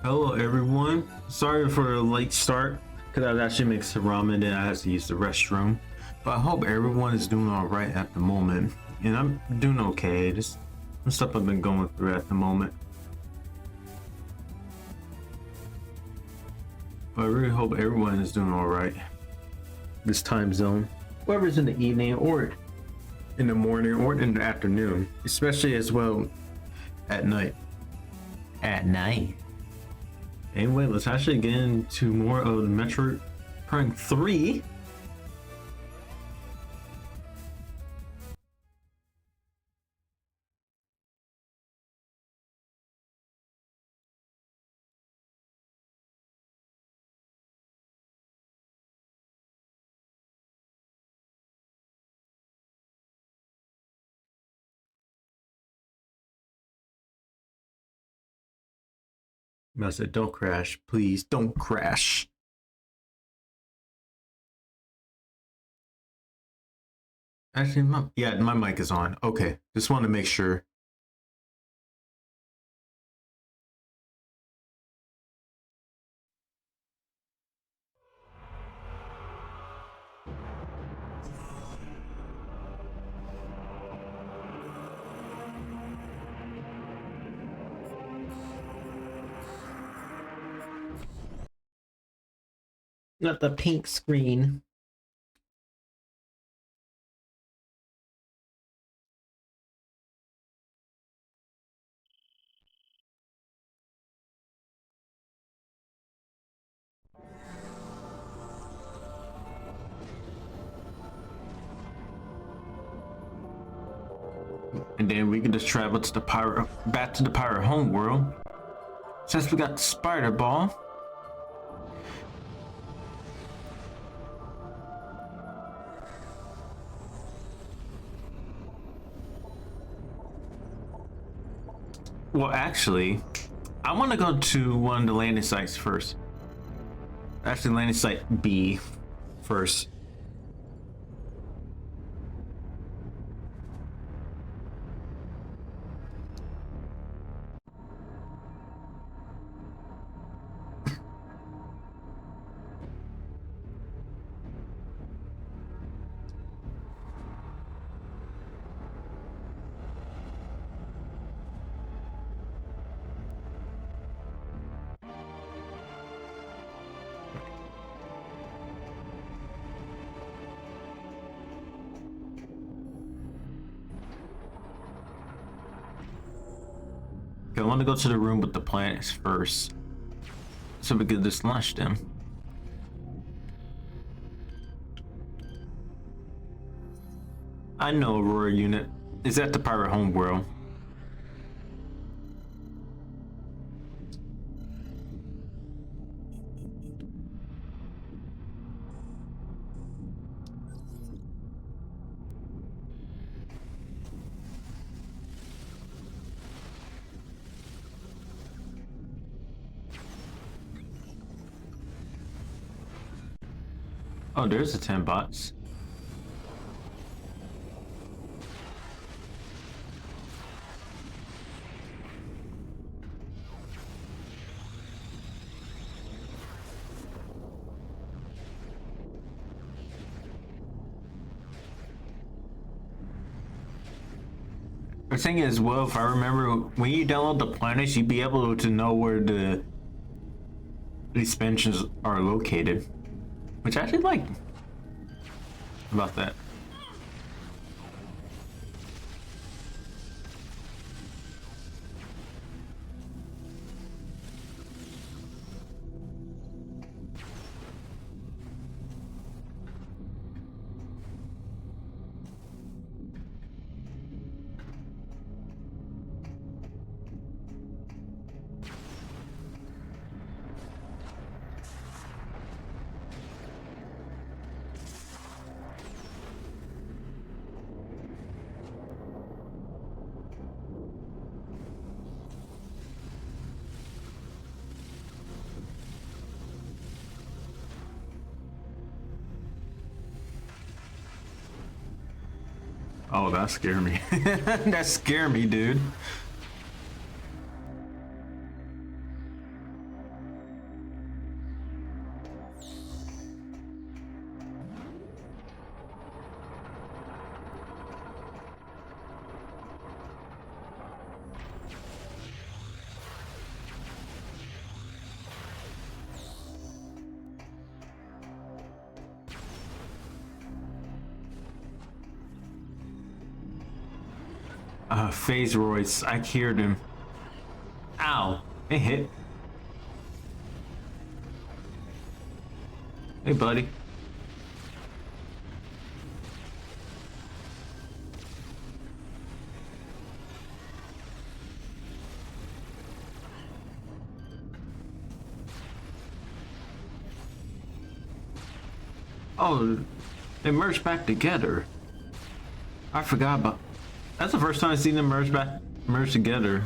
Hello everyone. Sorry for the late start because I was actually making some ramen and I had to use the restroom. But I hope everyone is doing all right at the moment. And I'm doing okay. Just some stuff I've been going through at the moment. But I really hope everyone is doing all right. This time zone, whoever's in the evening or in the morning or in the afternoon, especially as well at night. At night. Anyway, let's actually get into more of the Metroid Prime 3. I said, don't crash. Please don't crash. Actually, my mic is on. Okay, just want to make sure. Got the pink screen. And then we can just travel to the back to the pirate homeworld. Since we got the spider ball. Well, actually, I want to go to one of the landing sites first. Actually, landing site B first. Okay, I want to go to the room with the planets first, so we could just launch them. I know Aurora unit is at the pirate homeworld. Oh, there's the 10 bots. The thing is, well, if I remember, when you download the planets, you'd be able to know where the expansions are located, which I actually like about that. Oh, that scared me. That scared me, dude. phaseroids. I heard him. Ow! It hit. Hey, buddy. Oh, they merged back together. I forgot about. That's the first time I've seen them merge together.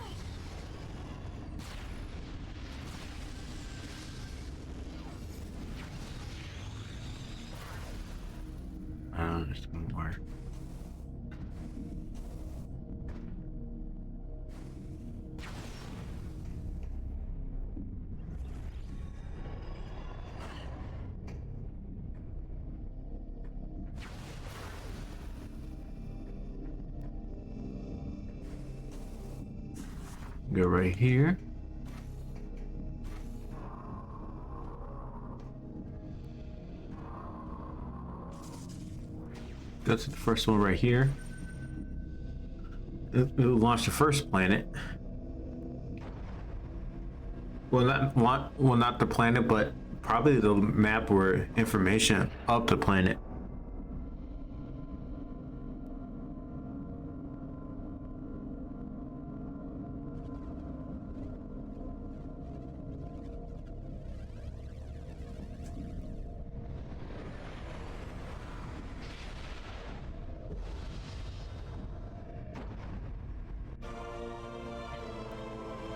There's more. Go right here. Go to the first one right here. It'll launch the first planet. Well, not the planet, but probably the map or information of the planet.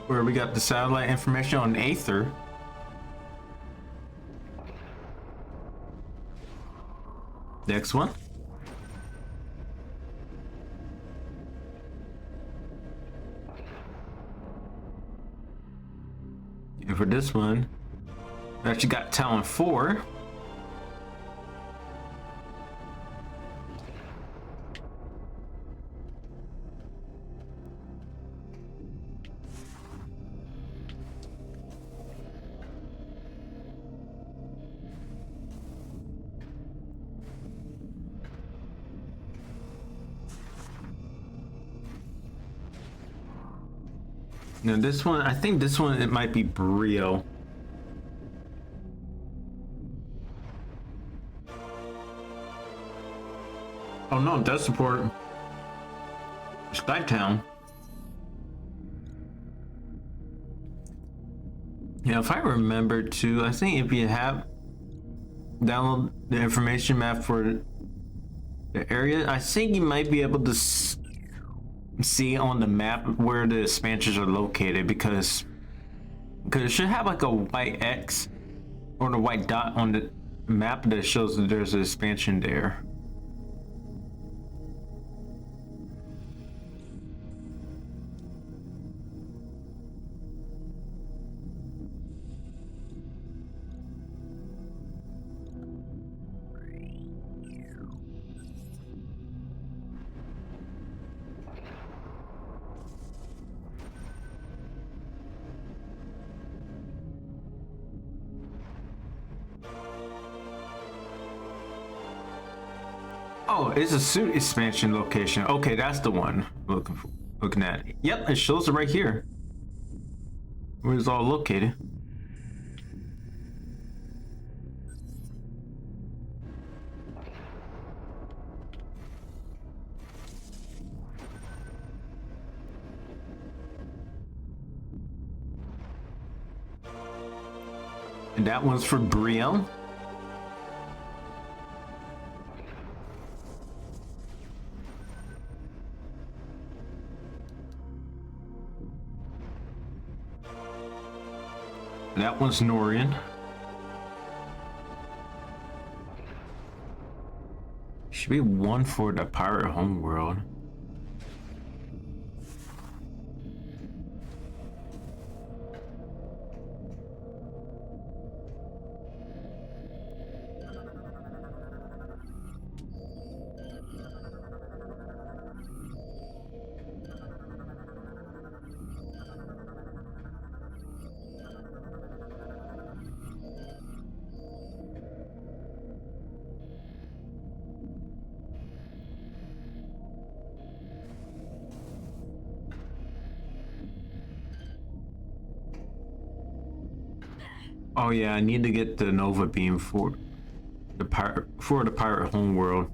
Where we got the satellite information on Aether. Next one. And for this one, we actually got Talon 4. Now this one, I think this one, it might be Brio. Oh no, it does support Skytown. Yeah, if I remember too, I think if you have download the information map for the area, I think you might be able to see on the map where the expansions are located, because it should have like a white X or the white dot on the map that shows that there's an expansion there. Oh, it's a suit expansion location. Okay, that's the one looking at. Yep, it shows it right here. Where it's all located. And that one's for Brio. That one's Norian. Should be one for the pirate homeworld. Oh yeah, I need to get the Nova beam for the pirate homeworld.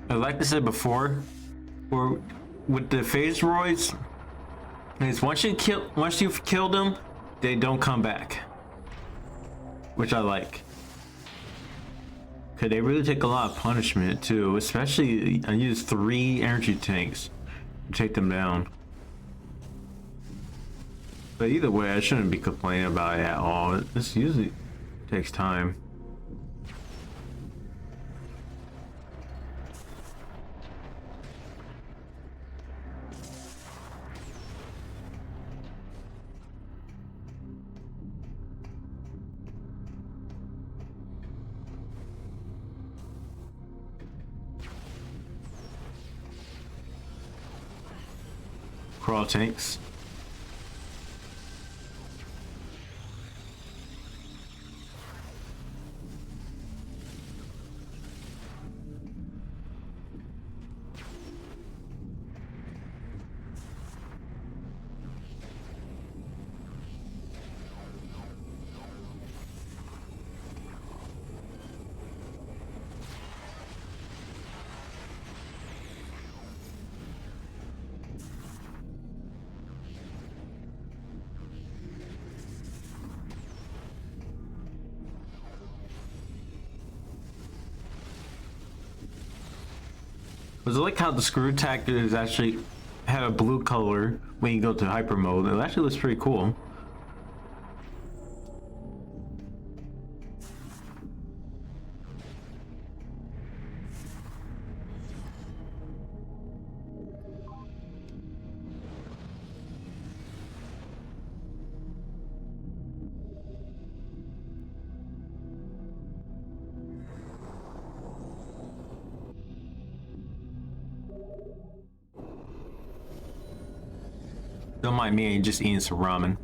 Like I said before, or with the phase roids, is once you've killed them, they don't come back, which I like. Cause they really take a lot of punishment too, especially I use 3 energy tanks to take them down. But either way, I shouldn't be complaining about it at all. This usually takes time. Crawl tanks. Was it like how the screw attack is actually have a blue color when you go to hyper mode? It actually looks pretty cool. Don't mind me, just eating some ramen.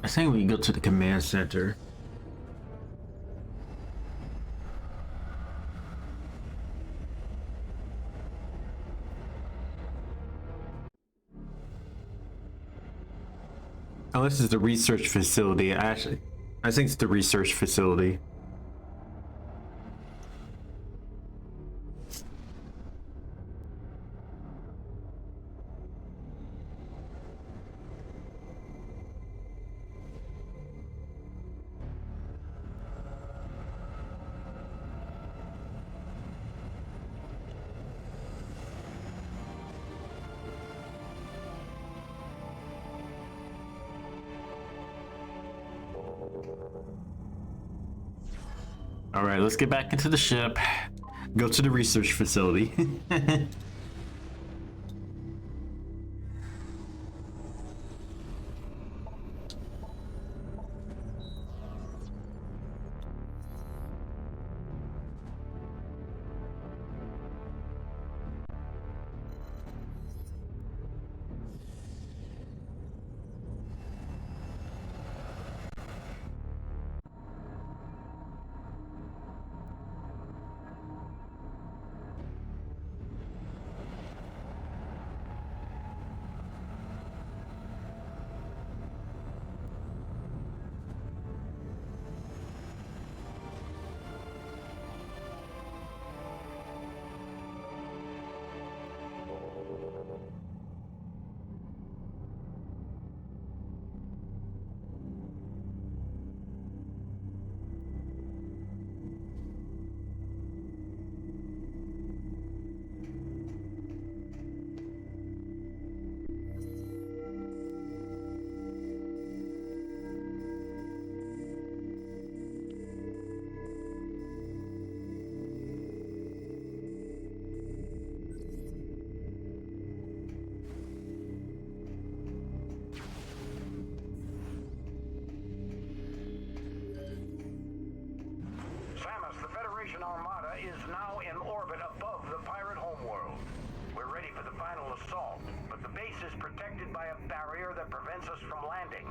I think we can go to the command center. Oh, this is the research facility. I think it's the research facility. All right, let's get back into the ship. Go to the research facility. protected by a barrier that prevents us from landing.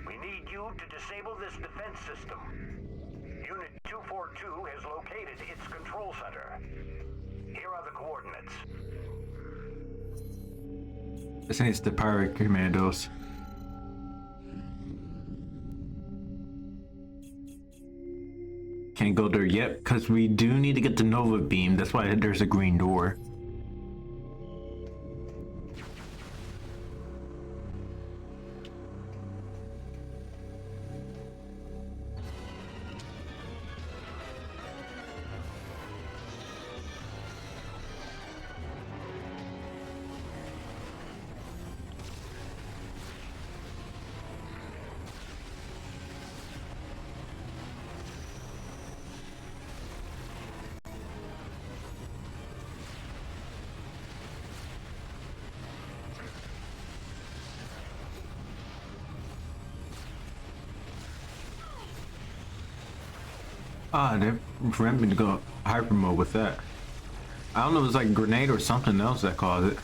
We need you to disable this defense system. Unit 242 has located its control center. Here are the coordinates. I think it's the pirate commandos. Can't go there yet because we do need to get the Nova beam. That's why there's a green door. Ah, they prevented me to go hyper mode with that. I don't know if it's like a grenade or something else that caused it.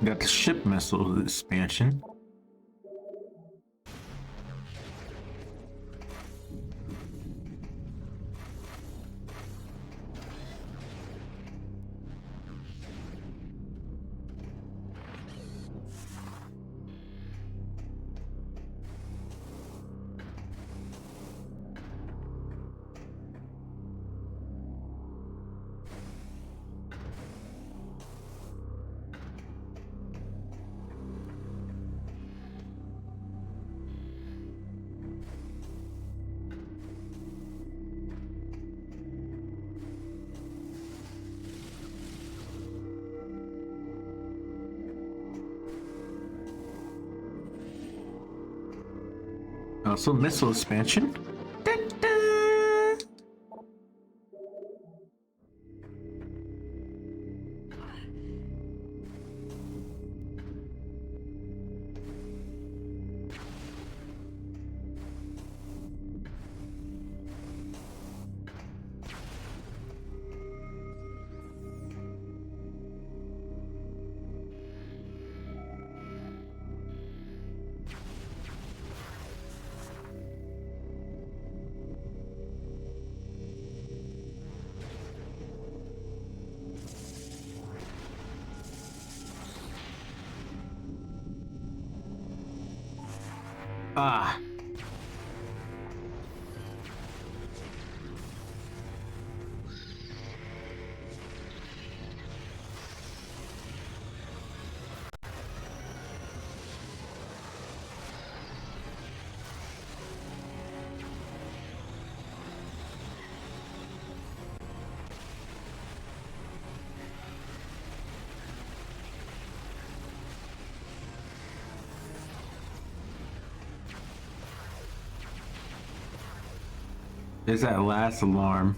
Got the ship missile expansion. Also, missile expansion. Ah. There's that last alarm.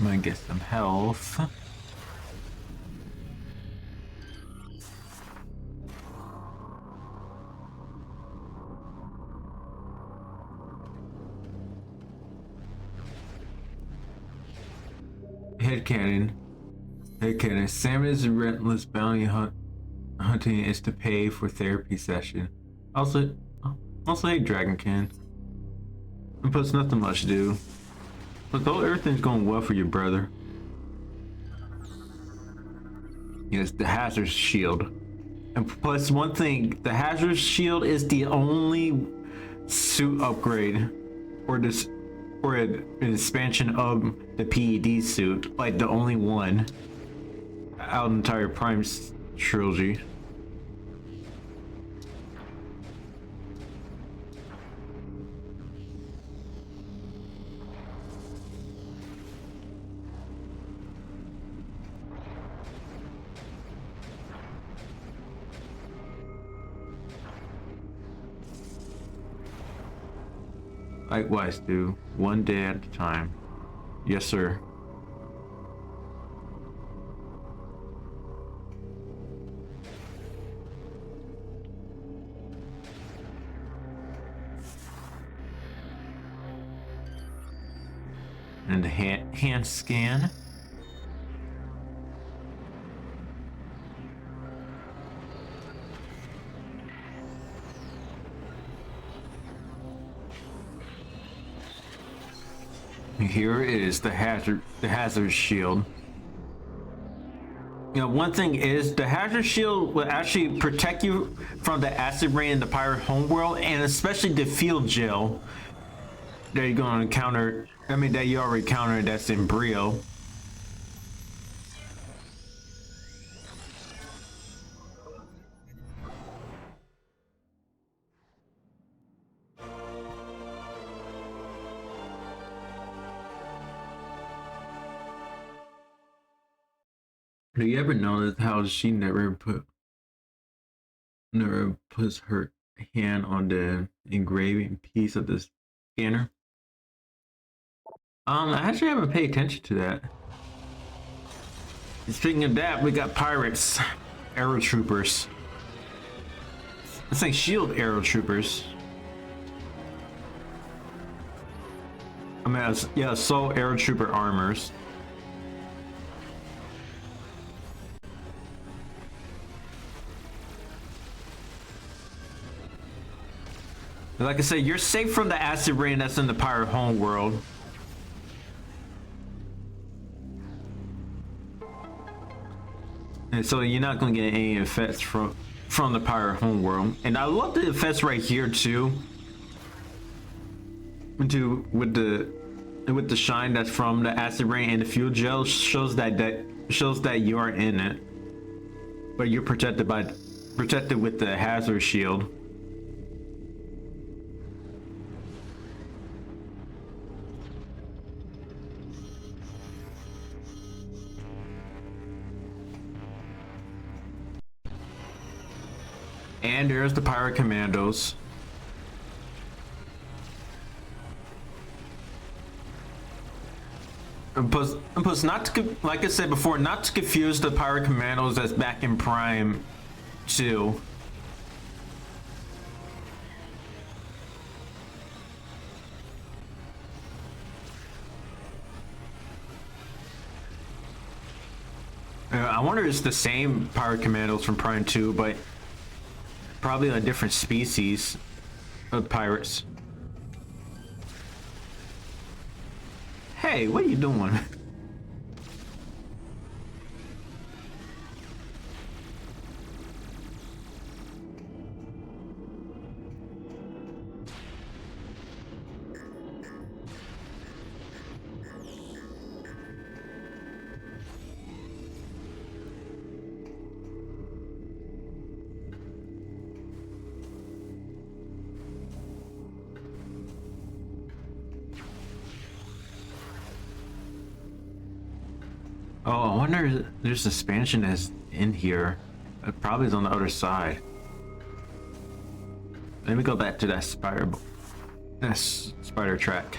I'm gonna get some health. Headcanon. Headcanon. Samus' relentless bounty hunting is to pay for therapy session. Also, hey, Dragonkin. And plus, nothing much to do. But though everything's going well for your brother. Yes, the hazard shield. And plus, one thing, the hazard shield is the only suit upgrade, or an expansion of the PED suit, like the only one out of the entire Prime trilogy. Likewise, do one day at a time. Yes, sir. And the hand scan. Here is the hazard shield. You know, one thing is the hazard shield will actually protect you from the acid rain in the pirate homeworld, and especially the field gel that you're going to encounter. I mean, that you already encountered. That's in Brio. Do you ever notice how she never puts her hand on the engraving piece of the scanner? I actually haven't paid attention to that. Speaking of that, we got pirates, arrow troopers. It's like shield arrow troopers. I mean, yeah, assault arrow trooper armors. Like I said, you're safe from the acid rain that's in the pirate homeworld. And so you're not going to get any effects from the pirate homeworld. And I love the effects right here too. With the shine that's from the acid rain and the fuel gel shows that you are in it, but you're protected with the hazard shield. And there's the pirate commandos. And plus, like I said before, not to confuse the pirate commandos that's back in Prime 2. I wonder if it's the same pirate commandos from Prime 2, but probably a different species of pirates. Hey, what are you doing? Oh, I wonder if there's expansion that's in here. It probably is on the other side. Let me go back to that spider track.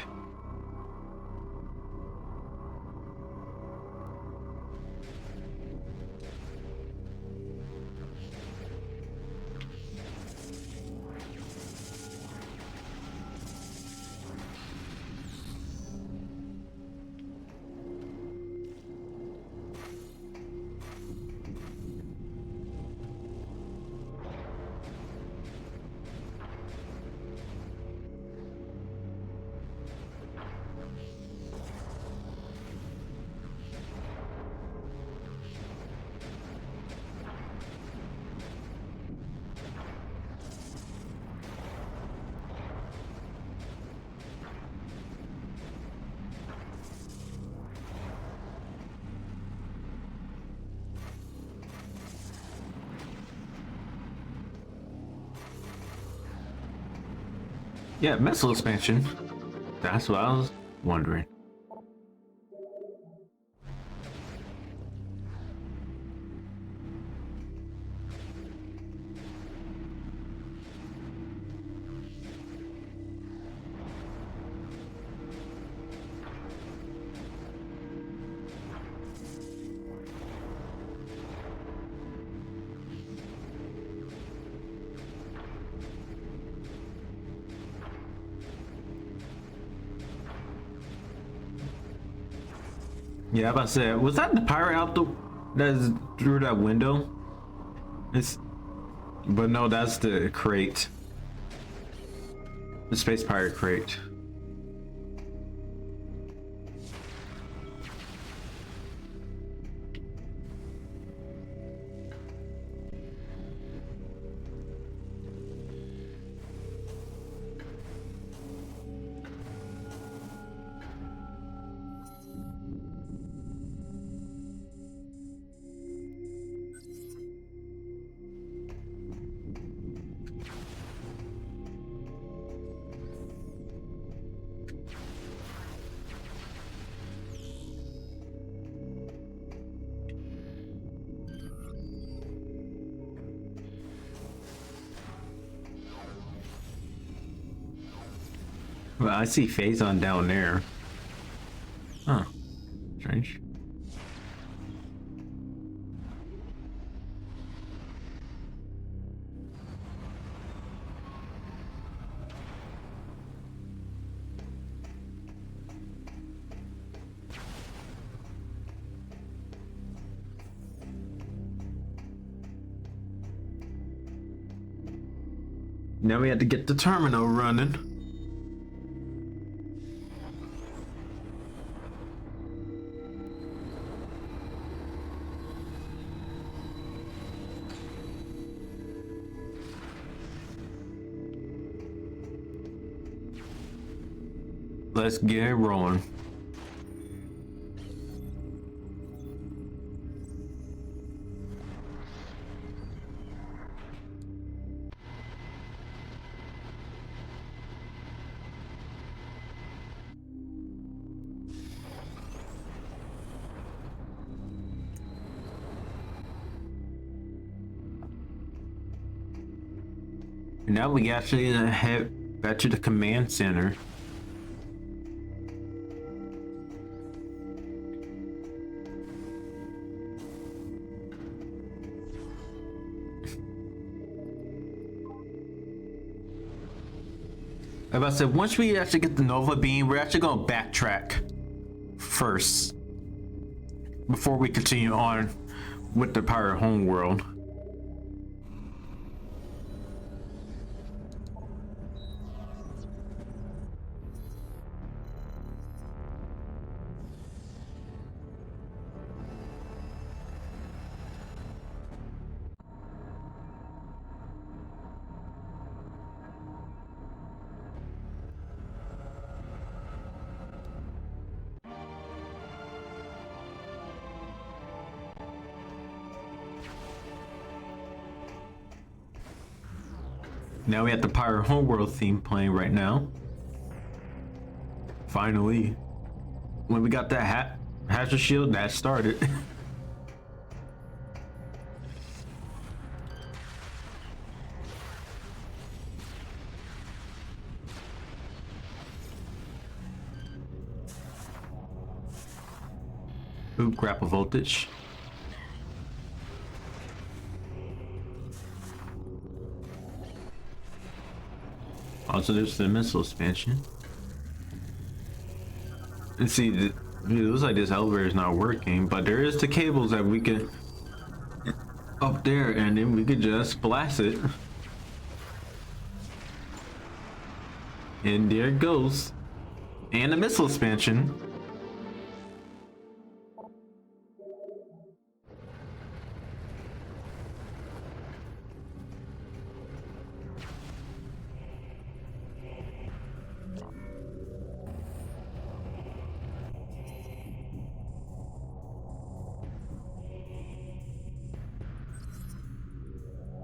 Yeah, missile expansion. That's what I was wondering. Yeah, I'm about to say, was that the pirate out the that's through that window? It's, but no, that's the crate, the space pirate crate. Well, I see Phazon down there. Huh. Strange. Now we have to get the terminal running. Let's get it rolling. Now we actually head back to the command center. Like I said, once we actually get the Nova Beam, we're actually going to backtrack first before we continue on with the pirate homeworld. Now we have the pirate homeworld theme playing right now. Finally, when we got that hazard shield, that started. Ooh, grapple voltage. Also, there's the missile expansion. And see, it looks like this elevator is not working, but there is the cables that we can up there, and then we could just blast it. And there it goes. And the missile expansion.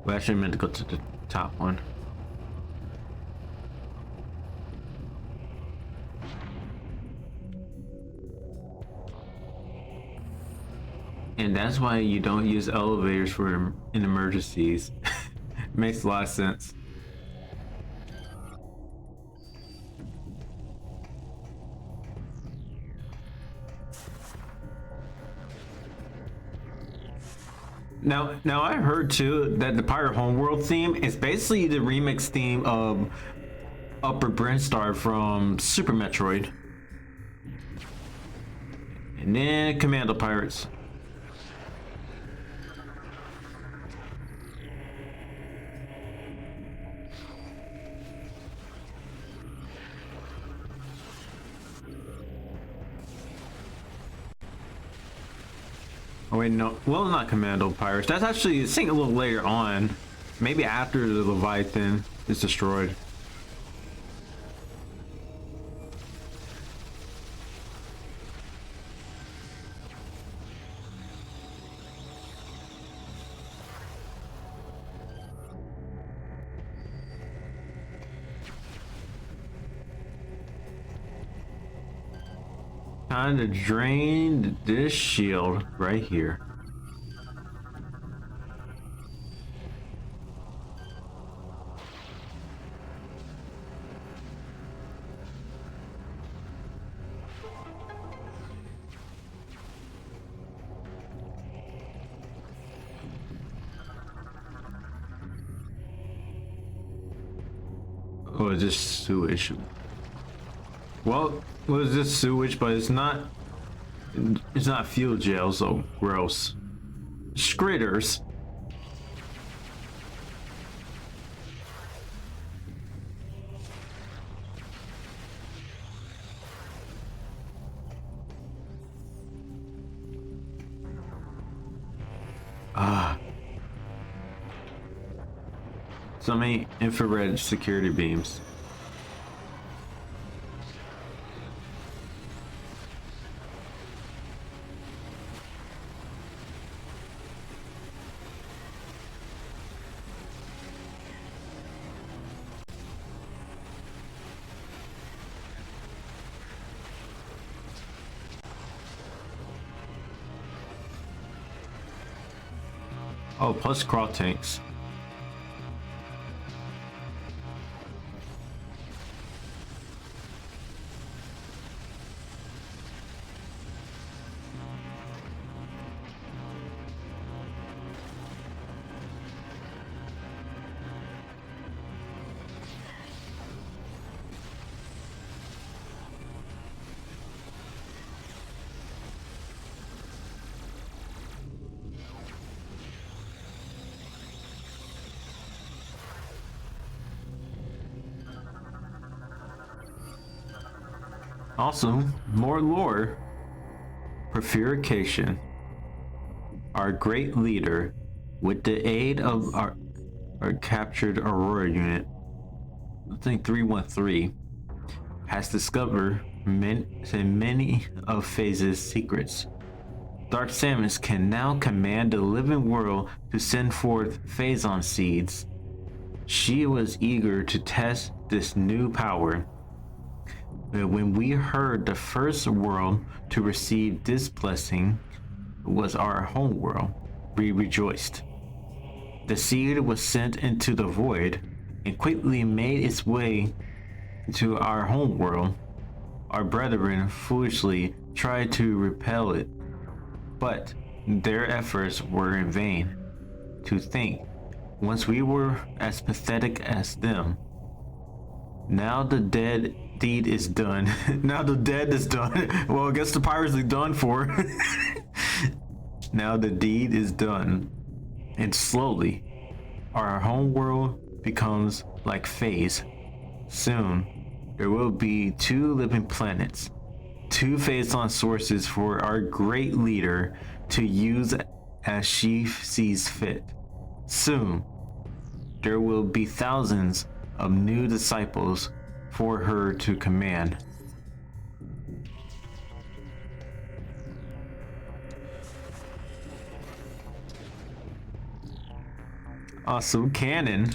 We actually meant to go to the top one. And that's why you don't use elevators for in emergencies. Makes a lot of sense. Now I heard too that the Pirate Homeworld theme is basically the remix theme of Upper Brinstar from Super Metroid. And then Commando Pirates. Oh wait, no. Well, not Commando Pirates. That's actually, I think, a little later on. Maybe after the Leviathan is destroyed. Time to drain this shield right here. Oh, it's just sewage. Well, was this sewage, but it's not fuel gel, so gross. Scritters. Ah. So many infrared security beams. Oh, plus crawl tanks. Also, more lore. Purification. Our great leader, with the aid of our captured Aurora unit, I think 313, has discovered many of Phase's secrets. Dark Samus can now command the living world to send forth Phazon seeds. She was eager to test this new power. But when we heard the first world to receive this blessing was our home world, we rejoiced. The seed was sent into the void and quickly made its way to our home world. Our brethren foolishly tried to repel it, but their efforts were in vain. To think, once we were as pathetic as them. Now the deed is done. Now the deed is done. Well, I guess the pirates are done for. Now the deed is done. And slowly, our home world becomes like Phase. Soon, there will be 2 living planets, 2 Phazon sources for our great leader to use as she sees fit. Soon, there will be thousands of new disciples for her to command. Awesome cannon.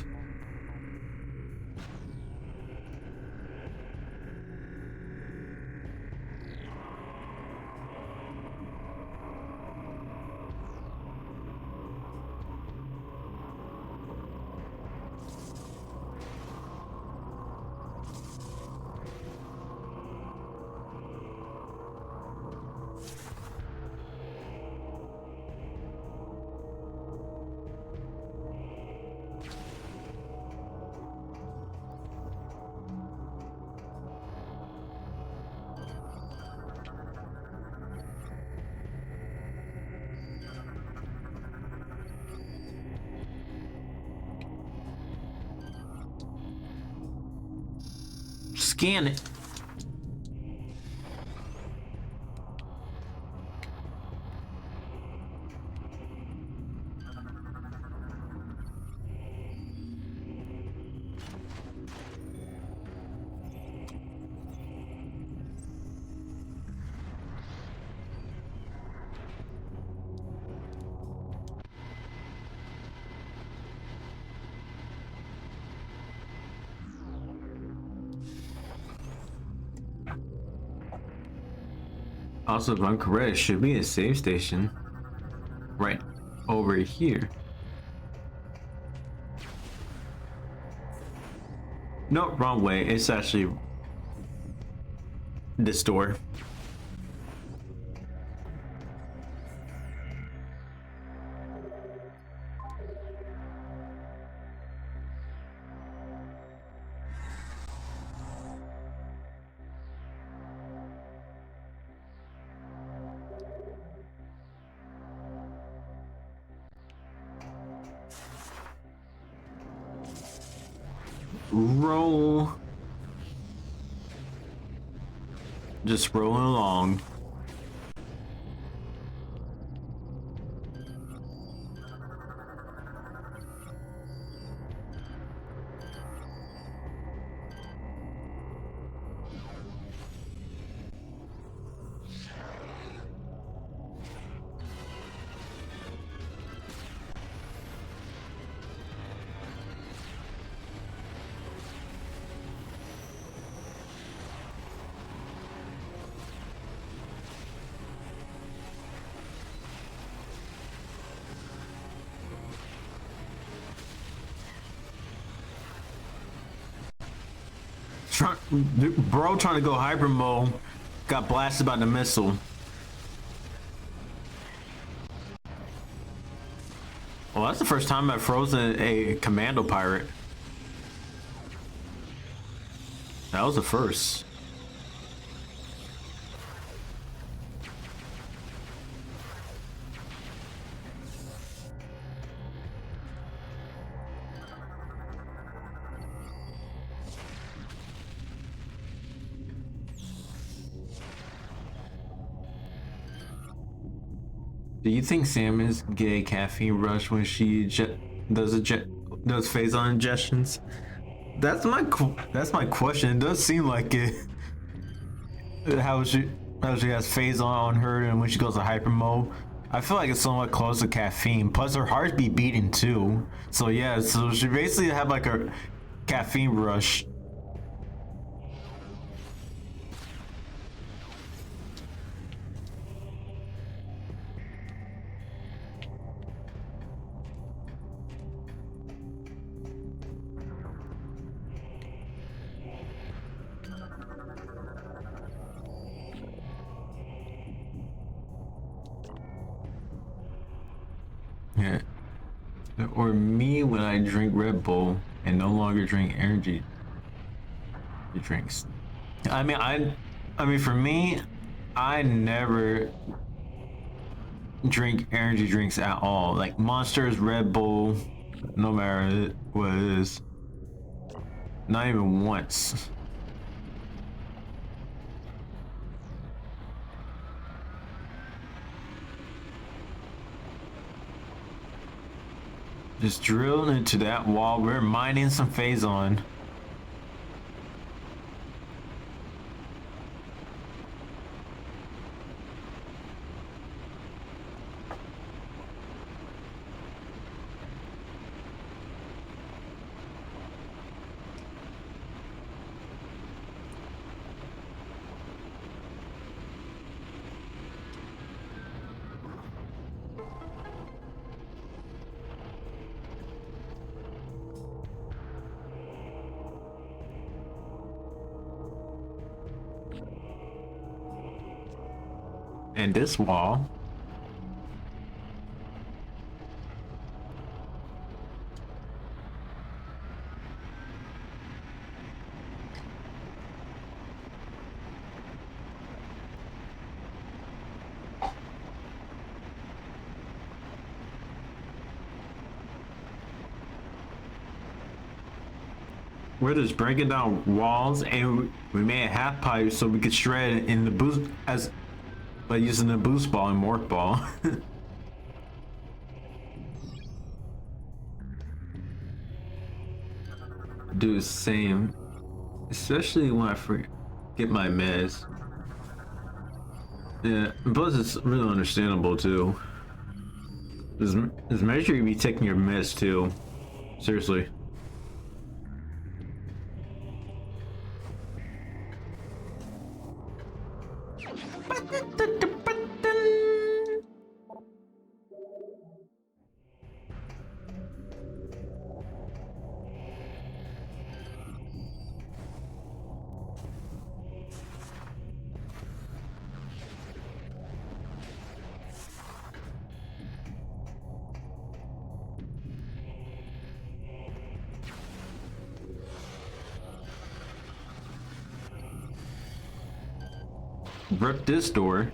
Scan it. Also, if I'm correct, it should be a save station right over here. No, wrong way. It's actually this door. Roll. Just rolling along. Bro trying to go hyper mode got blasted by the missile. Well, that's the first time I've frozen a commando pirate. That was the first. Do you think Samus get a caffeine rush when she does phase on ingestions? That's my question. It does seem like it. How she has phase on her, and when she goes to hyper mode, I feel like it's somewhat close to caffeine. Plus, her heart be beating too. So yeah, so she basically have like a caffeine rush. Yeah. Or me when I drink Red Bull and no longer drink energy drinks. I mean for me, I never drink energy drinks at all. Like Monsters, Red Bull, no matter what it is. Not even once. Just drilling into that wall. We're mining some Phazon. And this wall. we're just breaking down walls, and we made a half pipe so we could shred it in the boost as by using the boost ball and morph ball. Do the same, especially when I forget my meds. Yeah, plus it's really understandable too. Just make sure you be taking your meds too. Seriously. Rip this door.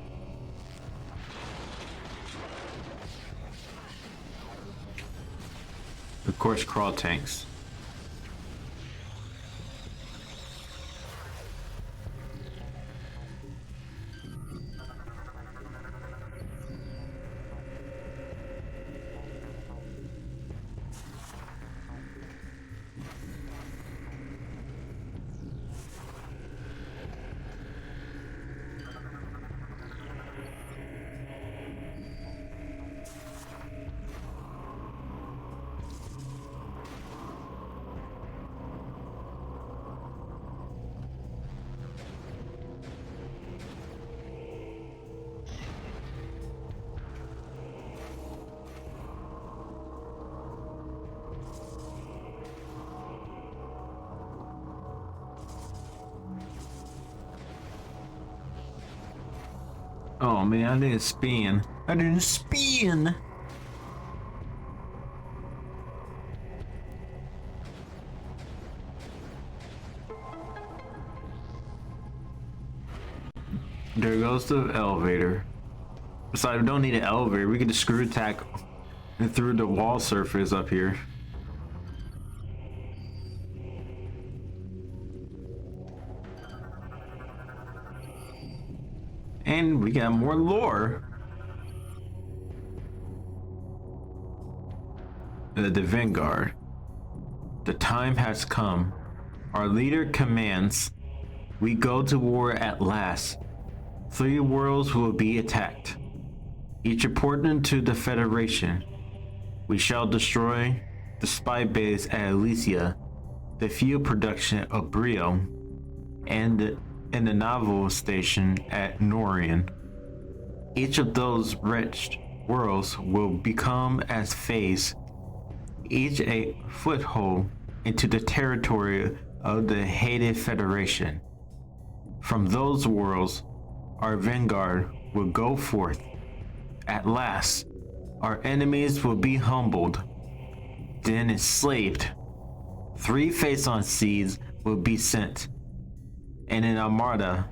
Of course, crawl tanks. Oh man, I didn't spin. I didn't spin. There goes the elevator. Besides, we don't need an elevator. We can just screw attack through the wall surface up here. And we got more lore. The Vanguard. The time has come. Our leader commands. We go to war at last. 3 worlds will be attacked, each important to the Federation. We shall destroy the spy base at Elysia, the fuel production of Brio, and the naval station at Norian. Each of those wretched worlds will become as phase, each a foothold into the territory of the hated Federation. From those worlds, our vanguard will go forth. At last, our enemies will be humbled, then enslaved. 3 Phaeton seeds will be sent, and an armada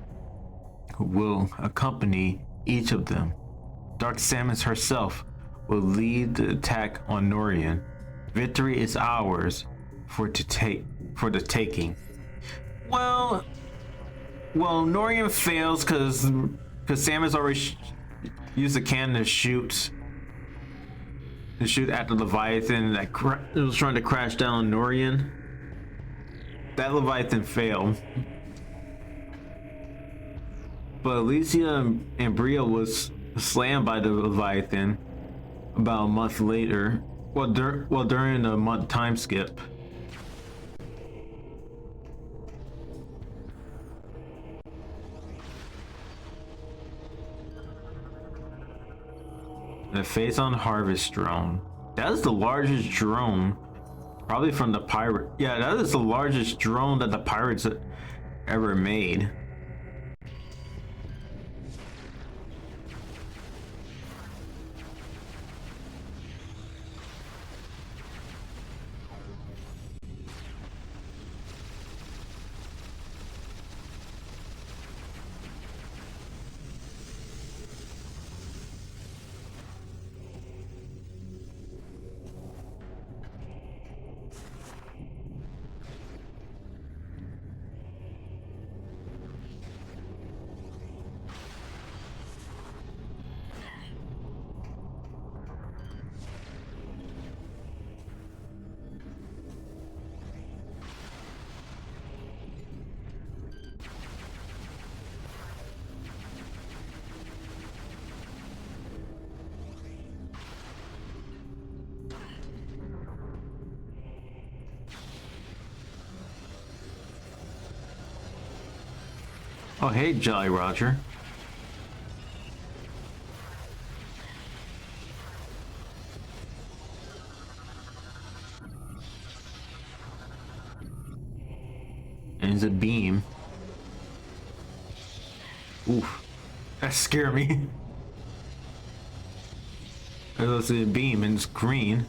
will accompany each of them. Dark Samus herself will lead the attack on Norian. Victory is ours for the taking. Well, Norian fails because Samus already used a cannon to shoot at the Leviathan that it was trying to crash down Norian. That Leviathan failed. But Elysia and Brio was slammed by the Leviathan about a month later. During the month time skip. The Phaeton Harvest drone. That is the largest drone, probably from the pirate. Yeah, that is the largest drone that the pirates ever made. Oh, hey, Jolly Roger. And it's a beam. Oof. That scared me. It's a beam and it's green.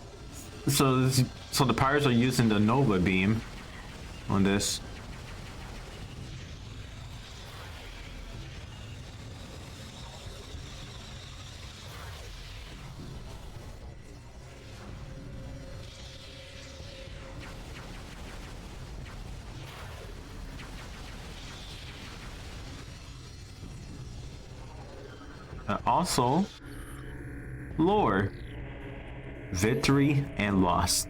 So the pirates are using the Nova beam on this. Also, lore, victory and loss.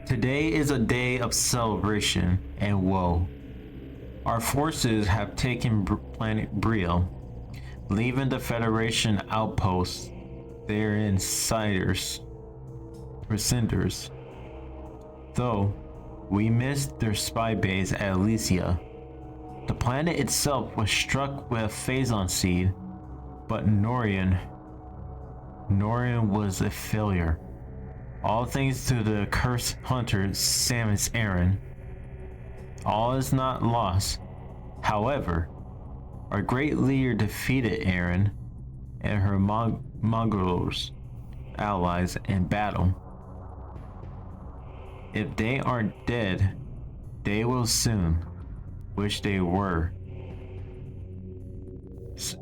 Today is a day of celebration and woe. Our forces have taken planet Brio, leaving the Federation outposts. They're in Ciders, or Cinders. Though we missed their spy base at Elysia. The planet itself was struck with a phazon seed, but Norian was a failure. All thanks to the cursed hunter Samus Aran. All is not lost. However, our great leader defeated Aran and her Mongols allies in battle. If they aren't dead, they will soon wish they were.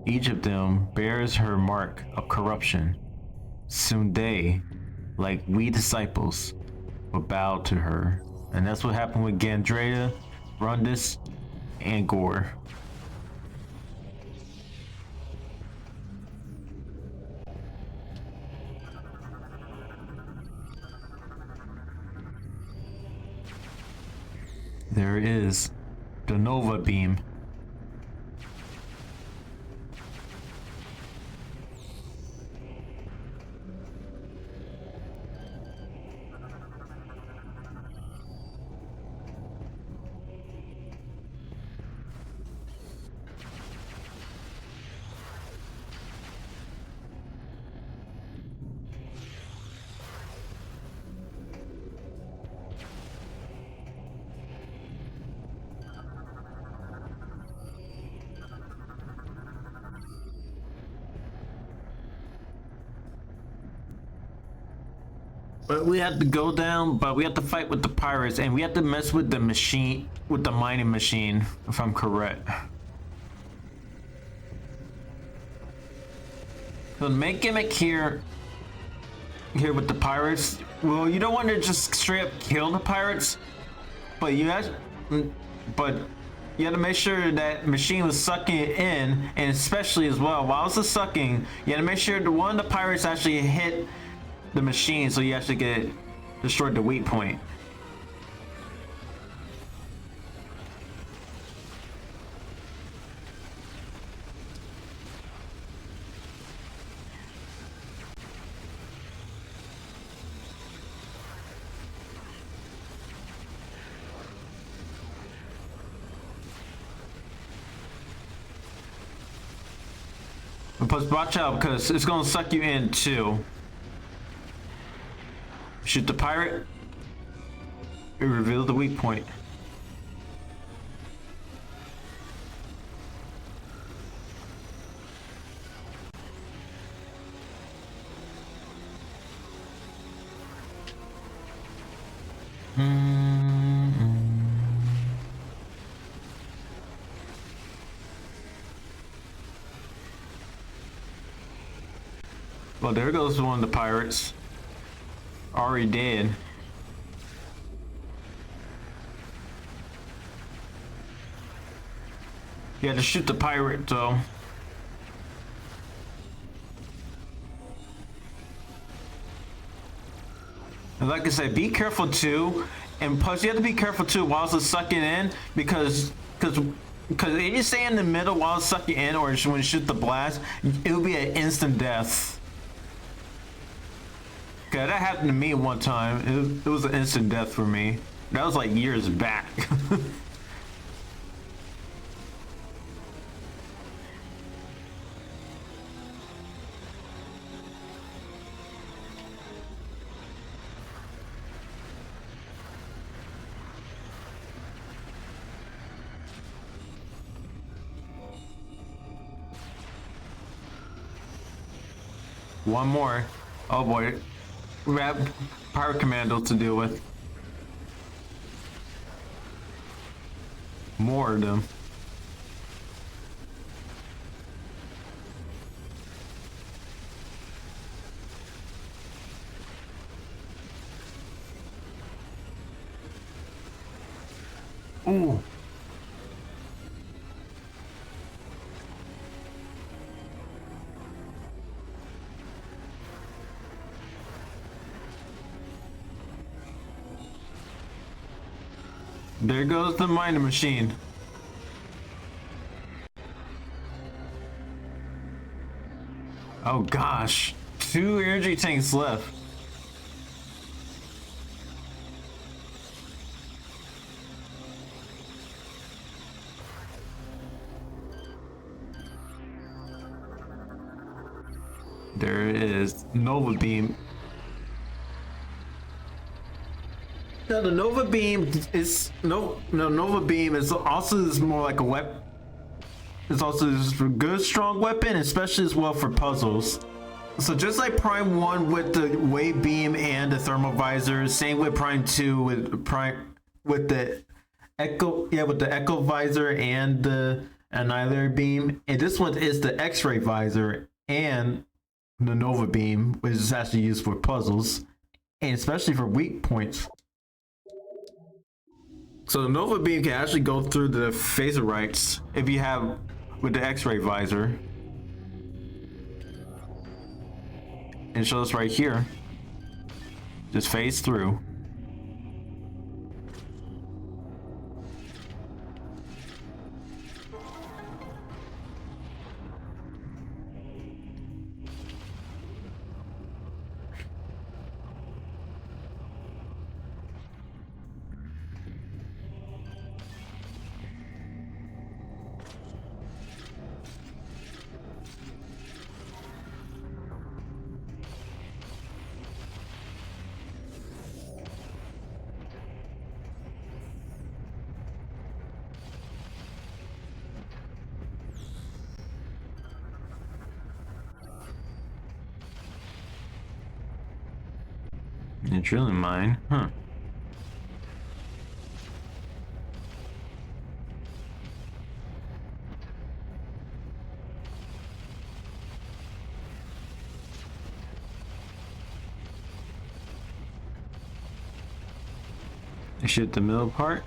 Each of them bears her mark of corruption. Soon they, like we disciples, will bow to her. And that's what happened with Gandrea, Rundus, and Gore. There is the Nova beam. But we have to go down, but we have to fight with the pirates, and we have to mess with the machine, with the mining machine, if I'm correct. So the main gimmick here with the pirates, well, you don't want to just straight up kill the pirates, but you have to make sure that machine was sucking it in, and especially as well, while it's sucking, you have to make sure that one of the pirates actually hit the machine, so you actually get destroyed the weak point. Plus, watch out because it's gonna suck you in too. Shoot the pirate. It reveals the weak point. Well, there goes one of the pirates. Already dead. You had to shoot the pirate though. And like I said, be careful too. And plus you have to be careful too while it's sucking in, because if you stay in the middle while it's sucking in, or when you shoot the blast, it will be an instant death. Okay, that happened to me one time. It was an instant death for me. That was like years back. One more. Oh boy. We have pirate commandos to deal with. More of them. Ooh. There goes the mining machine. Oh gosh. 2 energy tanks left. There it is. Nova Beam. No, the Nova Beam is Nova Beam is also more like a weapon. It's also a good, strong weapon, especially as well for puzzles. So just like Prime 1 with the Wave Beam and the Thermal Visor, same with Prime 2 with the Echo Visor and the Annihilator Beam. And this one is the X-Ray Visor and the Nova Beam, which is actually used for puzzles and especially for weak points. So the Nova Beam can actually go through the phaser rights if you have with the X-Ray Visor. And show us right here. Just phase through. It's really mine, huh? I shoot the middle part,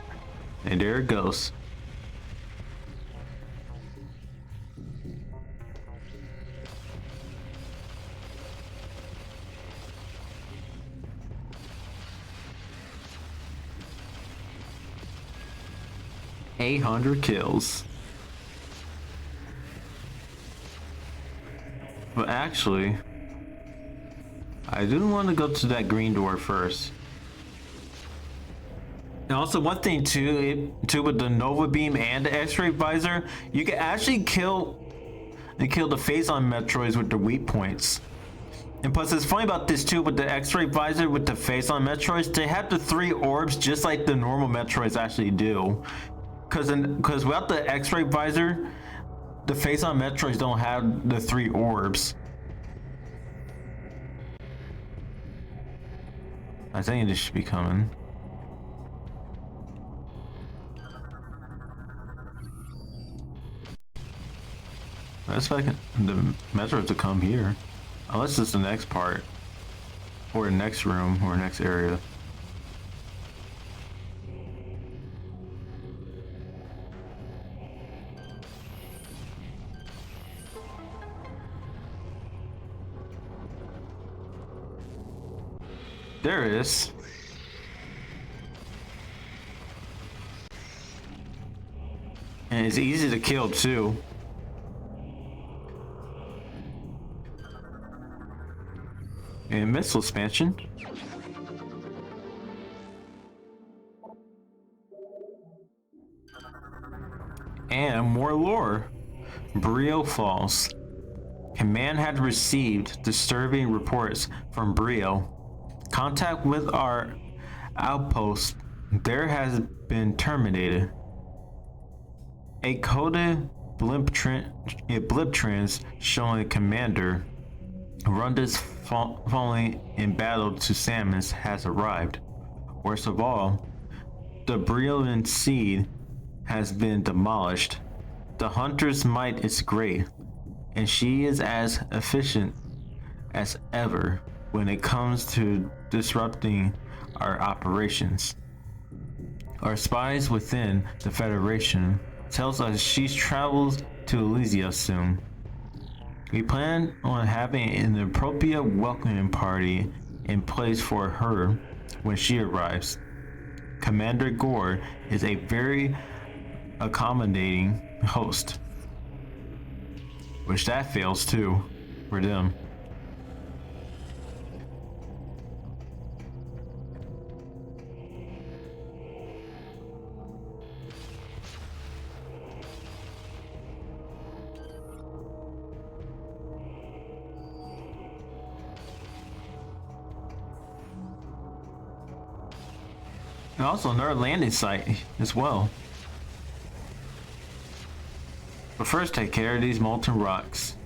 and there it goes. $800 kills. But actually, I do want to go to that green door first. And also one thing too with the Nova Beam and the X-Ray Visor, you can actually kill the phazon Metroids with the weak points. And plus, it's funny about this too with the X-Ray Visor with the phazon Metroids, they have the 3 orbs just like the normal Metroids actually do. Because without the X-Ray Visor, the phazon Metroids don't have the 3 orbs. I think this should be coming. I expect the Metroids to come here. Unless it's the next part. Or the next room, or next area. There it is. And it's easy to kill too. And missile expansion. And more lore. Brio Falls. Command had received disturbing reports from Brio. Contact with our outpost there has been terminated. A coded blip trends showing commander Runda's falling in battle to Samus has arrived. Worst of all, the brilliant seed has been demolished. The hunter's might is great, and she is as efficient as ever when it comes to disrupting our operations. Our spies within the Federation tells us she's travels to Elysia soon. We plan on having an appropriate welcoming party in place for her when she arrives. Commander Gore is a very accommodating host, which that fails too for them. And also another landing site as well. But first take care of these molten rocks.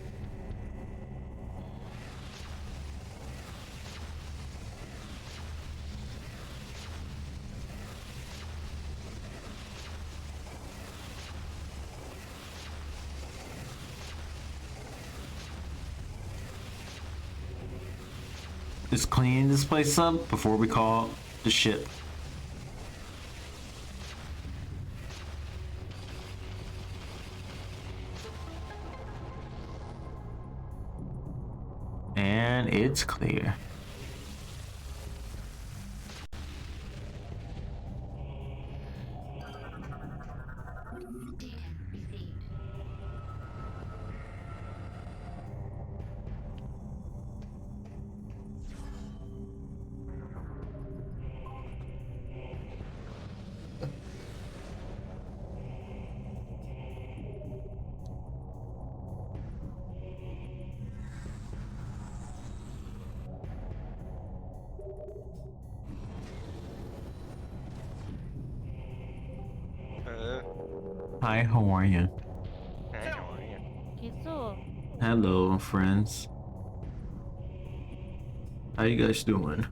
Just clean this place up before we call the ship. And it's clear. Hi, how are you? 계속 Hello, friends. How you guys doing?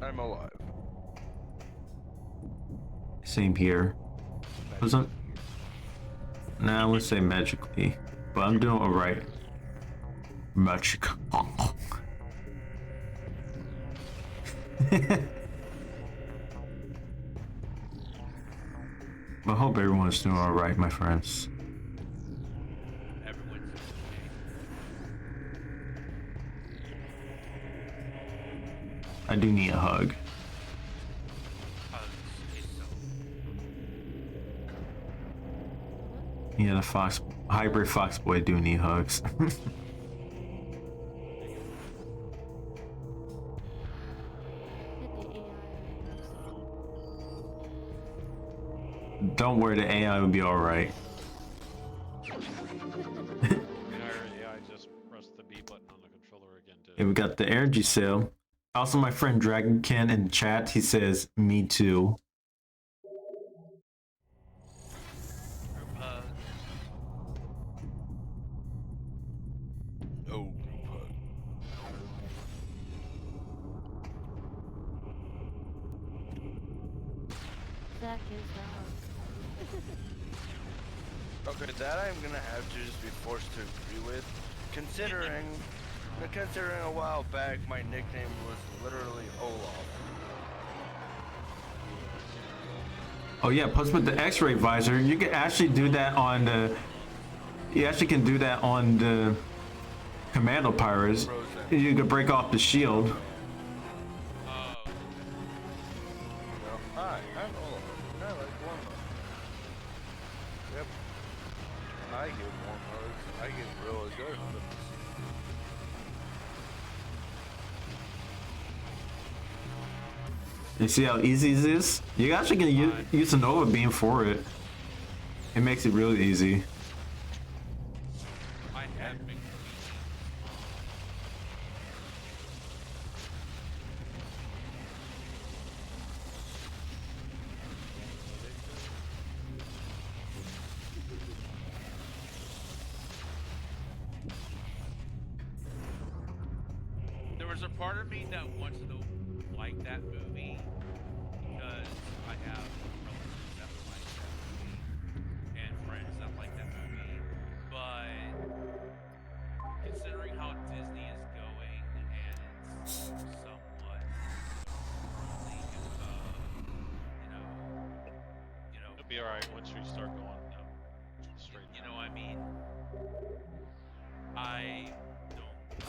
I'm alive. Same here. Wasn't? Nah, I wouldn't say magically, but I'm doing alright. Magic. I hope everyone's doing alright, my friends. Everyone's I do need a hug. hugs is so Yeah, the hybrid fox boy do need hugs. Don't worry, the AI will be alright. AI just press the B button on the controller again to And we got the energy cell. Also, my friend Dragon Ken in the chat, he says, me too. group hug. No group hug. Zach is wrong. Okay, that I'm gonna have to just be forced to agree with, considering a while back my nickname was literally Olaf. Oh yeah, plus with the X-ray visor, you can actually do that on the. You actually can do that on the Commando Pirates. You can break off the shield. Oh, Hi, I'm Olaf, and I like warm hugs. Yep. I give warm hugs. I give really good hugs. You see how easy this is? You actually can use a Nova Beam for it. It makes it really easy. I have been. part of me that wants to like that movie because I have relatives that like that movie and friends that like that movie, but considering how Disney is going and it's somewhat overruling, you know, It'll be alright once we start going straight. you know, I mean, I don't like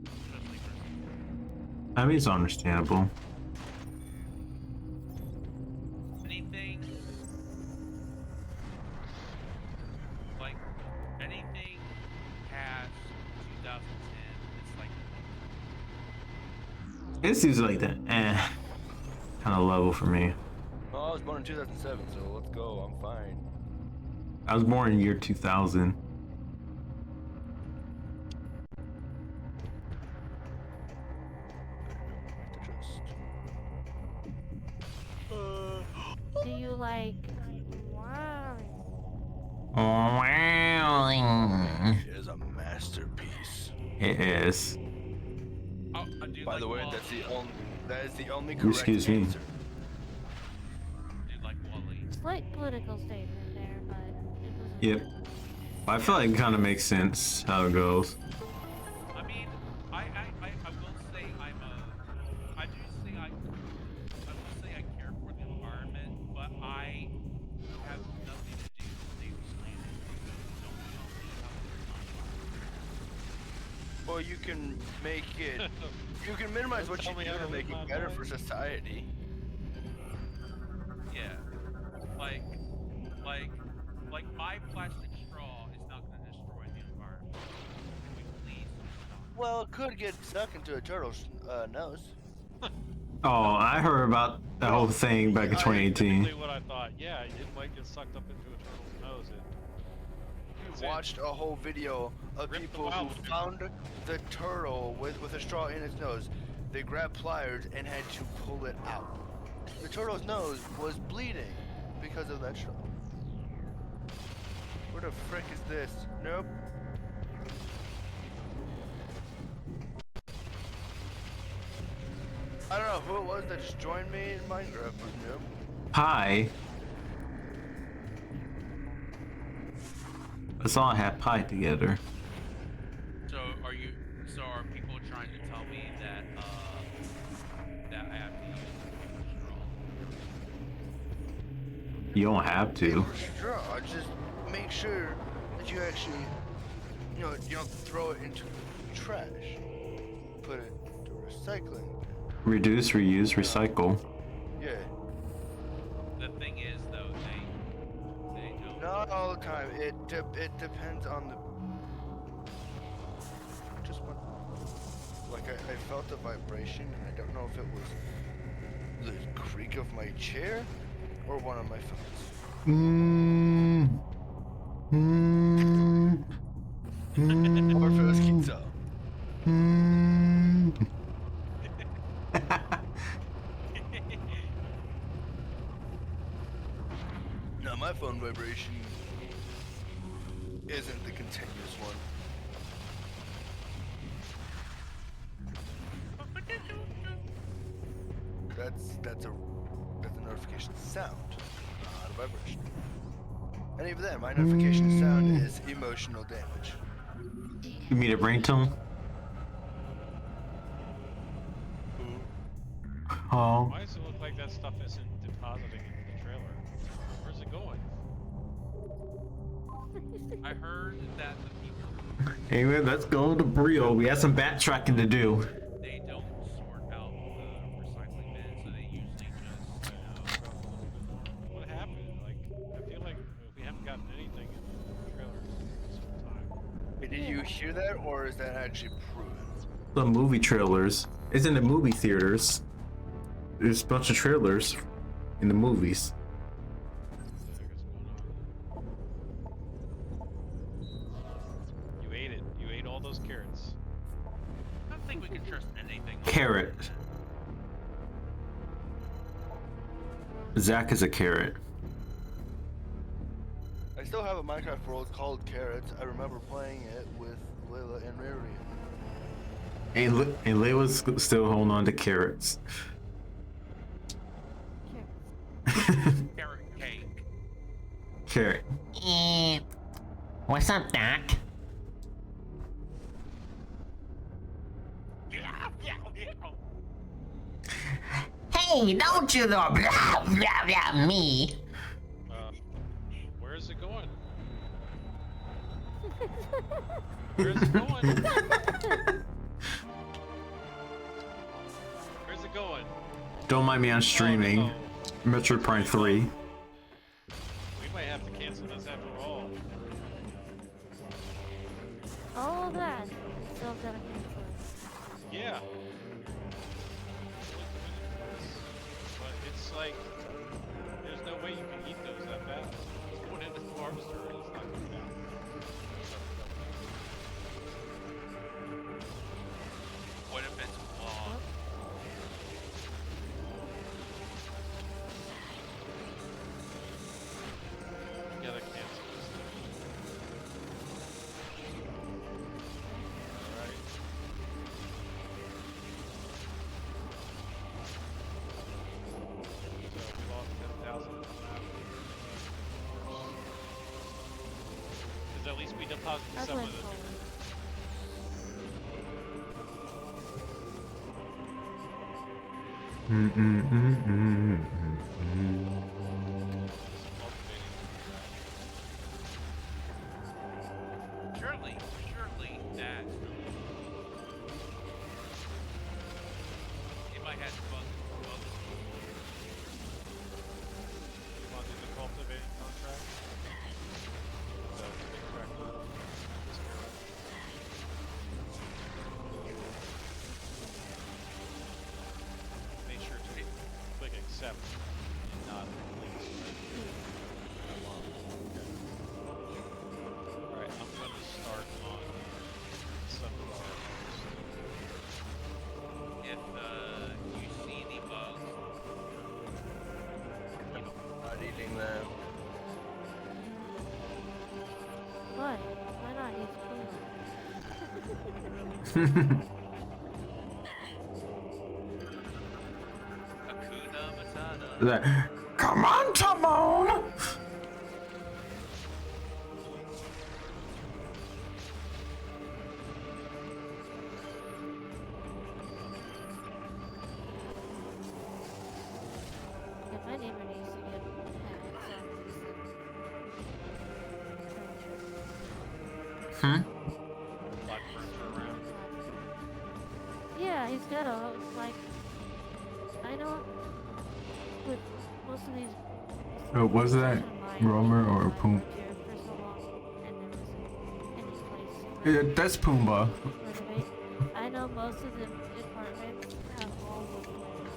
especially Christmas. I mean, it's understandable. Anything like anything past 2010, it's like It seems like that kind of level for me. Oh, I was born in 2007, so let's go. I'm fine. I was born in year 2000. Do you like? Wow. It is a masterpiece. It is. oh, I do By like the way, Wall-E. that is the only correct Excuse me. answer. I do like Wall-E. Slight political statement there, but it was. Yep. I feel like it kind of makes sense how it goes. I mean, I will say I do say I will say I care for the environment, but I have nothing to do with save the planet. Don't tell me how to live my life. Well, you can make it. You can minimize Don't what you tell me do how to to make live my it better for life. society. Yeah, like my plastic straw is not going to destroy the environment. Can we please stop? Well, it could get stuck into a turtle's nose. Oh, I heard about that whole thing back in I- 2018. Typically what I thought. Yeah, it might get sucked up into a turtle's nose and that's it. Watched a whole video of Rip the people who mouth. found the turtle with a straw in its nose. They grabbed pliers and had to pull it out. The turtle's nose was bleeding because of that straw. Where the frick is this? Nope. I don't know who it was that just joined me in Minecraft, but nope. Pie. Let's all have pie together. So are people trying to tell me that that I have to use a paper straw? You don't have to. Paper straw. Just make sure that you actually, you don't throw it into trash. Put it into recycling. Reduce, reuse, recycle. Yeah. The thing is though, they don't. Not all the time. It depends on the. Just one. Like I felt a vibration, and I don't know if it was the creak of my chair or one of my phones. Or if it was Kinzo. No, my phone vibration isn't the continuous one. That's a notification sound, not a vibration. And even then, my notification sound is emotional damage. You mean a ringtone? Oh. Why does it look like that stuff isn't depositing into the trailer? Where's it going? I heard that the people Anyway, let's go to Brio. We have some backtracking to do. they don't sort out the recycling bins, so they usually just What happened? Like, I feel like we haven't gotten anything in the trailer this whole time. Did you hear that, or is that actually proven? The movie trailers. It's in the movie theaters. There's a bunch of trailers in the movies. What the heck is going on? You ate it. You ate all those carrots. I don't think we can trust anything. Carrot. Zach is a carrot. I still have a Minecraft world called Carrots. I remember playing it with Layla and Mary. And Layla's still holding on to carrots. Carrot cake. Carrot. What's up, Doc? Hey, don't you know blah, blah, blah, me? Where is it going? Where is it going? Where's it going? Don't mind me on streaming. Oh, Metroid Prime 3. we might have to cancel this after all. All of that. Still gotta cancel it. Yeah. But it's like, there's no way you can eat those that fast. It's going into the harvester and it's not going down. What if it's long? You gotta cancel this thing. Alright. So we lost 10,000 on that. Because at least we deposited I some went of it. forward. Surely that it might have bugs. You want to do the cultivating contract? So, extract this carrot. Make sure to click accept and not links, Alright, I'm going to start on some of our If you see the bugs, Not eating them. Why? Why not eat Hakuna Matata. Like, come on, Timon! Yeah, my neighbor needs to get Hmm? black furniture around. Yeah, he's got a, like, I know with most of these. Oh, was that Romer or Poom? Yeah, that's Pumbaa. I know most of the apartments have all wood planks.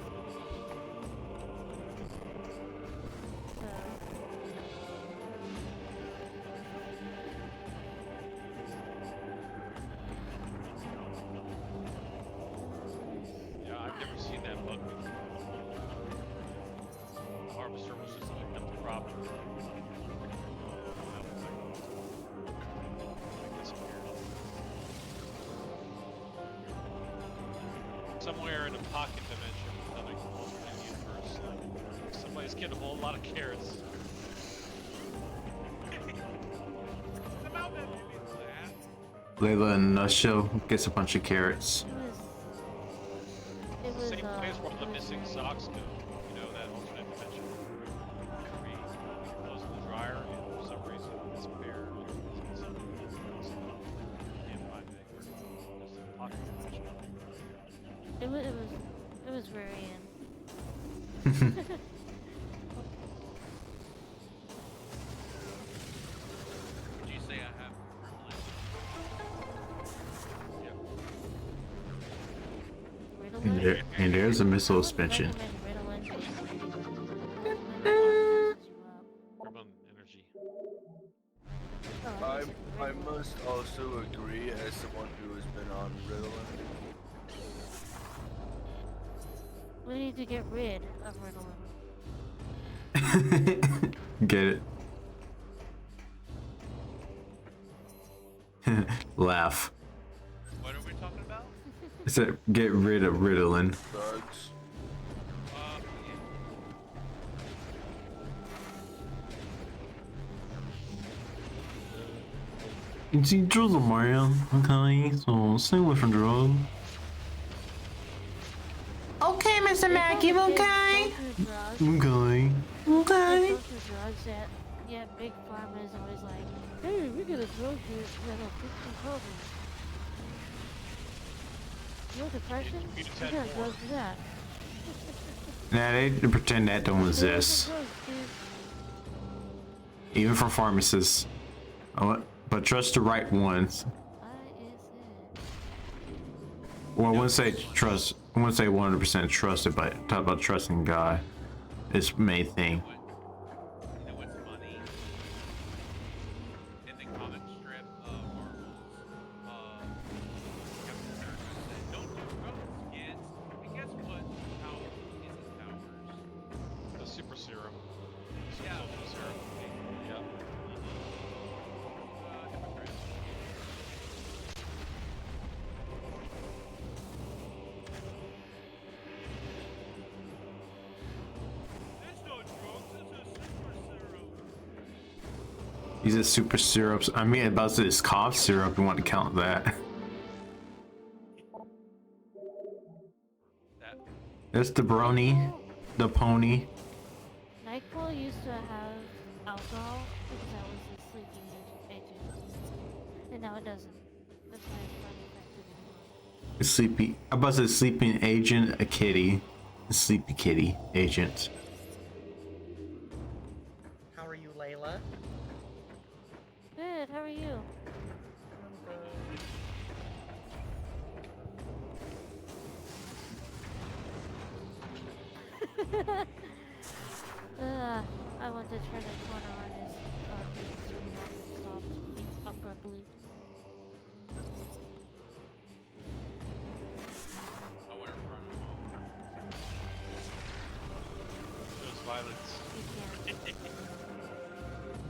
So, Yeah, I've never seen that bug before. The harvester was just eating up the crop. That was like disappeared. Somewhere in a pocket dimension, another alternate universe, somebody's getting a whole lot of carrots. Layla in a nutshell gets a bunch of carrots. it was, Same place where the it was missing very- socks go. You know, that alternate dimension. Where we close the dryer and for some reason it's bare. Can't find it anywhere. There's a pocket dimension. it was very in. Would you say I have privilege? Yep. Ritalin? And there's a missile I would suspension. recommend Ritalin because Urban energy. I must also agree, as someone who has been on Ritalin. We need to get rid of Ritalin. Get it? Laugh. It's a get rid of Ritalin. Drugs. Yeah. It's drugs, Mario. Okay, so stay away from drugs. Okay, Mr. Mac, you okay? Okay. Okay. Go through drugs that, yeah, big pharma is always like, hey, we got a drug here that'll fix your problems. You know depression? You just We had got more. drugs for that. Nah, they pretend that don't exist. Drugs, dude. Even for pharmacists. But trust the right ones. Well, I wouldn't say trust. I wouldn't say 100% trusted, but talk about trusting God. Is main thing. You know what's funny? In the comic strip of Marvel's, Captain America said, "Don't do drugs, kids." And guess what? Power is his powers. The super serum. Super Yeah. soldier serum. Yep. Hypocrite. That's not drugs. That's a super serum. These are super syrups. I mean, about this cough syrup. You want to count that? That That's the brony, the pony. NyQuil used to have alcohol because that was a sleeping agent. And now it doesn't. That's why it's not effective anymore. A sleepy. I about to say sleeping agent, a kitty, a sleepy kitty agent. How are you, Layla? Good, how are you? I want to turn the corner on his thing so he hasn't stopped abruptly. I want to run home. There's violence. You can't.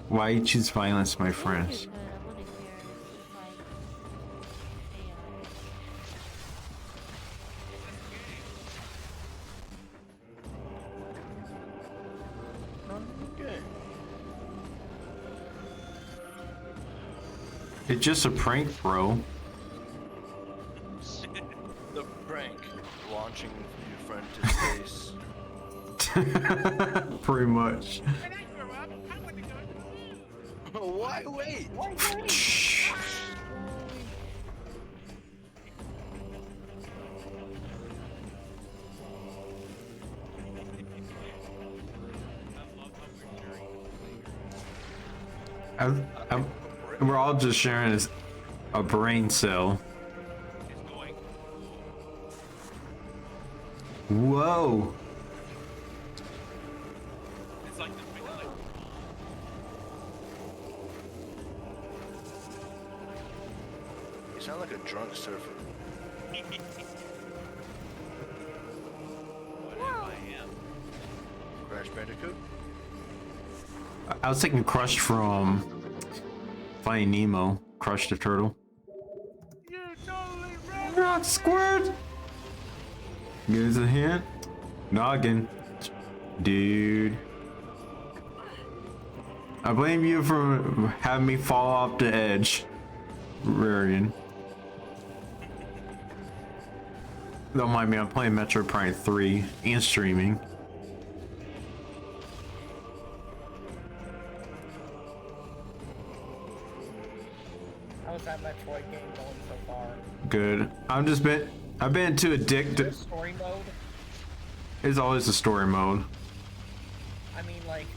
Why you choose violence, my Maybe friends? you could, I wouldn't care if I AI. Okay. It's just a prank, bro. The prank. Launching your friend to space. Pretty much. When I grow up, I want to go to the moon. Why wait? I love how we're sharing the We're all just sharing a brain cell. It's going. Whoa. It's like the big like. You sound like a drunk surfer. Whatever I am. Crash Bandicoot? I was taking Crush from Finding Nemo. Crush the turtle. You totally right. Not Squirt. Give us a hint. Noggin. Dude. I blame you for having me fall off the edge. Rarian. Don't mind me, I'm playing Metro Prime 3 and streaming. How's that Metroid game going so far? Good. I've been too addicted. Story mode? It's always a story mode. I mean, like,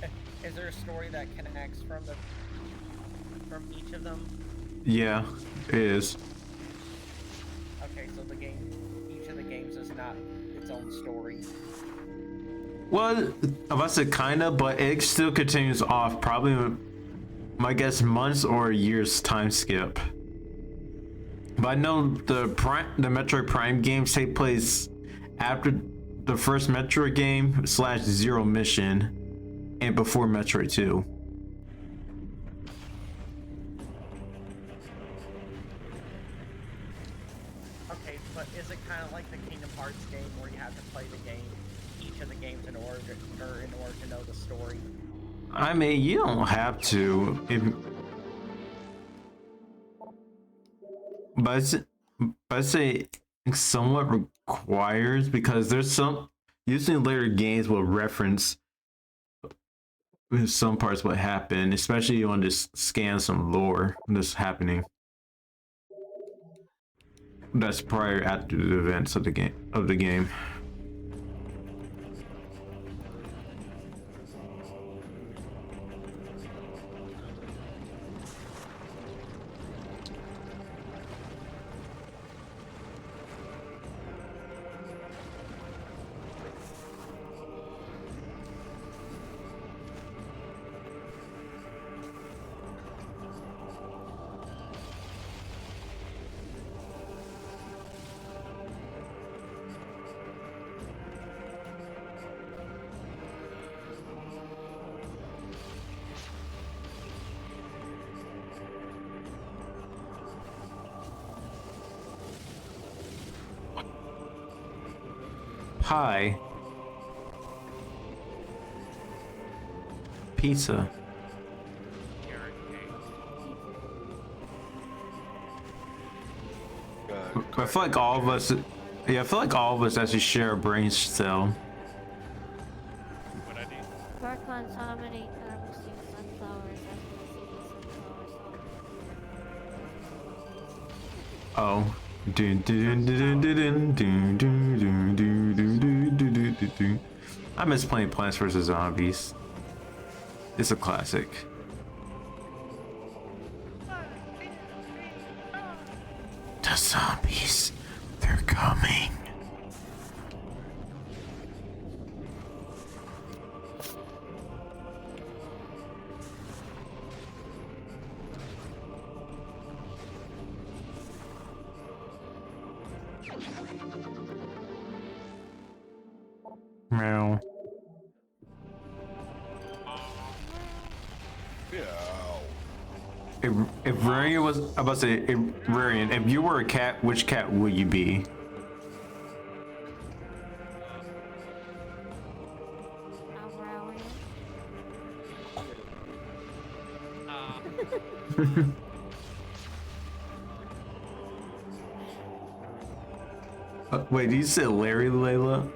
is there a story that connects from each of them? Yeah, it is. Okay, so each of the games is not its own story. Well, I said kinda, but it still continues off probably, my guess, months or years time skip. But I know the Metroid Prime games take place after the first Metroid game / Zero Mission and before Metroid 2. Okay, but is it kind in order to know the story. I mean, you don't have to. But I say somewhat requires, because there's some usually later games will reference in some parts what happened, especially you want to scan some lore that's happening. That's prior after the events of the game. Pie. Pizza. Carrot cake. I feel like all of us, yeah, I feel like all of us actually share a brain cell. What I need? Barkons, how many harvesting sunflowers after the sunflower song? Oh. Dun, dun, dun, dun, dun, dun, dun, dun, dun, dun, dun, dun, dun, dun. I miss playing Plants vs. Zombies. It's a classic. The zombies, they're coming. Meow. If Rarian was, I'm about to say, if Rarian, if you were a cat, which cat would you be? Wait, did you say Larry, Layla?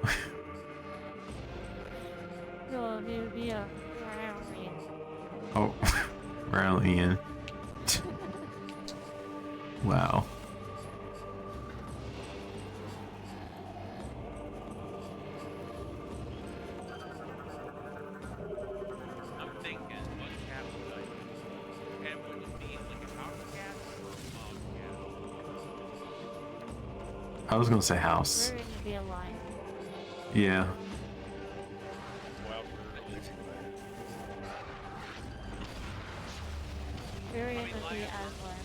No, it would be a Rarian. Oh, Rarian. Wow. I'm thinking, what cat would I be? And would it be like a house cat or a dog cat? I was gonna say house. Rarian would be a lion. Yeah. Wild Rarian would be Aslan.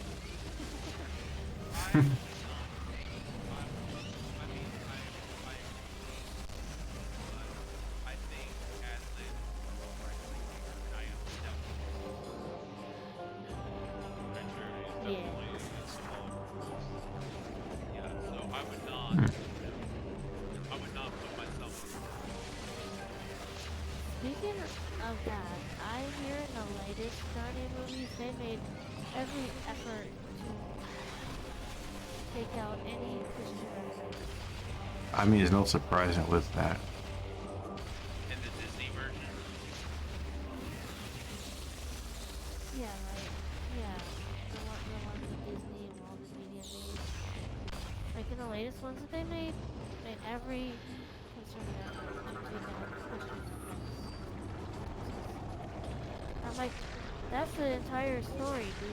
Speaking of that, I hear in the latest Guardian movies they made every effort to take out any Christian reference. I mean, there's no surprising with that. In the Disney version? Yeah, right. Yeah, the ones that Disney and Walt Disney made. Like in the latest ones that they made every concerted effort to take out Christian reference. I'm like, that's the entire story, dude.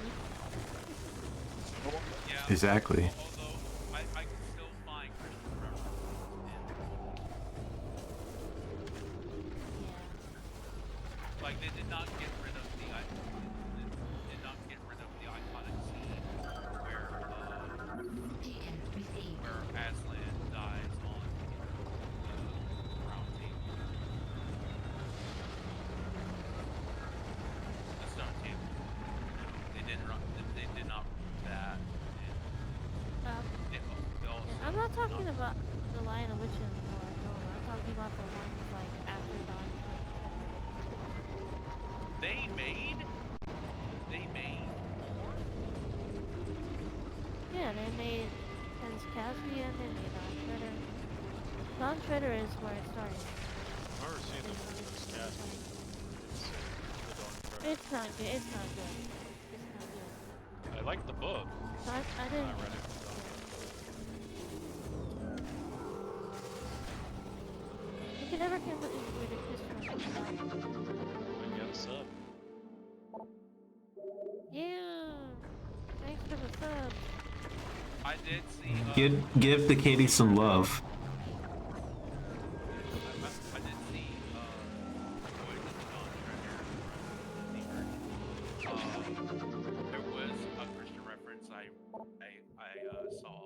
Yeah. Exactly. Although, I can still find Christian references Yeah. like they did not get rid of the iconic scene where Aslan dies on the round table. The stone table. They did not remove that. I'm not talking about the Lion of Witch anymore. No, I'm talking about the ones like after made Caspian, they made Don Shredder. Don Shredder is where it started. I've never seen the Caspian. It's not good. It's not good. It's not good. I like the book. I didn't. I read it. You can never come with this one. I got a sub. Yeah. Thanks for the sub. I did see. Give the Katie some love. I did see. Voyage of the Dawn Treasure. There was a Christian reference I saw.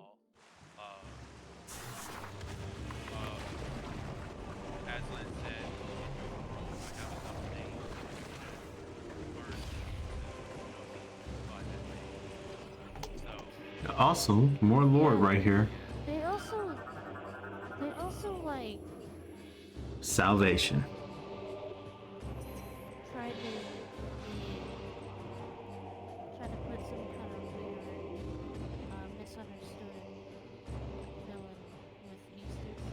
As Lynn said, I have enough names to learn to so. Awesome, more lore right here. They also like Salvation. tried to put some kind of weird, misunderstood villain with Eustace.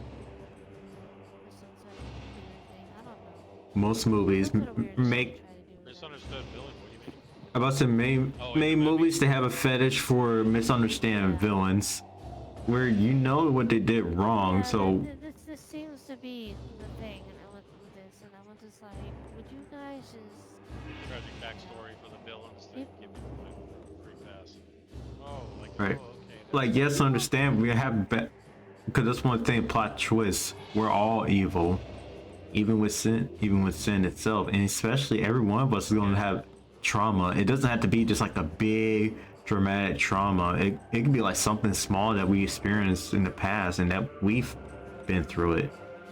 Or some sort of weird thing. I don't know. Most movies Some sort of weird shit they make. try to do with that. Misunderstood villain. What do you mean? About to main Oh, in the movies to have a fetish for misunderstanding villains, where you know what they did wrong. Yeah, So this seems to be the thing, and I went with this, and I was just like, would you guys just? Tragic backstory for the villains to Yep. give them a free pass. Oh, like Right. oh, okay. like, yes, understand we have because that's one thing. Plot twist: we're all evil, even with sin itself, and especially every one of us is going to have trauma. It doesn't have to be just like a big dramatic trauma. It can be like something small that we experienced in the past and that we've been through it.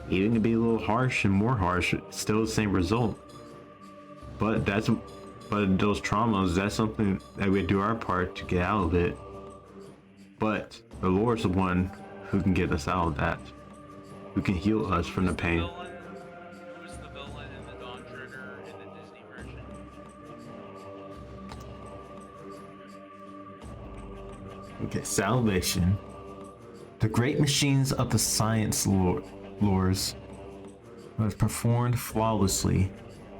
Even can be a little harsh and more harsh, still the same result. But those traumas, that's something that we do our part to get out of it. But the Lord's the one who can get us out of that, who can heal us from the pain. Who's the villain in the Dawn Treader in the Disney version? Okay, salvation. The great machines of the science lores was performed flawlessly.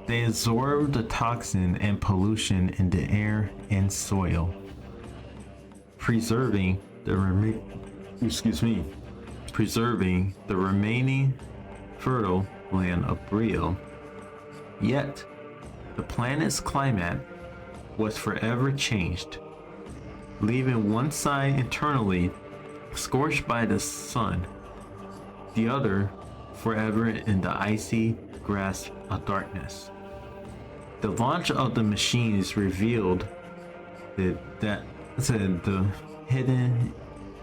They absorb the toxin and pollution in the air and soil, preserving the remaining fertile land of Brio. Yet, the planet's climate was forever changed, leaving one side internally scorched by the sun, the other forever in the icy grasp of darkness. The launch of the machines revealed the hidden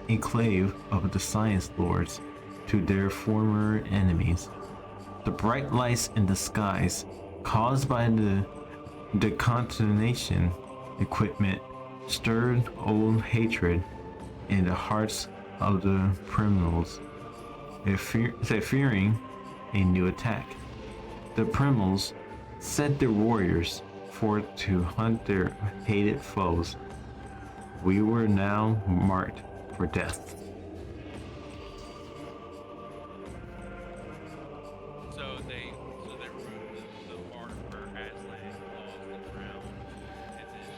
enclave of the science lords to their former enemies. The bright lights in the skies caused by the decontamination equipment stirred old hatred in the hearts of the criminals, fearing a new attack. The criminals set their warriors forth to hunt their hated foes. We were now marked for death. So they removed the part where Aslan lost the crown, and then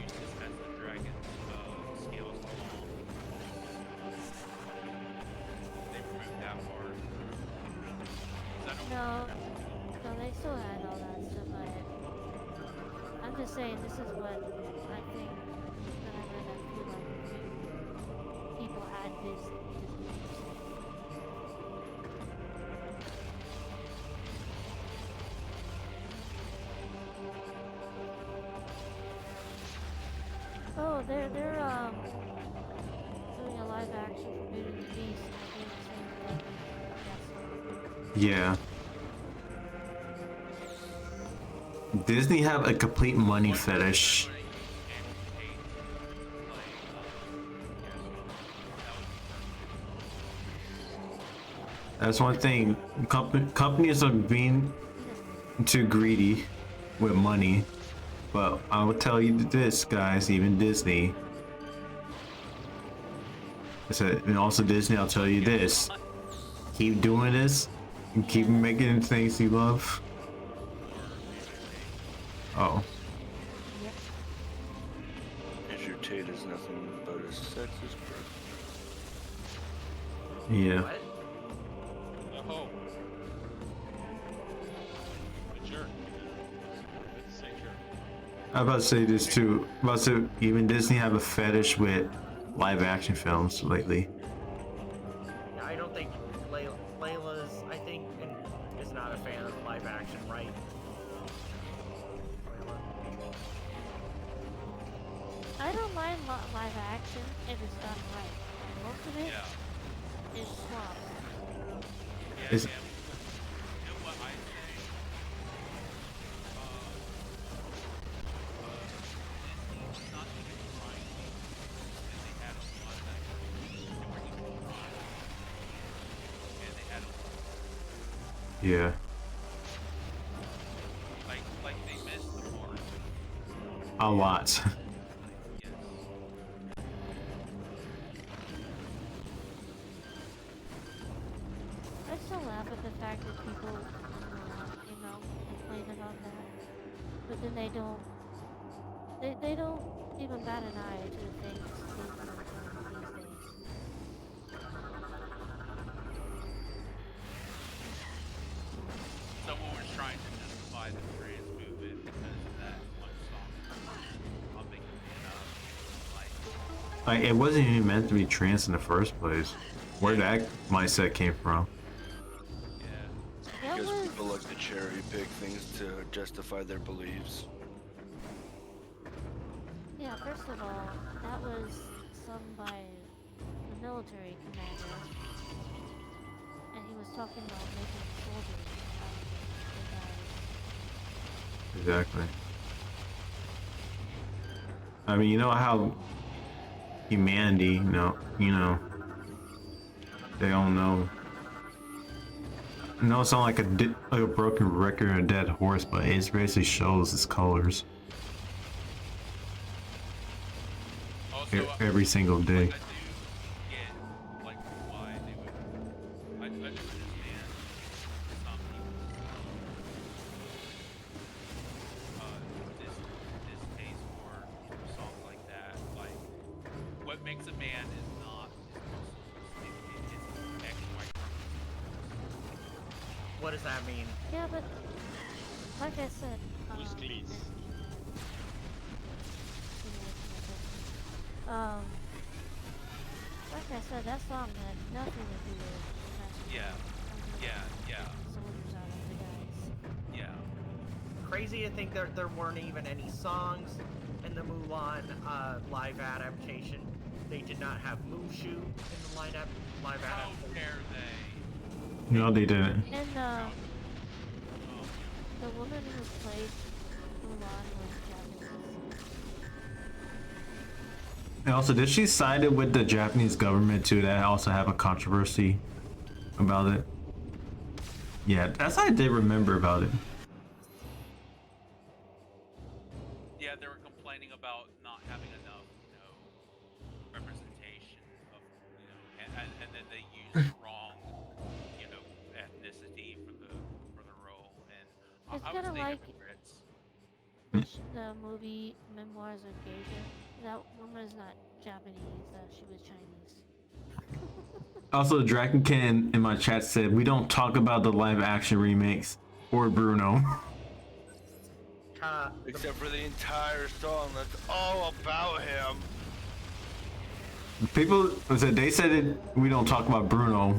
used this as the dragon's scales along. They removed that part. No, they still had all that stuff on it. I'm just saying, this is what I think that I read. I feel like people had this. Oh, they're doing a live action for Beauty and the Beast. And they're doing the same thing. Yeah. Disney have a complete money fetish. That's one thing. Companies are being too greedy with money. But I will tell you this, guys, even Disney. I said, and also Disney, I'll tell you this. Keep doing this and keep making things you love. Oh. Yep. Andrew Tate is nothing but a sexist prick. Yeah. What? Oh. A jerk. Let's say jerk. I'm about to say this too. I'm about to even Disney have a fetish with live action films lately. I don't think Layla's. I think is not a fan of live action, right? I don't mind live action if it's done right. Most of it Yeah. is slop. Yeah, Is- yeah. You know what I say? Disney was not even trying to, and they had a lot of that. They weren't even trying. And they had a lot. Yeah. Like they missed the mark. A lot. Yes. I still laugh at the fact that people, complain about that. But then they don't even bat an eye to the things Disney is doing these days. Someone was trying to justify the trans movement because of that one song. I'll make a man up. Like, Like it wasn't even meant to be trans in the first place. Where that mindset came from? yeah. That Because was people like to cherry pick things to justify their beliefs. Yeah, first of all, that was sung by the military commander, and he was talking about making soldiers out of the guys. Exactly. I mean, you know how humanity, they don't know. I know it sounds like like a broken record and a dead horse, but it basically shows its colors Also, every single day. I do get like why they would. I do understand some people's distaste for songs like that. Like, what makes a man is not his X, Y, What does that mean? Yeah, but like I said, Who's Glees? like I said, that song had nothing to do with Yeah, yeah. soldiers out of the guys. Yeah. Crazy to think there weren't even any songs in the Mulan live adaptation. They did not have Mushu in the live How adaptation. dare they? No, they didn't. And Oh, the woman who played Mulan was Japanese. And also, did she side it with the Japanese government too? That also have a controversy about it. Yeah, that's what I did remember about it. yeah, they were complaining about not having enough, representation of, and then they used the wrong, ethnicity for the role, and It's I would kinda say like- hypocrites. The movie Memoirs of Geisha. That woman is not Japanese. She was Chinese. Also, Draken Ken in my chat said we don't talk about the live action remakes or Bruno. Except for the entire song that's all about him. People said we don't talk about Bruno.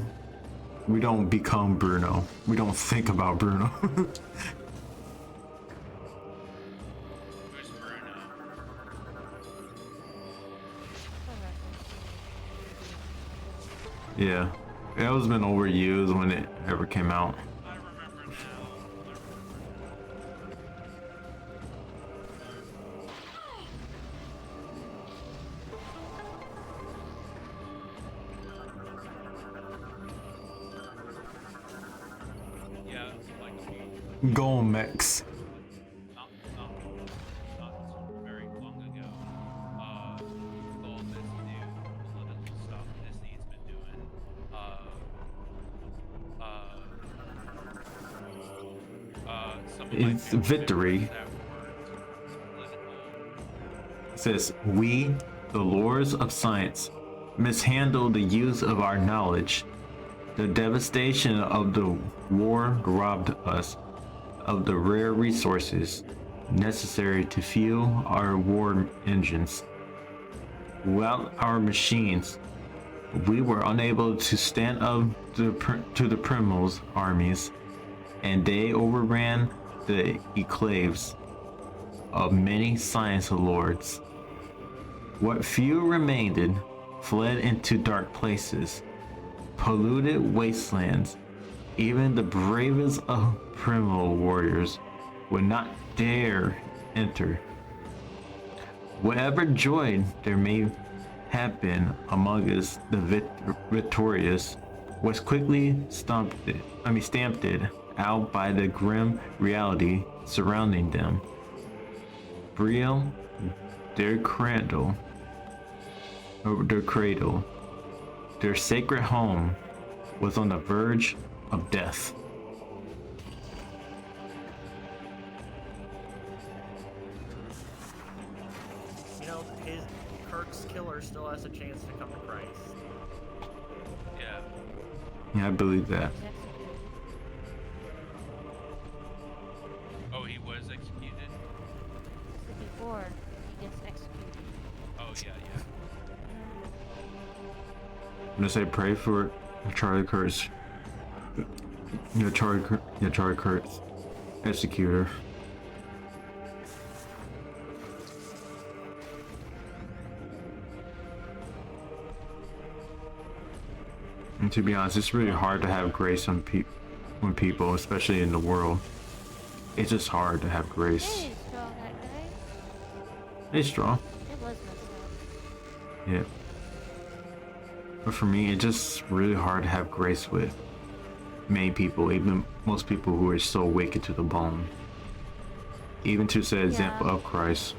We don't become Bruno. We don't think about Bruno. Who's Bruno? A reference to Yeah, it was been overused when it ever came out. I remember now. Yeah, like Gomex. not Some of my It's favorite victory. memories afterwards. Political. It says, we, the lords of science, mishandled the use of our knowledge. The devastation of the war robbed us of the rare resources necessary to fuel our war engines. Without our machines, we were unable to stand up to the Primals armies, and they overran the enclaves of many science lords. What few remained fled into dark places, polluted wastelands. Even the bravest of primal warriors would not dare enter. Whatever joy there may have been among us, the victorious, was quickly stamped out by the grim reality surrounding them. Brielle, their cradle, their sacred home, was on the verge of death. You know, Kirk's killer still has a chance to come to Christ. Yeah. Yeah, I believe that. Oh, he was executed? Before he gets executed. Oh, yeah. I'm gonna say pray for Charlie Kurtz. Charlie Kurtz, executor. And to be honest, it's really hard to have grace on people, especially in the world. It's just hard to have grace. Hey, strong that guy. It's strong. It was messed up. Yeah. But for me, it's just really hard to have grace with many people, even most people who are so wicked to the bone. Even to set example of Christ.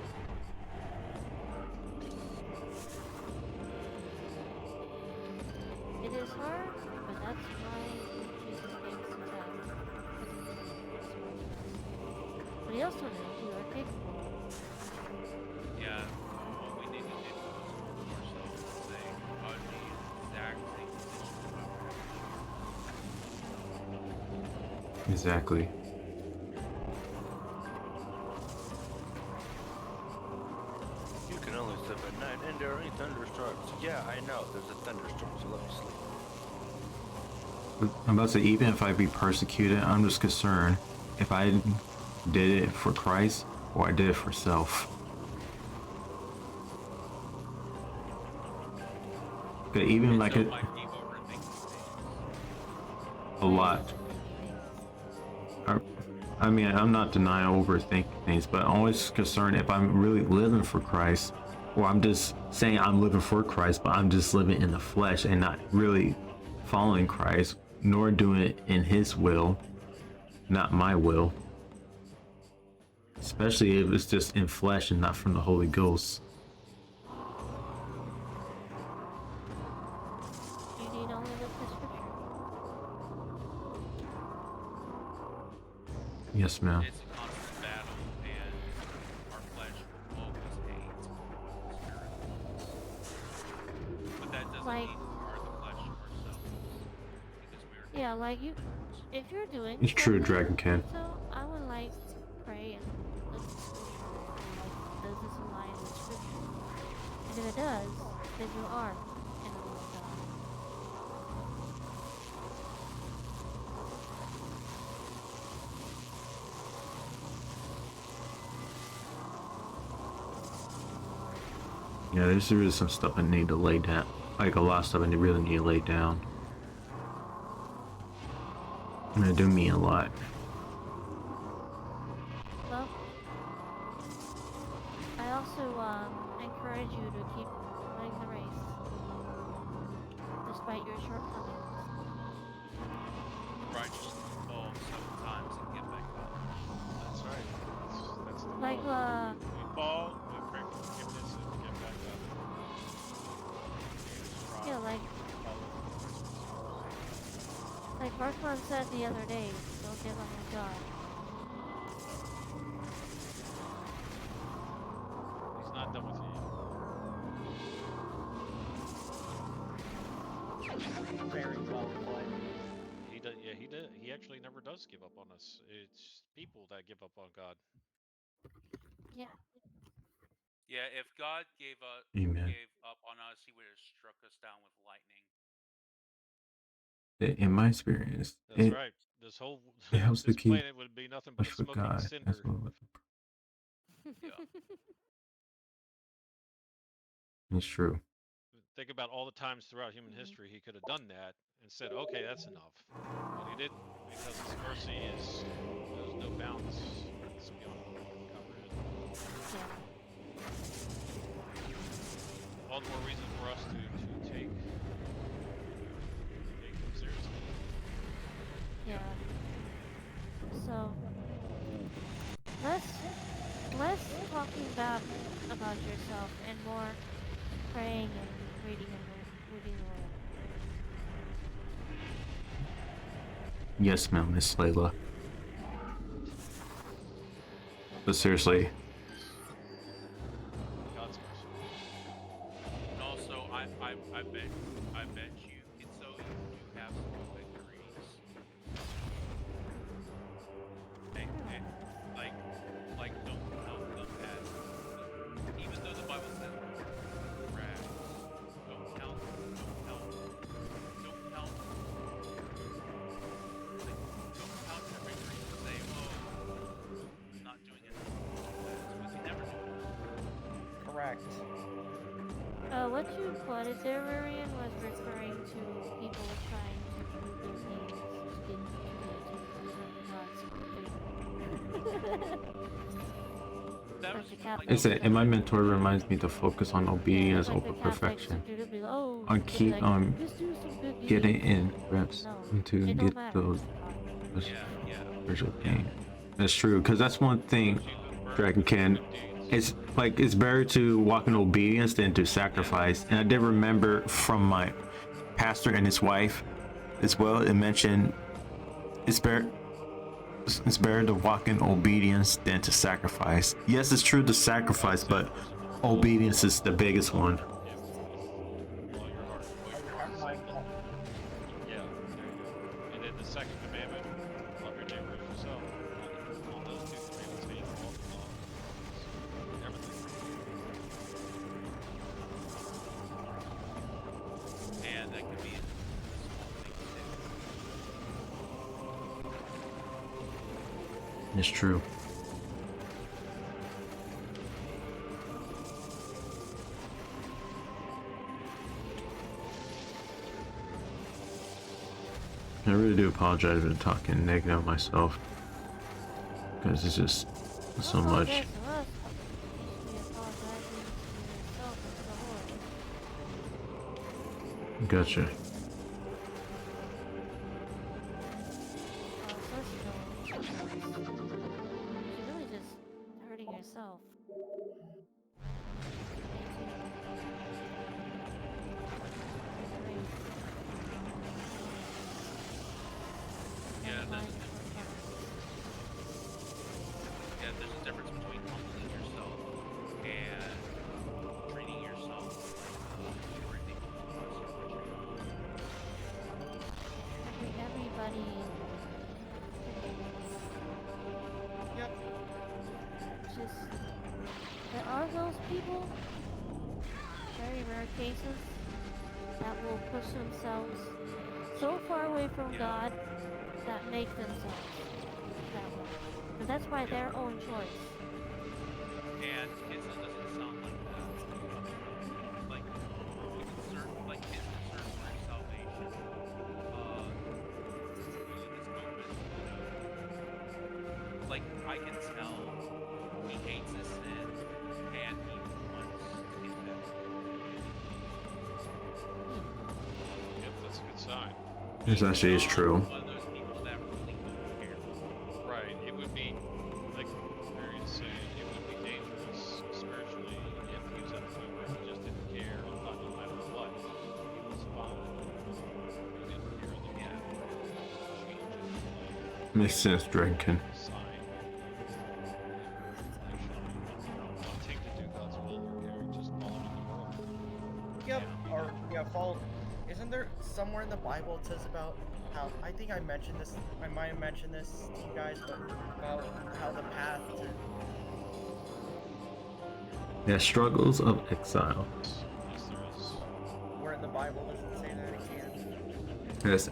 It is hard, but that's why Jesus gave us his life. But he also knew we were capable. Yeah. What we need to do is put ourselves in the exact same position. Exactly. You can only sleep at night, and there ain't thunderstorms. Yeah, I know. There's a thunderstorm, so let me sleep. I'm about to say, even if I be persecuted, I'm just concerned if I did it for Christ or I did it for self. But even like So might be overthinking a lot. I mean, I'm not denying overthinking things, but I'm always concerned if I'm really living for Christ, or I'm just saying I'm living for Christ, but I'm just living in the flesh and not really following Christ, nor doing it in His will, not my will. Especially if it's just in flesh and not from the Holy Ghost. You need only look to scripture. Yes, ma'am. It's a constant battle, and our flesh will always hate the spirit. But that doesn't Like- mean we are the flesh ourselves. Because we're Yeah, like you, if you're doing It's true, something, Dragon Ken. So I would like to pray and look at scripture. Like, does this align with scripture? And if it does, then you are in the will of God. Yeah, there's really some stuff I need to lay down. Like a lot of stuff I really need to lay down. And it do mean a lot. Well, I also encourage you to keep running the race, despite your shortcomings. righteous fall 7 times and get back up. That's right. That's the Like, goal. We fall, we pray for forgiveness, and get back up. yeah, like Markman said the other day, don't give up on God. He actually never does give up on us. It's people that give up on God. Yeah. Yeah, if God gave Amen. up on us, He would have struck us down with lightning. In my experience, That's right. This whole it helps to this keep planet would be nothing but much a for smoking God as cinder. well. Yeah. It's true. Think about all the times throughout human history he could have done that and said, "Okay, that's enough," but he didn't because his mercy knows no bounds. It's beyond comprehension. Yeah. All the more reason for us to take him seriously. Yeah. So less talking about yourself and more praying and reading the word. Yes, ma'am, Miss Layla. But seriously, God's mercy. And also, I bet you, Kitso, you do have some victories. And like don't count them as, even though the Bible says rags, don't count don't count your victories and say, oh, I'm not doing it, because you never do. Correct. What you quoted there, Marion, was referring to people trying to prove their needs to get to God's favor. That Like was the just like, it's Catholics. in my mentor reminds me to focus on obedience like over the Catholics perfection. do to be, oh, On they'll be keep like, just do some good deeds. getting in reps No, and to it get don't matter. those yeah, spiritual thing. That's true, because that's one thing, Dragon Ken. It's like it's better to walk in obedience than to sacrifice. And I did remember from my pastor and his wife as well. It mentioned it's better to walk in obedience than to sacrifice. Yes, it's true to sacrifice, but obedience is the biggest one. Yeah, with all your heart. Yeah, there you go. And then the second commandment, love your neighbor as yourself. On those two commandments hang all the law. Everything. and that can be a small thing too. It's true. I really do apologize for talking negative on myself, because it's just so much. Apologize to us. You should be apologizing to yourself and to the Lord. Gotcha. You're really just hurting yourself. Yeah, there's a difference between humbling yourself and treating yourself like everything Everybody. Yep. Just there are those people, very rare cases, that will push themselves so far away from God that make themselves that way. But that's by their own choice. And his doesn't sound like that. Like his concern for his salvation. Like I can tell he hates his sin and he wants to get better. Yep, that's a good sign. This actually is true. One of those people that really don't care. Right. It would be, like Mary is saying, it would be dangerous spiritually if he was at a point where he just didn't care and thought no matter what, he was fine. He didn't care that he had to change it. Makes sense, Dragon. Sign. Wanting to do God's will or caring, just following the world. Yep. Or yeah, follow. Isn't there somewhere in the Bible it says about how I think I mentioned this. I might have mentioned this to you guys, but about how the path to The struggles of exile. Yes, there is. where in the Bible does it say that again?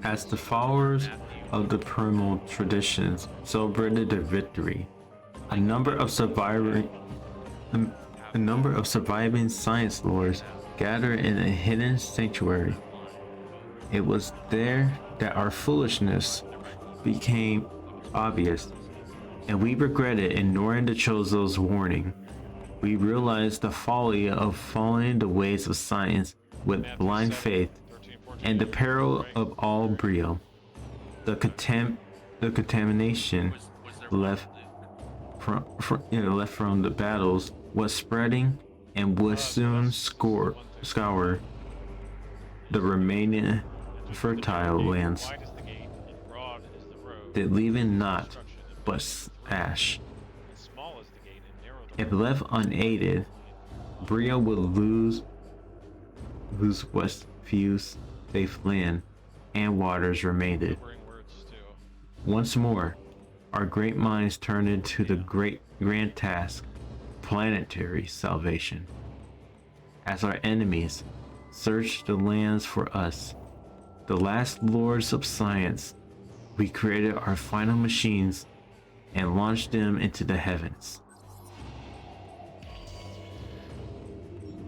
As the followers of the primal traditions celebrated their victory, a number of surviving science lords gathered in a hidden sanctuary. It was there that our foolishness became obvious, and we regretted ignoring the Chozo's warning. We realized the folly of following the ways of science with blind faith and the peril of all brio. The contamination left from the battles was spreading and would soon scour the remaining fertile lands, Wide is the gate, and broad is the road. that leaving naught but ash. And small is the gate, and narrow the If left unaided, Brio would lose what few safe land and waters remained. bring words too. Once more, our great minds turned into the grand task, planetary salvation. As our enemies searched the lands for us, the last lords of science, we created our final machines and launched them into the heavens.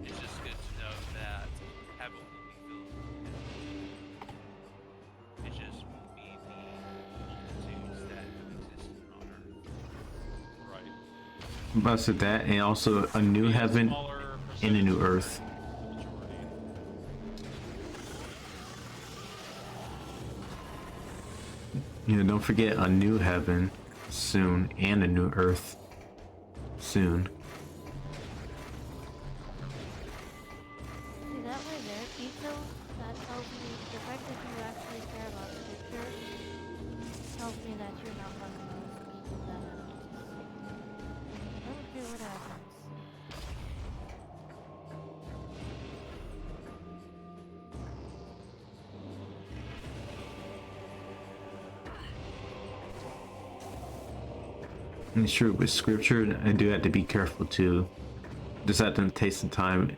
It's just good to know that heaven will be filled. It just won't be the multitudes that have existed on Earth. Right. Most of that, and also a new heaven Smaller and a new percentage earth. of the majority. You know, don't forget a new heaven soon and a new earth soon. See, that way there, Ito, that tells me, the fact that you actually care about scripture tells me that you're not one of those people that I don't care what happens. And it's true with scripture, I do have to be careful too. Just have to take some time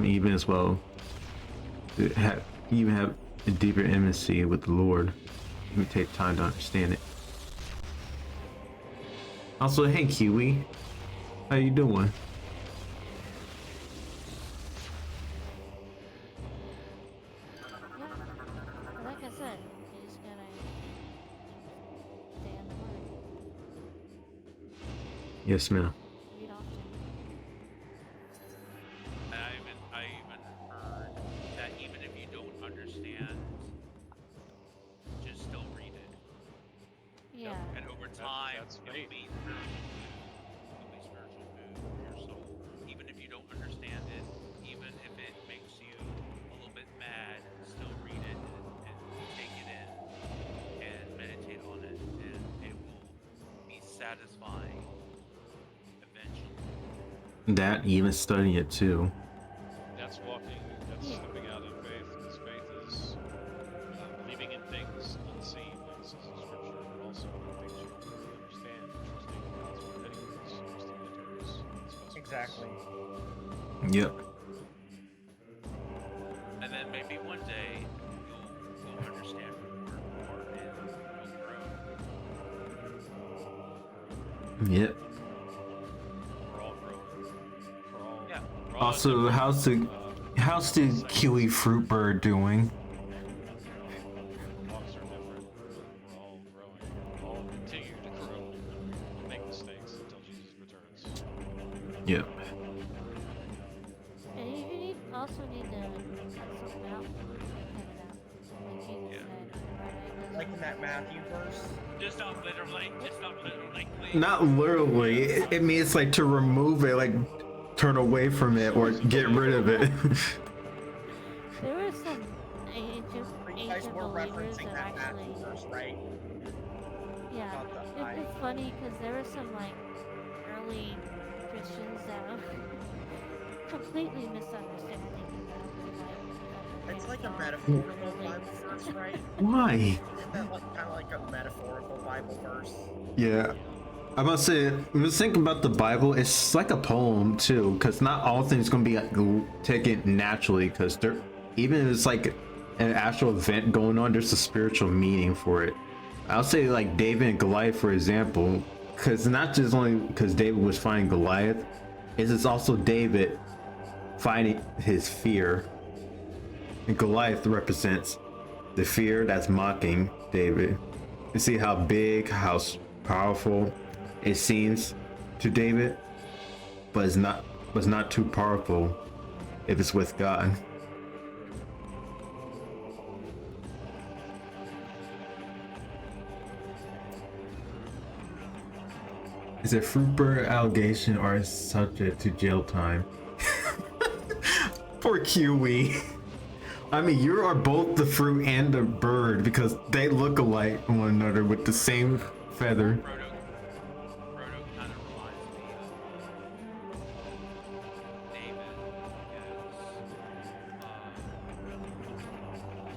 even as well. To even have a deeper intimacy with the Lord. Even take time to understand it. Also, hey Kiwi, how you doing? Yeah, but like I said, you just gotta stay in the word, Yes, ma'am. read often. And I even heard that even if you don't understand, just still read it. Yeah. And over time, that's it'll faith. be spiritual food for your soul. Even if you don't understand it, even if it makes you a little bit mad, still read it and take it in and meditate on it, and it will be satisfying eventually. That even studying it too. That's walking, that's Yeah. stepping out in faith, because faith is believing in things unseen, like it says in scripture, but also things you can really understand, trusting in God's word anyways, trusting that there is specifics. Exactly. Yep. And then maybe one day you'll understand more and you'll grow. Yep. We're all growing. We're all, Yeah. we're all at Also, different, how's the kiwi fruit bird doing? walks are different. We're all growing. We'll all continue to grow and make mistakes until Jesus returns. Yep. And also need to cut something out and cut it out. Like Jesus Yeah. said, right? Like in that Matthew verse. Just not literally, please. Not literally. It means like to remove it, like turn away from it or get rid of it. There were some ancient You guys were believers referencing that that actually, Matthew verse, right? yeah, About the eye. it's funny because there were some like early Christians that completely misunderstanding about the Bible. It's like a metaphorical Bible verse, right? Why? Isn't that like kind of like a metaphorical Bible verse? Yeah. I must say, when you think about the Bible, it's like a poem too, because not all things gonna be taken naturally, because there, even if it's like an actual event going on, there's a spiritual meaning for it. I'll say like David and Goliath, for example, because not just only because David was fighting Goliath, it's also David fighting his fear, and Goliath represents the fear that's mocking David. You see how big, how powerful it seems to David, but it's not too powerful if it's with God. Is a fruit bird allegation are subject to jail time? Poor Kiwi. I mean, you are both the fruit and the bird because they look alike one another with the same feather. Frodo kind of reminds me of David because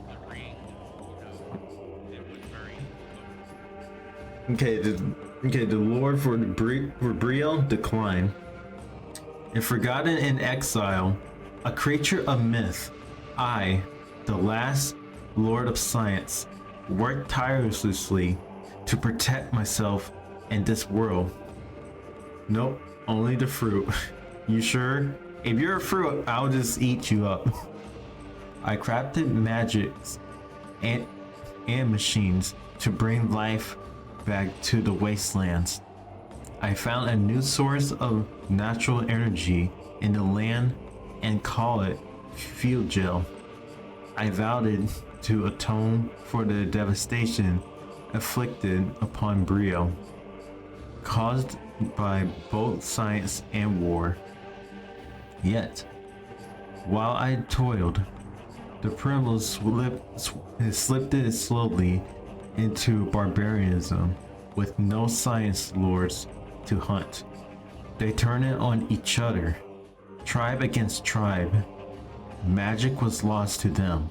the ring, it was very The Lord for Brielle decline. And forgotten in exile, a creature of myth, I, the last Lord of Science, work tirelessly to protect myself in this world. Nope, only the fruit. You sure? If you're a fruit, I'll just eat you up. I crafted magics and machines to bring life back to the wastelands. I found a new source of natural energy in the land and call it field gel. I vowed it to atone for the devastation inflicted upon Brio, caused by both science and war. Yet, while I toiled, the primal slipped it slowly into barbarianism with no science lords to hunt. They turned it on each other, tribe against tribe. Magic was lost to them,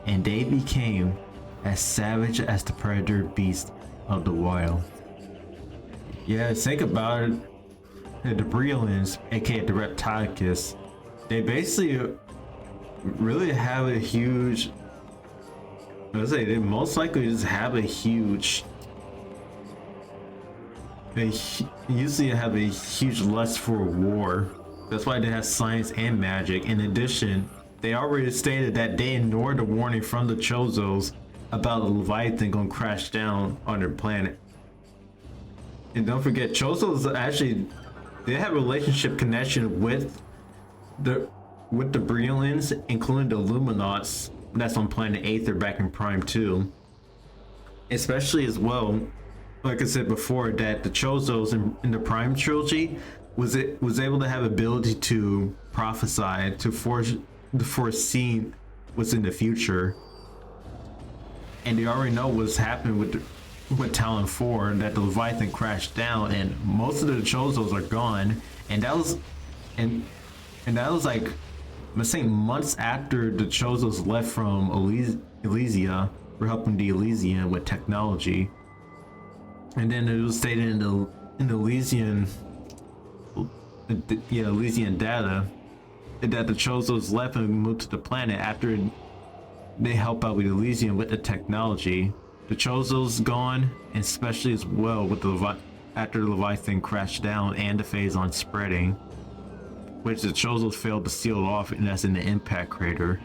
and they became as savage as the predator beast of the wild. Yeah, think about it. The Briolins, aka the Reptilicus, they basically really have a huge, let's say they most likely just have a huge, they usually have a huge lust for war. That's why they have science and magic. In addition, they already stated that they ignored the warning from the Chozos about the Leviathan gonna crash down on their planet. And don't forget, Chozos actually, they have a relationship connection with the Briolins, including the Luminauts that's on planet Aether back in Prime 2. Especially as well, like I said before, that the Chozos in the Prime trilogy was able to have ability to prophesy, to foresee what's in the future. And they already know what's happening with Talon 4, that the Leviathan crashed down and most of the Chozos are gone. And that was like, I'm saying months after the Chozos left from Elysia, for helping the Elysian with technology. And then it was stated in the Elysian data that the Chozos left and moved to the planet after they help out with Elysian with the technology. The Chozos gone, and especially as well with after the Leviathan crashed down and the Phazon spreading, which the Chozos failed to seal off, and that's in the impact crater.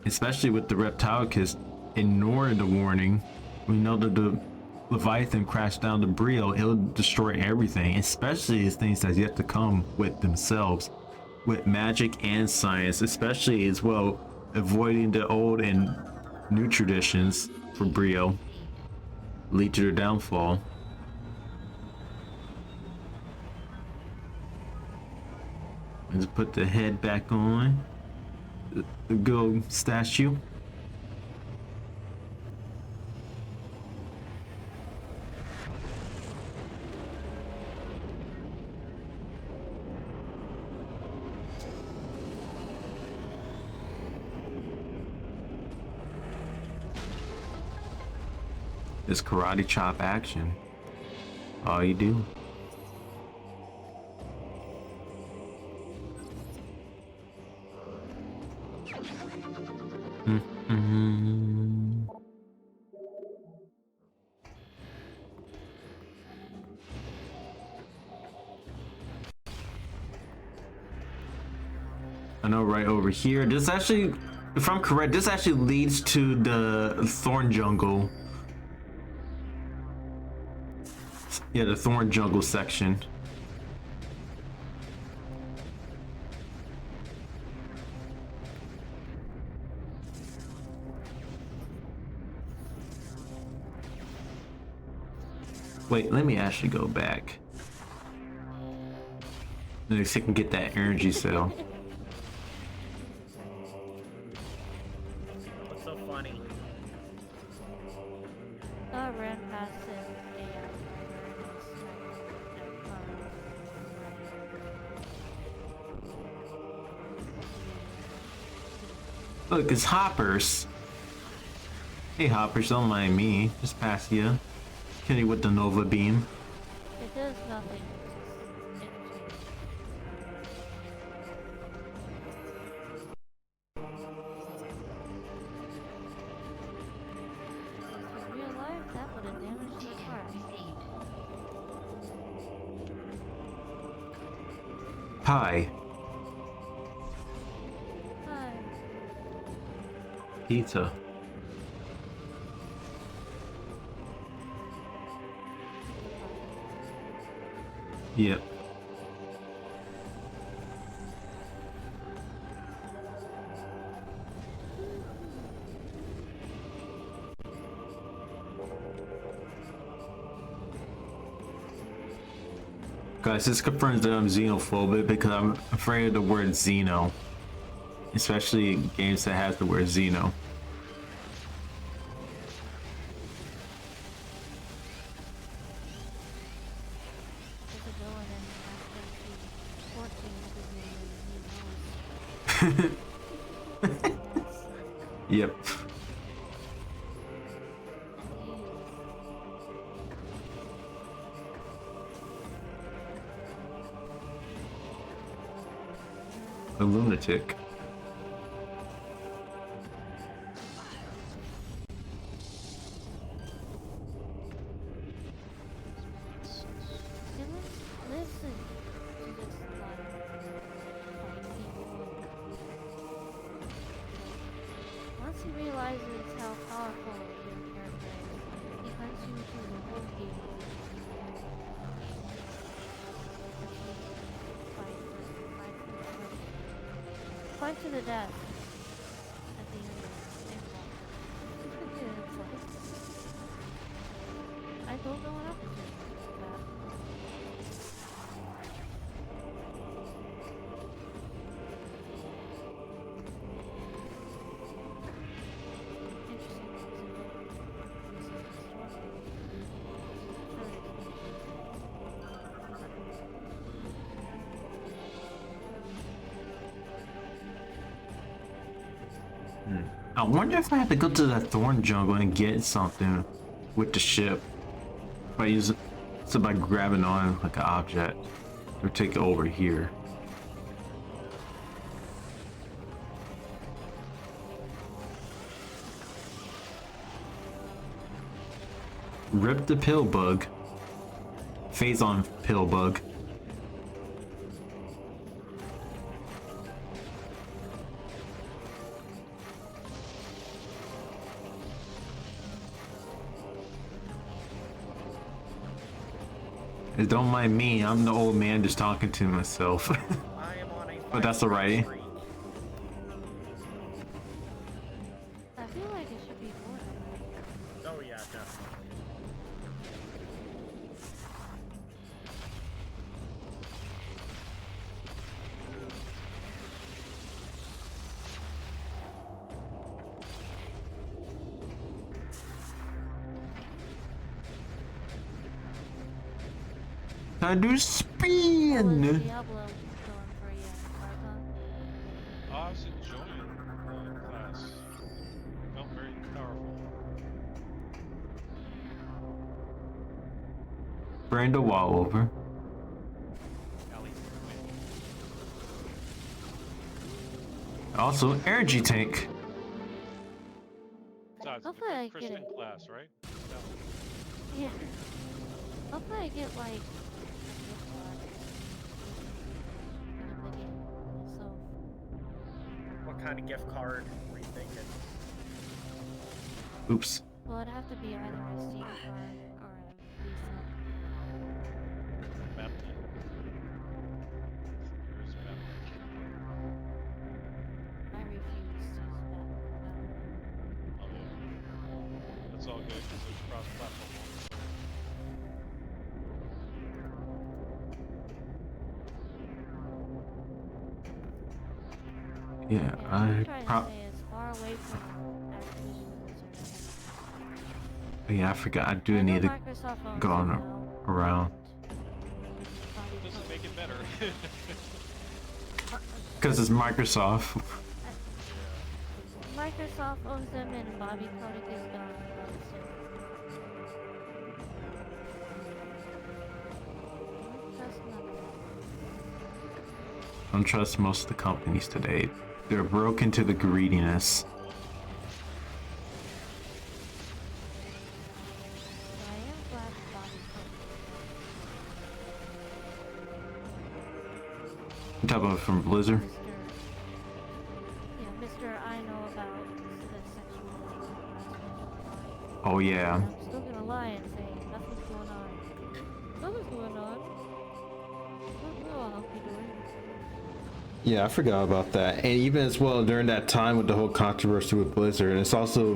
Especially with the Reptilicus ignoring the warning. We know that the Leviathan crashed down to Brio, it'll destroy everything, especially as things that's yet to come with themselves, with magic and science, especially as well avoiding the old and new traditions for Brio lead to their downfall. Let's put the head back on the good old statue. This karate chop action. All you do. Mm-hmm. I know right over here. This actually, if I'm correct, this actually leads to the thorn jungle. Yeah, the thorn jungle section. Wait, let me actually go back. Maybe so I can get that energy cell. What's so funny? I ran past him. Look, it's Hoppers. Hey Hoppers, don't mind me. Just pass you. Kill you with the Nova Beam. It does nothing. It's in real life, that would have damaged the car. Pie. Hi. Pizza. Yep. Guys, this confirms that I'm xenophobic because I'm afraid of the word xeno. Especially games that have the word xeno. There's a villain in Act 14 Yep. A lunatic. Listen to this line. Once he realizes how powerful your character is, he hunts you through the whole game. Fight to the death at the end of the I don't know what happened to him. I wonder if I have to go to the thorn jungle and get something with the ship. If I use it, so by grabbing on like an object, or take it over here. Rip the pill bug. Phase on pill bug. Don't mind me, I'm the old man just talking to myself. I am on a But that's alright. streak. I feel like it should be more than Oh yeah, definitely. I do spin. Diablo going for you, Archon? I was enjoying the class. Felt very powerful. Brando Wallover. Ellie, Also, energy tank. Besides, Hopefully I Kristen get it. class, right? Yeah. Hopefully I get like a gift card out of the game myself. What kind of gift card were you thinking? Oops. Well, it'd have to be either a Steam card or a Visa. Battle.net. There's Battle.net. I refuse to use Battle.net. Oh yeah. That's all good because there's cross-platform multiplayer. Yeah, Yeah, I I'm trying to stay as far away from Activision Blizzard as yeah, I forgot. I I do know need to Microsoft owns go it on now, around. and Bobby Doesn't Kotick- make it better. Because it's Microsoft. Microsoft owns them, and Bobby Kotick is gone really soon. Trust none of them. I don't trust most of the companies today. They're broken to the greediness. But I am glad Bobby Kotick I'm talking about from Blizzard. Mr. I know about the sexual harassment. Oh yeah. I'm still gonna lie and say nothing's going on. Nothing's going on. We'll all help you do it. Yeah, I forgot about that. And even as well during that time with the whole controversy with Blizzard, and it's also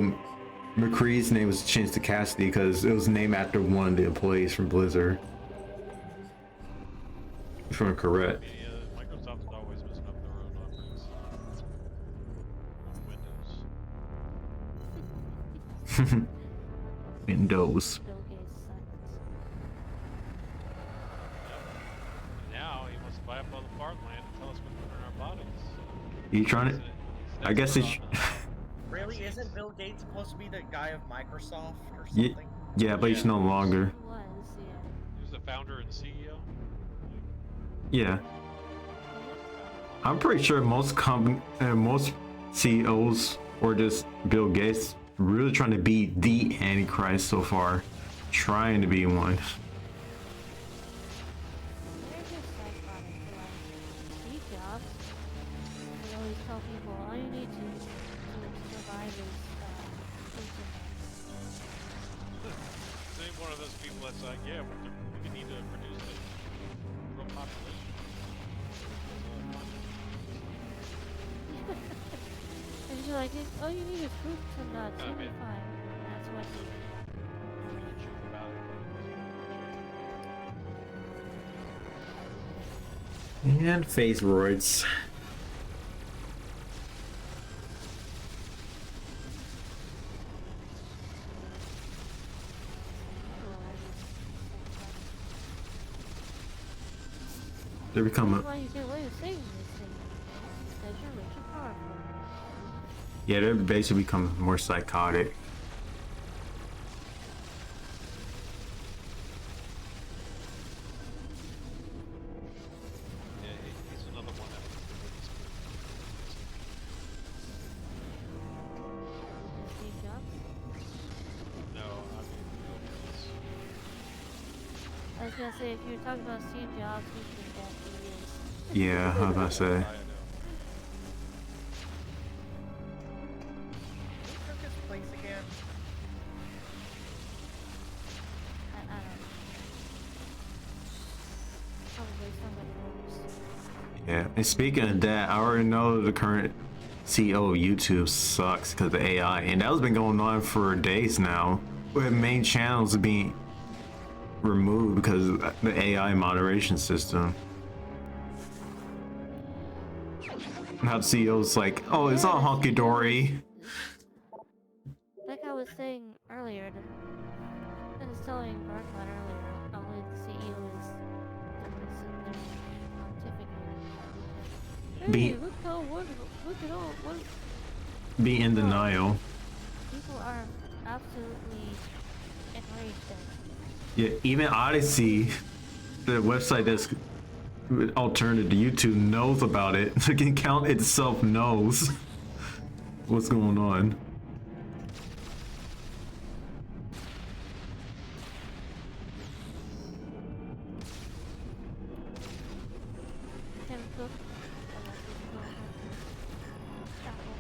McCree's name was changed to Cassidy because it was named after one of the employees from Blizzard. If I'm correct. Yeah, Microsoft is always messing up their own operating system. Windows. Windows. Bill Gates sucks. Now he wants to buy up all the farmland and tell us what to put in our bodies. You trying to? I guess it's. Really? Isn't Bill Gates supposed to be the guy of Microsoft or Yeah, something? yeah, but he's no longer. He was, yeah. He was the founder and CEO. Yeah. I'm pretty sure most most CEOs or just Bill Gates really trying to be the Antichrist so far, trying to be one. They're just psychotic. Like Steve Jobs, they always tell people all you need to survive is internet. Same one of those people that's like, yeah, we need to produce a real population. And you're like, all you need is food to nuts. Oh, You'll be man. fine. That's what he. Really true about it. And phase roids. They become That's a, why you get away with saying these things. Because you're rich and powerful. yeah, they basically become more psychotic. Yeah, he's another one that was the biggest Steve Jobs. No, I mean, Bill Gates. I was gonna say, if you're talking about Steve Jobs, he's the best he is. Yeah, I was about to say. I know. Who took his place again? I don't know. Probably somebody else. Yeah, and speaking of that, I already know the current CEO of YouTube sucks because of AI, and that has been going on for days now. With main channels being removed because of the AI moderation system. Now the CEO's like, oh, it's all hunky dory. Like I was saying earlier, I was telling Bartlett earlier, only the CEO is sitting there pontificating. Hey, Be- look at all, what Be in denial. people are absolutely enraged at. Yeah, even Odyssey, the website that's alternative to YouTube, knows about it. The account itself knows what's going on. Can cook. Unless it's not apple.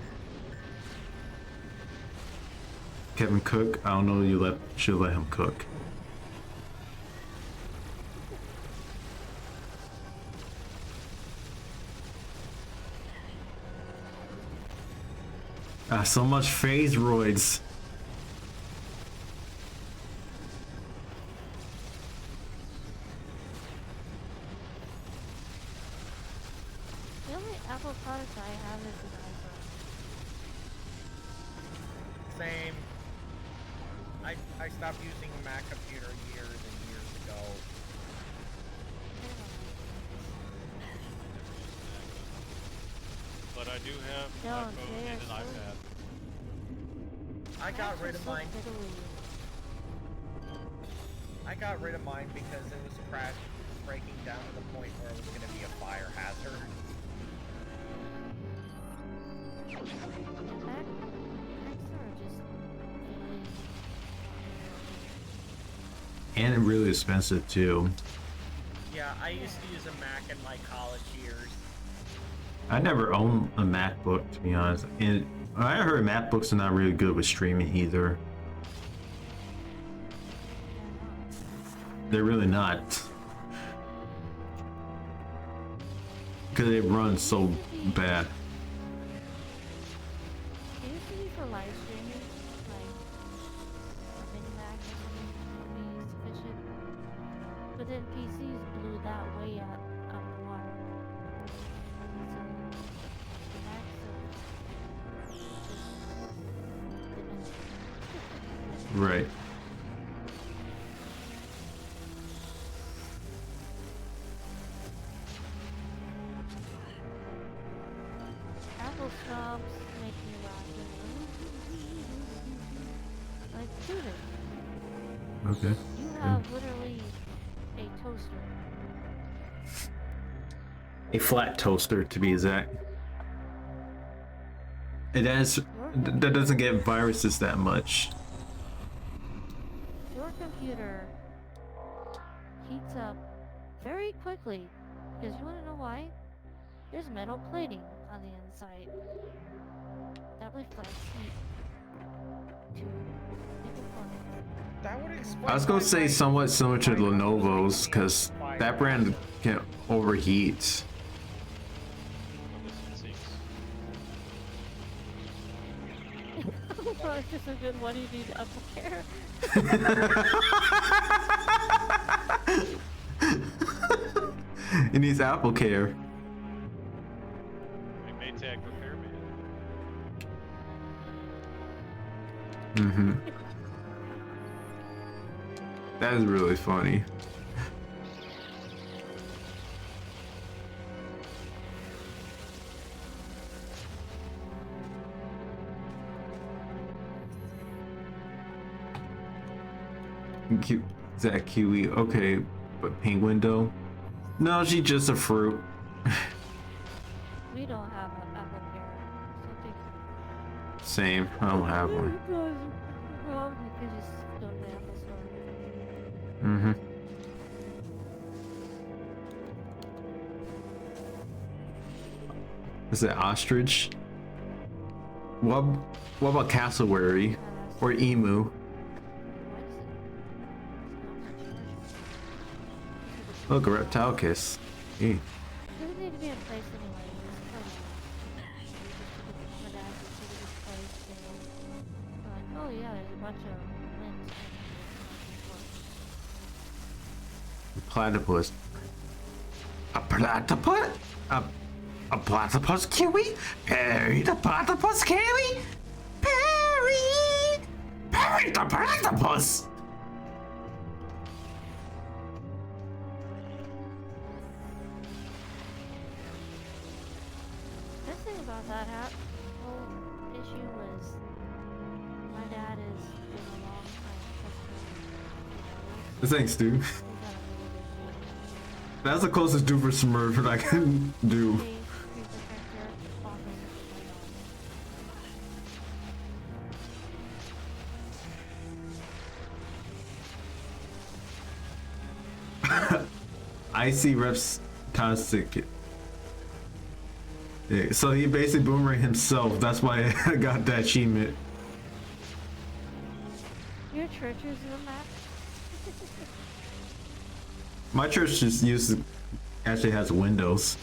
Kevin Cook, I don't know. You should let him cook. So much phase roids. The only Apple product I have is an iPhone. Same. I stopped using a Mac computer years and years ago. But I do have an No, iPhone they and an are so- iPad. I got rid of So mine. fiddly. I got rid of mine because it was breaking down to the point where it was going to be a fire hazard. And Macs are just fiddly. And really expensive too. Yeah, I used to use a Mac in my college years. I never owned a MacBook, to be honest. And I heard MacBooks are not really good with streaming either. They're really not. Because they run so bad. It used to be for live streaming, like a mini Mac or something would be sufficient. But then PCs blew that way out of the water. So the Macs are just diminished. Right. Apple snobs make me laugh. Like, student, Okay. you have literally a toaster. A flat toaster, to be exact. It has. That doesn't get viruses that much. Your computer heats up very quickly. Because you want to know why? There's metal plating on the inside that reflects heat to the component. That would explain. I was gonna why say my- somewhat similar to my Lenovo's, because that brand can overheat. It's just a good one. You need Apple Care. It needs Apple Care. A Maytag repairman. Mm-hmm. That is really funny. Is that kiwi? Okay, but penguin though? No, she's just a fruit. We don't have an Apple Care. Same. I don't have one. Well, you could just go to the Apple Store. Mm-hmm. Is it ostrich? What about cassowary or emu? Look, a reptile kiss. Eh. It doesn't need to be in place anyway. It's kind of just to the place. Like, oh yeah, there's a bunch of limbs. Platypus. A platypus? A platypus kiwi? Perry the platypus kiwi? Perry! Perry the platypus! Best thing about that whole issue was my dad is been a long time customer of Thanks, dude. They got a really good game. That's the closest duper smurf that I can do. They screen protector offers it I see reps toxic. Yeah, so he basically boomerang himself. That's why I got that achievement. Your church is a map? My church just actually has Windows,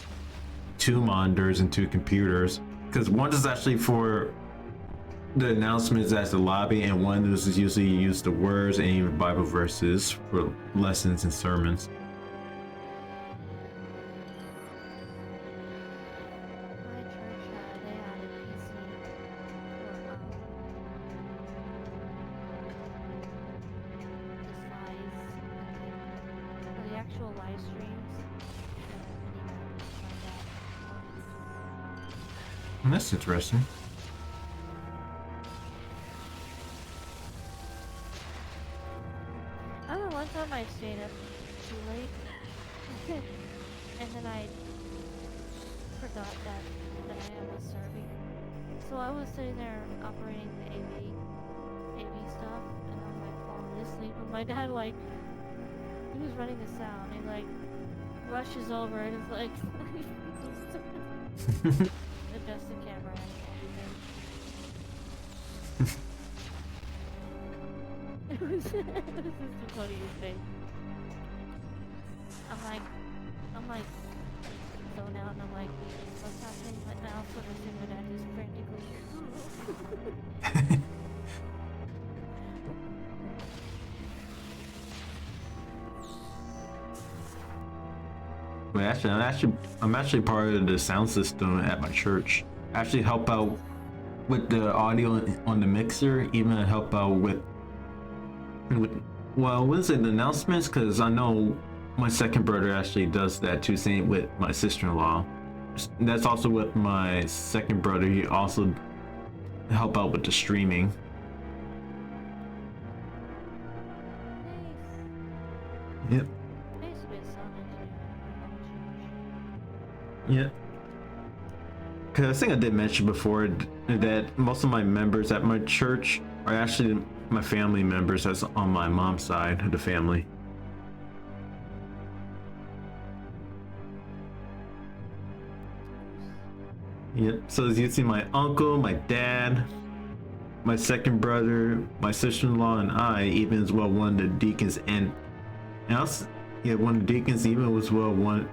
2 monitors and 2 computers. Because one is actually for the announcements as the lobby, and one is usually used the words and even Bible verses for lessons and sermons. My church they had a PC for the slides and for the actual live streams and mini maps like that. That's interesting. I remember one time I stayed up too late and then I forgot that I was serving. So I was sitting there operating the AV stuff, and I was like falling asleep. And my dad he was running the sound. He rushes over and is like, adjust the camera and everything. It was just the funniest thing. I'm like zone out and I'm like, what's happening? But now sort of see my dad just frantically. But I'm actually part of the sound system at my church. I actually help out with the audio on the mixer, even help out with well, what is it, the announcements? Because I know my second brother actually does that too, same with my sister-in-law. That's also with my second brother. He also help out with the streaming. Yep. Basically a sound engineer. Yeah. Cause I think I did mention before that most of my members at my church are actually my family members. That's on my mom's side of the family. Yep. So as you see, my uncle, my dad, my second brother, my sister-in-law, and I, even as well one of the deacons, and also, yeah, one of the deacons even was well one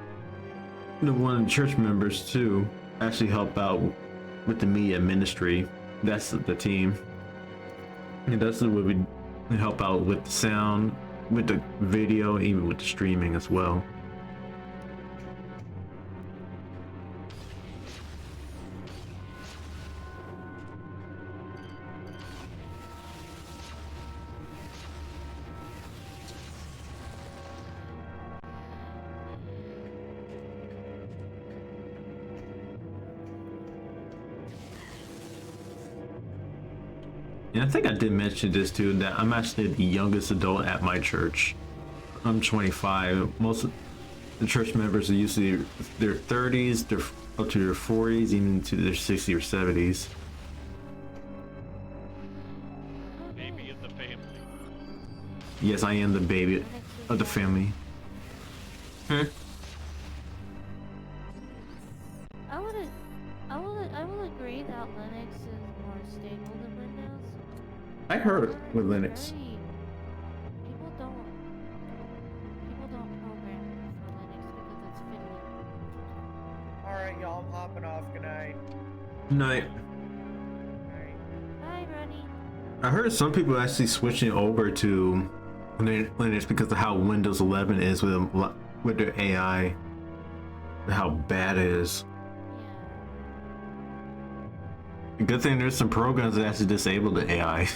of the church members too. Actually help out with the media ministry. That's the team. And that's what we help out with the sound, with the video, even with the streaming as well. And I think I did mention this too, that I'm actually the youngest adult at my church. I'm 25. Most of the church members are usually their 30s, they're up to their 40s, even to their 60s or 70s. Baby of the family. Yes, I am the baby of the family. I will agree that Linux is more stable than Windows. I heard with Linux. People don't program for Linux because it's fiddly. Alright, y'all, I'm hopping off. Good night. Night. Bye, Ronnie. I heard some people actually switching over to Linux because of how Windows 11 is with their AI, how bad it is. Good thing there's some programs that actually disable the AI.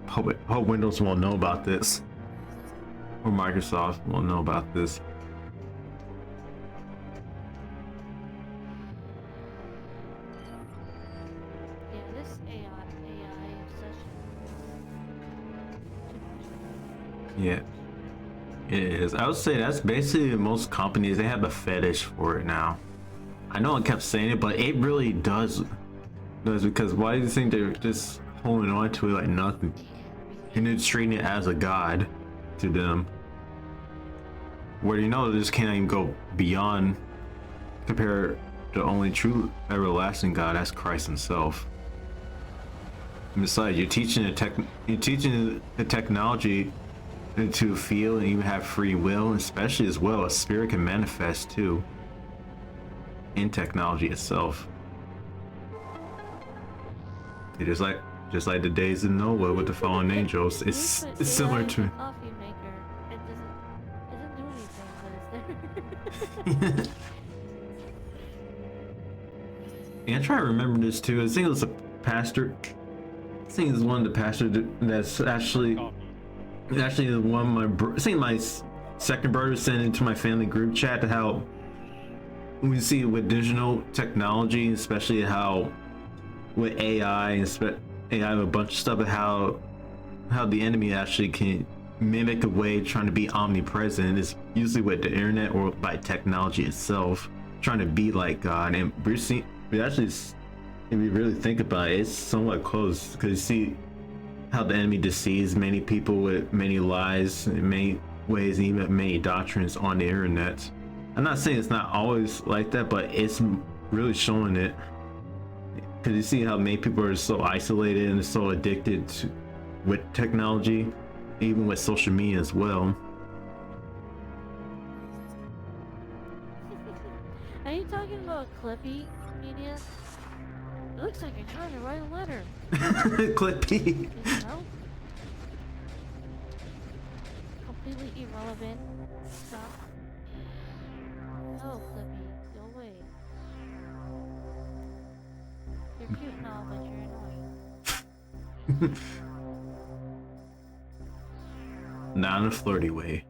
Hope Windows won't know about this, or Microsoft won't know about this. Yeah, this AI session is too much. Yeah, it is. I would say that's basically most companies, they have a fetish for it now. I know I kept saying it, but it really does because why do you think they're just holding on to it like nothing? And they're treating it as a god to them. Where you know they just can't even go beyond compare the only true everlasting God, that's Christ himself. And besides, you're teaching the technology to feel and even have free will, especially as well, a spirit can manifest too in technology itself. Just like the days of Noah with the fallen angels, it's similar to. Coffee maker. It doesn't do anything, but it's there. Yeah, I try to remember this too. I think it was a pastor. I think it was one of the pastors that's actually the one I think my second brother sent into my family group chat, how we see with digital technology, especially how with AI and AI a bunch of stuff, and how the enemy actually can mimic a way trying to be omnipresent. It's usually with the internet or by technology itself, trying to be like God. And we actually, if you really think about it, it's somewhat close, because you see how the enemy deceives many people with many lies in many ways, and even many doctrines on the internet. I'm not saying it's not always like that, but it's really showing it, because you see how many people are so isolated and so addicted with technology, even with social media as well. Are you talking about Clippy media? It looks like you're trying to write a letter. Clippy. You know? Completely irrelevant stuff. Oh, Clippy, go away. You're cute and all, but you're annoying. Not in a flirty way.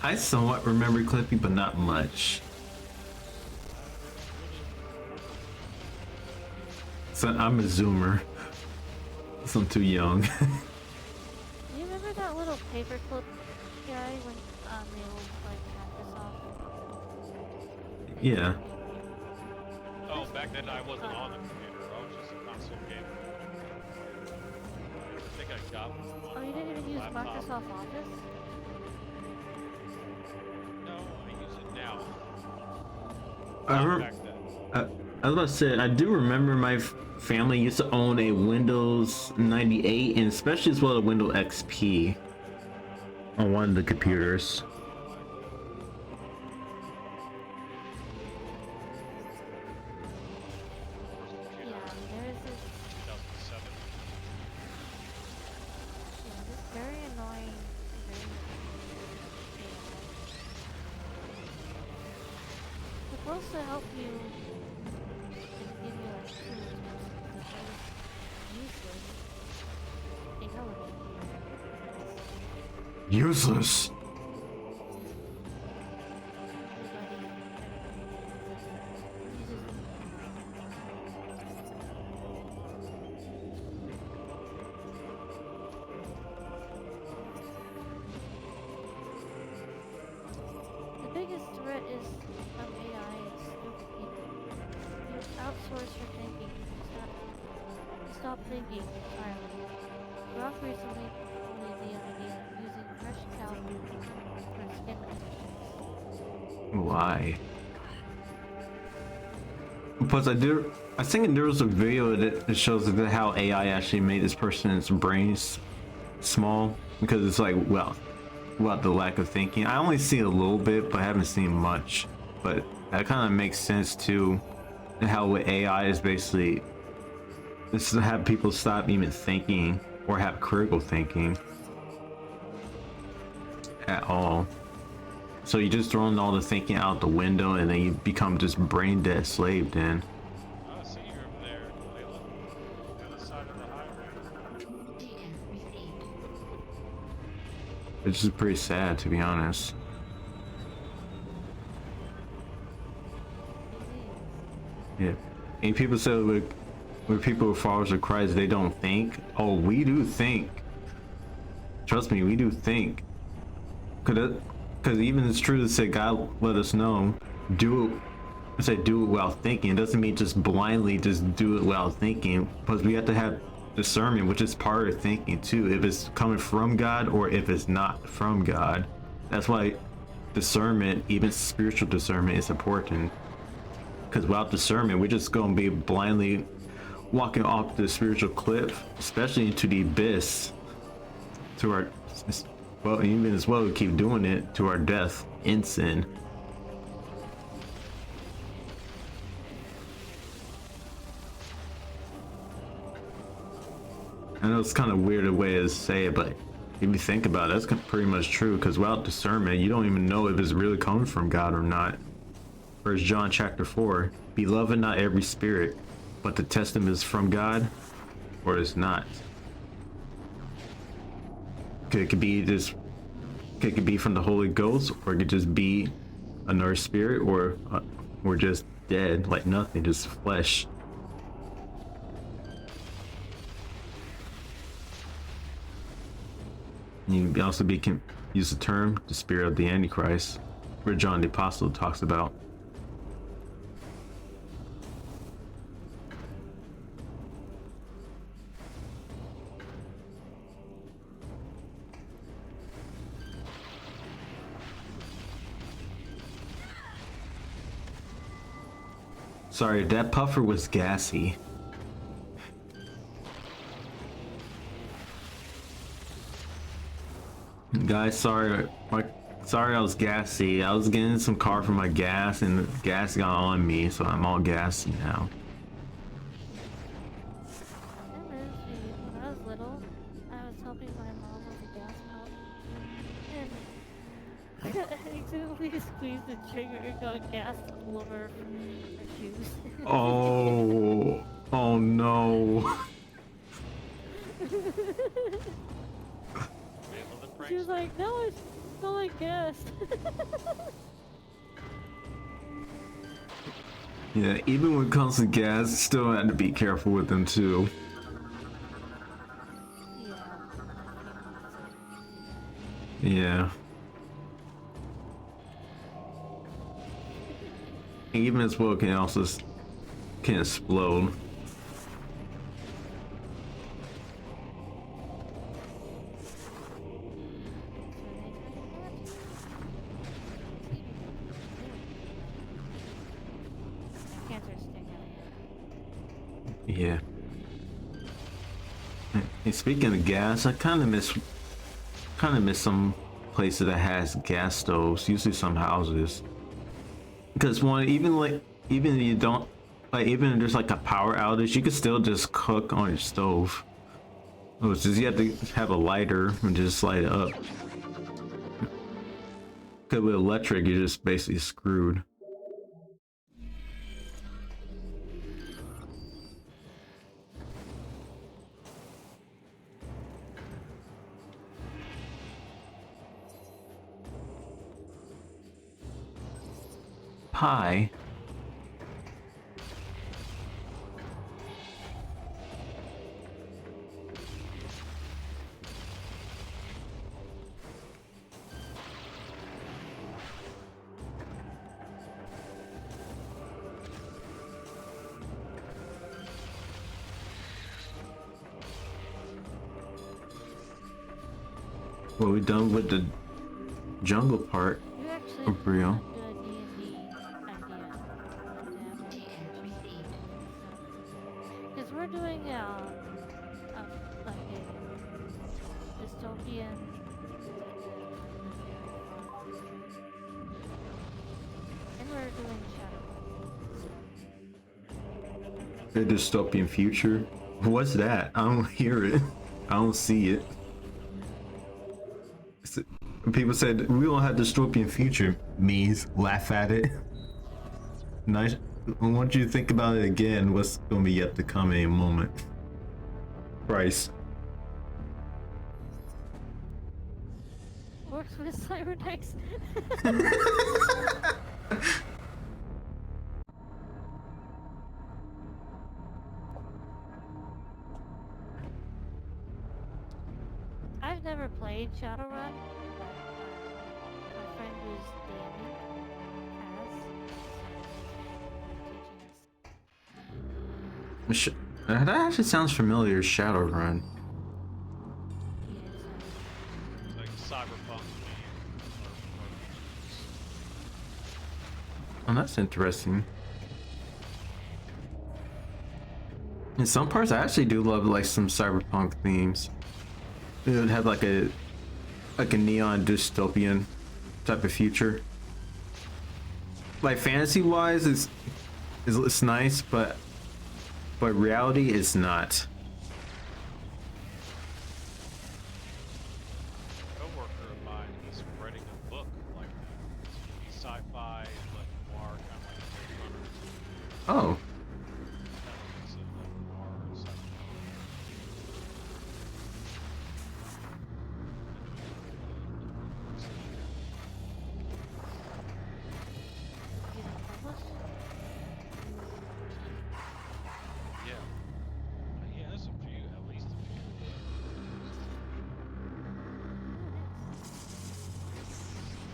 I somewhat remember Clippy, but not much. So I'm a zoomer, so I'm too young. Do you remember that little paperclip guy when they would like hack this off? Yeah. Oh, back then I wasn't on the computer. I was just a console gamer. I think I got one. Oh, you didn't even use laptop. Microsoft Office? No, I use it now. I was about to say, I do remember my family used to own a Windows 98, and especially as well a Windows XP on one of the computers. Yeah, there's this 2007. very annoying, supposed to help you and give you like tools, but it's useless, irrelevant. Useless. The biggest threat is AI and stupid people. You outsource your thinking. Stop thinking entirely. Rock recently promoted the idea of using fresh cow poop for skin conditions. Why? Plus, I think there was a video that shows how AI actually made this person's brains small, because it's like, well, the lack of thinking. I only see a little bit, but I haven't seen much. But that kind of makes sense too, and how with AI is basically this is to have people stop even thinking or have critical thinking at all. So you just throwing all the thinking out the window, and then you become just brain dead slave then. I see you over there, Layla. The other side of the highway. which is pretty sad, to be honest. Yeah. And people say when people are followers of Christ, they don't think. Oh, we do think. Trust me, we do think. Because even it's true to say God let us know, do it. Say do it while thinking. It doesn't mean just blindly just do it while thinking, because we have to have discernment, which is part of thinking too. If it's coming from God or if it's not from God. That's why discernment, even spiritual discernment, is important. Because without discernment, we're just going to be blindly walking off the spiritual cliff, especially into the abyss, to our, well, even as well, we keep doing it to our death in sin. I know it's kind of weird a way to say it, but if you think about it, that's pretty much true. Because without discernment, you don't even know if it's really coming from God or not. First John chapter 4, beloved, not every spirit, but the testament is from God, or it's not. It could be just, it could be from the Holy Ghost, or it could just be another spirit, or just dead, like nothing, just flesh. You can also use the term the spirit of the Antichrist, where John the Apostle talks about. Sorry, that puffer was gassy. Guys, sorry I was gassy. I was getting some car for my gas and the gas got on me, so I'm all gassy now. That reminds me, when I was little, I was helping my mom with a gas pump, and I accidentally squeezed the trigger and got gas all over her shoes. Oh no. She was like, no, I smell like gas. Yeah, even when it comes to gas, still had to be careful with them too. Yeah. Even as well can also can explode. Yeah. Hey, speaking of gas, I kind of miss some places that has gas stoves. Usually some houses, because even if you don't even if there's like a power outage, you can still just cook on your stove. It's just you have to have a lighter and just light it up. Because with electric, you're just basically screwed. Pie. Well, we done with the jungle part of Brio. Because we're doing like a dystopian, and we're doing Shadow. A dystopian future? What's that? I don't hear it. I don't see it. People said we don't have dystopian future. Me's laugh at it. Nice. I want you to think about it again. What's gonna be yet to come in a moment? Price. works with cybernetics. I've never played Shadowrun, but my friend who's DMing has. Teaching us. That actually sounds familiar, Shadowrun. It's like cyberpunk Oh, that's interesting. In some parts, I actually do love like some cyberpunk themes. It would have like a neon dystopian type of future. Like fantasy wise, it's nice, but reality is not. coworker of mine, he's writing a book like that. It's gonna be sci-fi, like noir, kind of like Blade Runner. Oh, Kind of mix of like noir and sci-fi. Getting published? Yeah. He has a few, at least a few.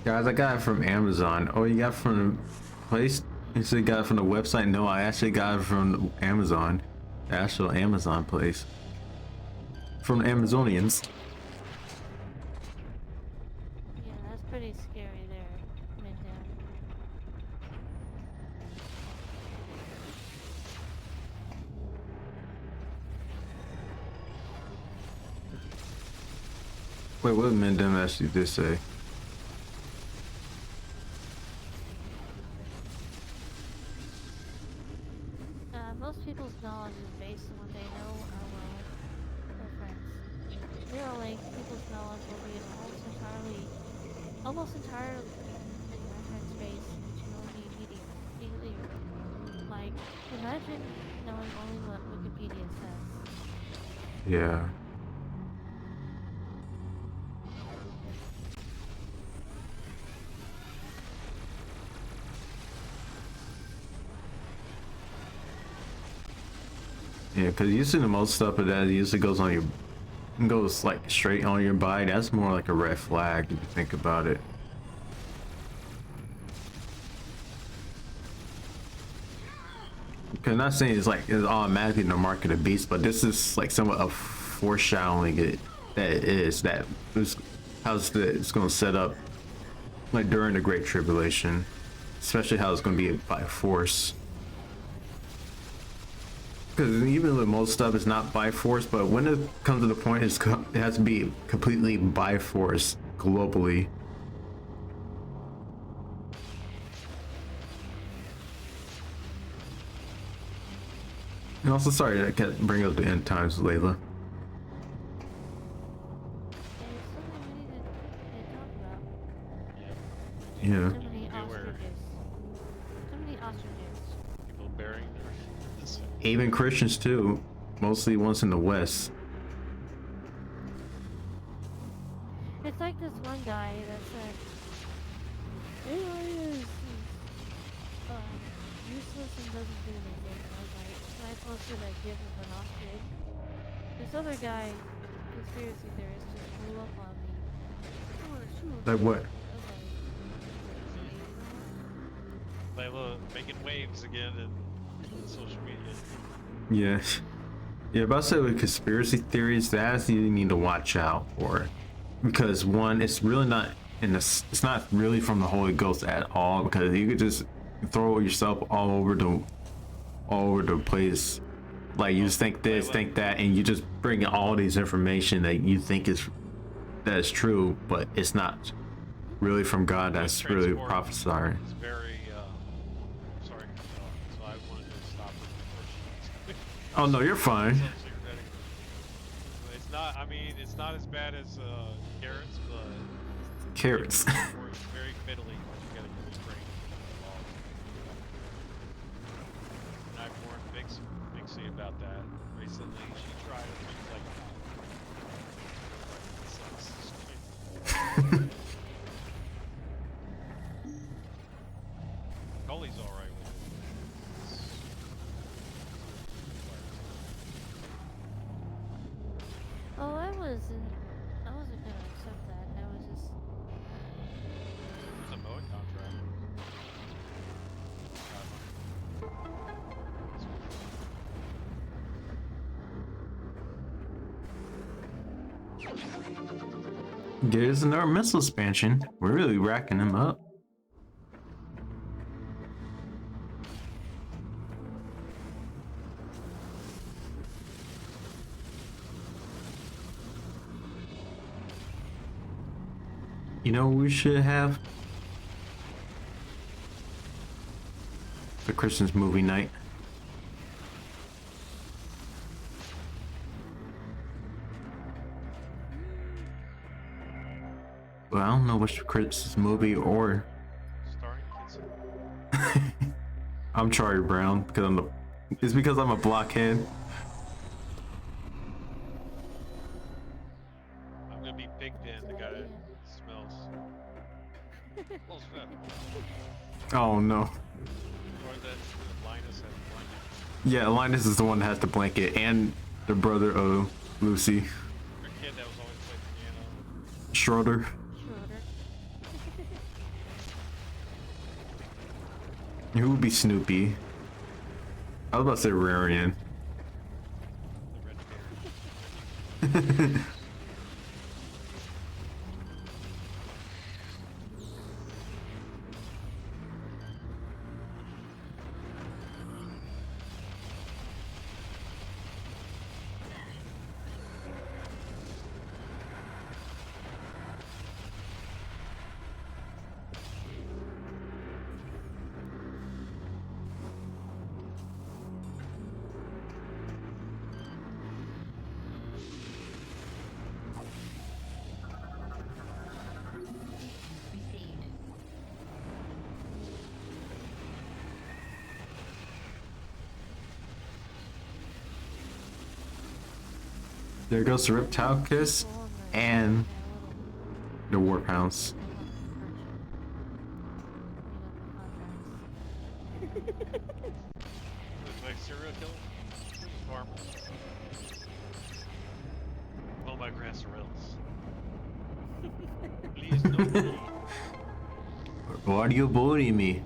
guys, I got it from Amazon. Oh, you got it from the place? You said you got it from the website? No, I actually got it from Amazon. The actual Amazon place. From the Amazonians. Yeah, that's pretty scary there, Midtown. Wait, what did Mendem actually did say? Most people's knowledge is based on what they know or well their friends. Neuralink, people's knowledge will be almost entirely in my friend's face, which will be immediately. Like, imagine knowing only what Wikipedia says. Yeah. Yeah, because usually the most stuff of that usually goes on your, goes like straight on your body. That's more like a red flag if you think about it. Because I'm not saying it's like it's automatically in the mark of the beast, but this is like somewhat of foreshadowing it that it is that this it's going to set up like during the Great Tribulation, especially how it's going to be by force. Because even with most stuff, it's not by force, but when it comes to the point, it has to be completely by force globally. And also, sorry that I kept bringing up the end times, Layla. And it's something we need to talk about. Yeah. Too many Be aware. ostriches. Too many ostriches. People burying their Even Christians too, mostly ones in the West. It's like this one guy that said, AI is useless and doesn't do anything. And I was like, and I posted a gif of an ostrich. This other guy, conspiracy theorist, just blew up on me. Oh, shoot. Like what? I was like, Layla making waves again in social media. Yeah. Yeah, about to say with conspiracy theories, that's you need to watch out for. Because one, it's really not it's not really from the Holy Ghost at all, because you could just throw yourself all over the place. Like you just think this, think that, and you just bring all these information that you think is true, but it's not really from God. That's really prophesying. It's very, sorry, so I wanted to stop it before she Oh no, you're fine. It's not, I mean, it's not as bad as carrots, but Carrots. very fiddly. You gotta get this brain involved. And I've warned Mixie about that recently. She tried it, she was like, Scully's alright with it. Oh, I wasn't gonna accept that. I was just. It's a mowing contract. There's another missile expansion. We're really racking them up. You know, we should have the Christmas movie night. Well, I don't know which Christmas movie or Starring Kitson. I'm Charlie Brown because it's because I'm a blockhead. I'm gonna be Big Ben, the guy that smells. Smells bad. Oh no. Or that Linus has a blanket. Yeah, Linus is the one that has the blanket and the brother of Lucy. Your kid that was always playing piano. Schroeder. Schroeder. Who would be Snoopy? I was about to say Rarian. The red bear. There goes the Reptile Kiss and the Warp House. Looks like serial killer. Farmer. Oh my grass rails. Please don't bully. Why do you bully me?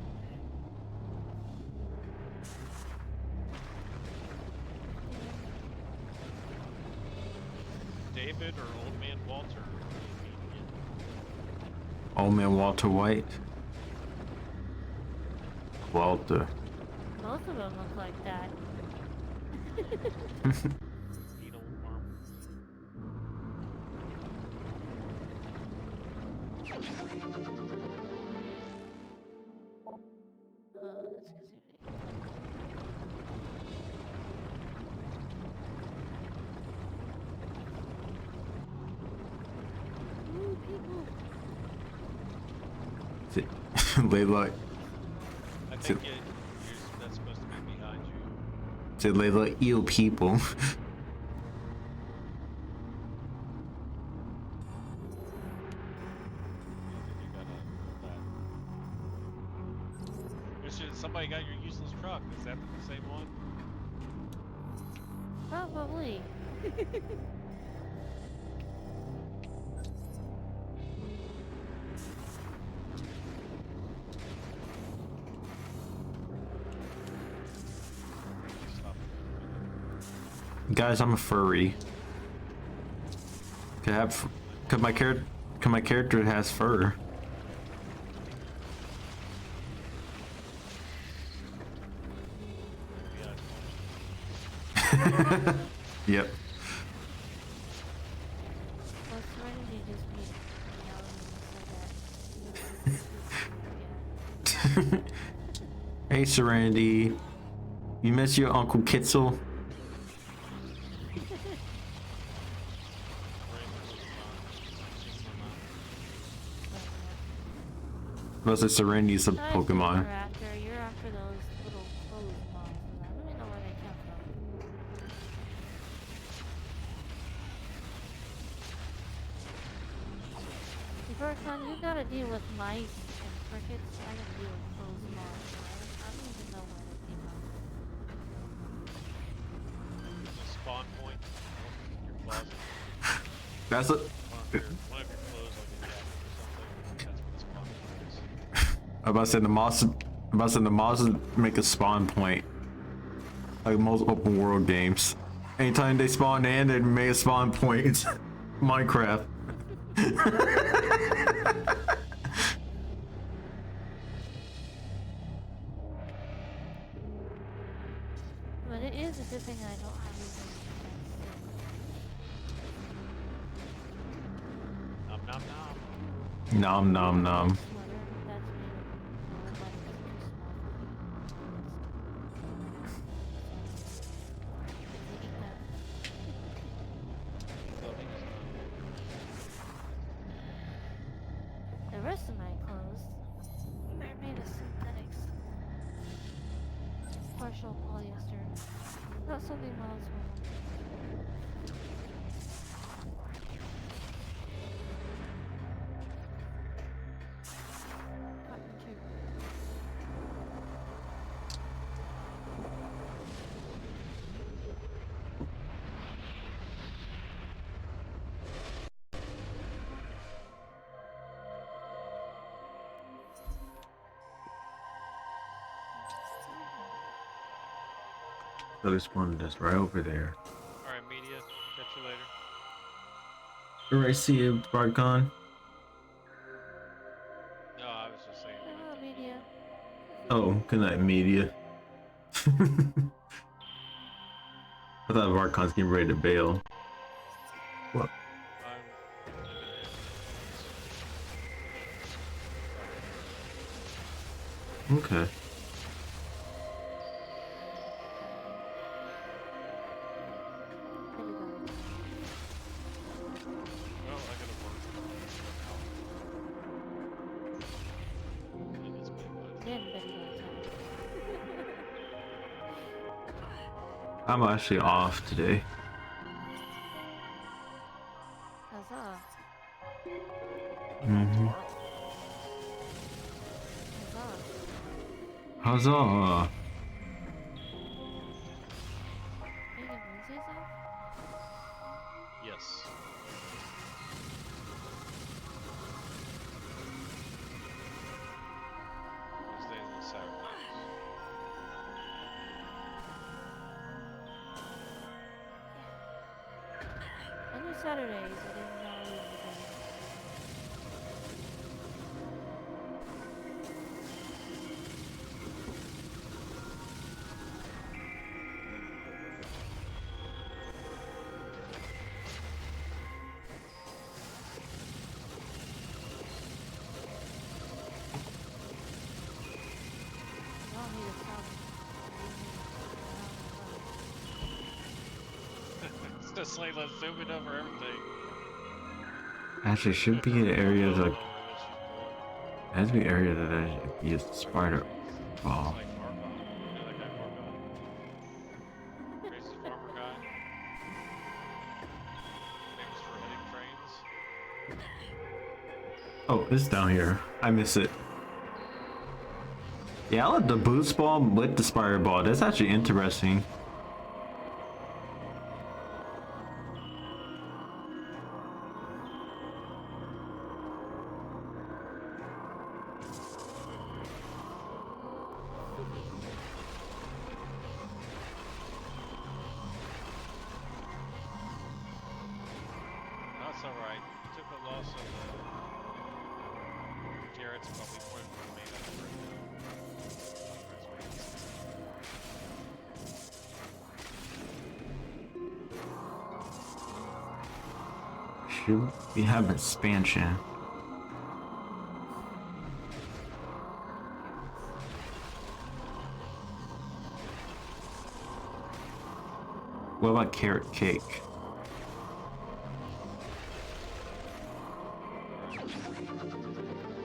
David or Old Man Walter? Old man Walter White. Walter. Both of them look like that. Needle arm. Ooh, people. Layla. I think that's supposed to be behind you. Say Layla, ew people. Somebody got your useless truck. Is that the same one? Probably. Guys, I'm a furry. Cause my character has fur. Yep. Well, Serenity just made me Hey, Serenity. You miss your Uncle Kitzel? Unless it's Serenity's a Pokemon. You're after those little clothes balls. I don't even know where they come from. First one, you gotta deal with mice and crickets. I gotta deal with clothes balls. That's a. One of your clothes like a jacket or something. That's what spawn is. I'm about to say the moss. I'm about to say the mosses make a spawn point. Like most open world games. Anytime they spawn in, they make a spawn point. It's Minecraft. But it is a good thing I don't have anything Nom nom nom. Nom nom nom. sweater that's made of wool, like it's too small for me. Eat that. The rest of my clothes are made of synthetics. Partial polyester. Not something miles cotton too. So they spawned us right over there. Alright, media. Catch you later. Alright, see you, Bardcon. No, I was just saying. Hello, media. Oh, good night, media. I thought Bardcon's getting ready to bail. What? Okay. Well, I gotta work. And it's been good. Then Betty I'm actually off today. Huzzah. Mm-hmm. Huzzah. Huzzah! Are you getting Wednesdays off? Yes. Wednesdays and Saturdays. I knew Saturdays, I didn't know Wednesdays. Y'all need to stop. It's just like let's zoom it over everything. Actually, should be an area Oh, that where she's born. has to be an area that I use the spider ball. Like Farmon. You know that guy Farmon? Crazy farmer guy? Famous for hitting trains? Oh, it's down here. I miss it. Yeah, I like the boost ball with the spider ball. That's actually interesting. That's alright. Took the loss of Garrett's probably point for me. That's pretty good. Should we have expansion? What about carrot cake?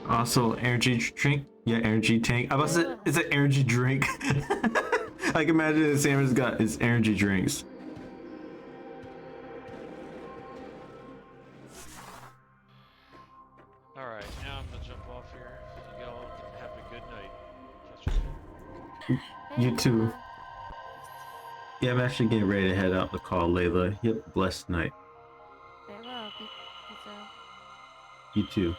Also, energy drink. Yeah, energy tank. I was it's an energy drink. I can imagine the Sam's got his energy drinks. Alright, now I'm gonna jump off here. Y'all have a good night. Catch you later. You too. Yeah, I'm actually getting ready to head out to call Layla. Yep, blessed night. Farewell. You too.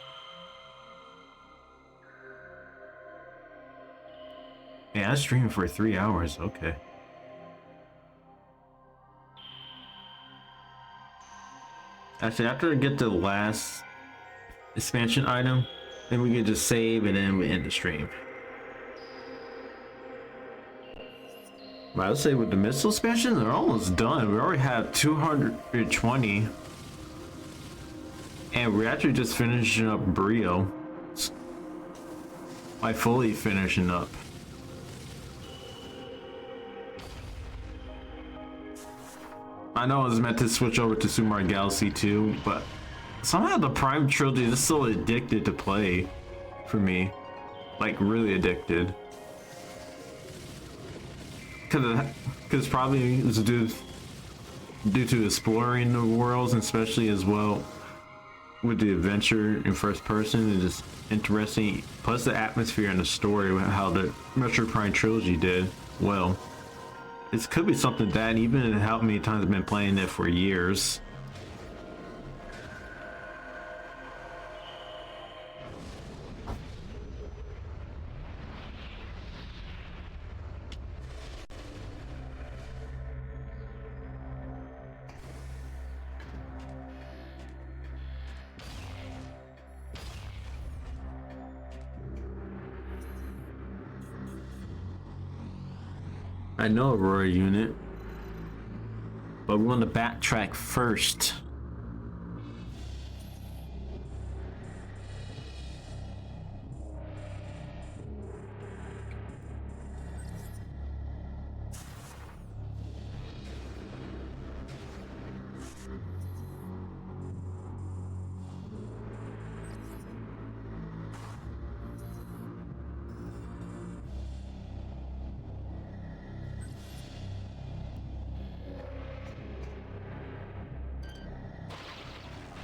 Yeah, I streamed for 3 hours. Okay. Actually, after I get the last expansion item, then we can just save and then we end the stream. But I'd say with the missile expansion, they're almost done. We already have 220. And we're actually just finishing up Brio. Like fully finishing up. I know I was meant to switch over to Super Mario Galaxy 2, but somehow the Prime Trilogy is so addicted to play for me. Like really addicted. Cause probably it's due to exploring the worlds, and especially as well with the adventure in first person. It's just interesting. Plus the atmosphere and the story, how the Metroid Prime Trilogy did well. It could be something that, even how many times I've been playing it for years. I know Aurora unit, but we want to backtrack first.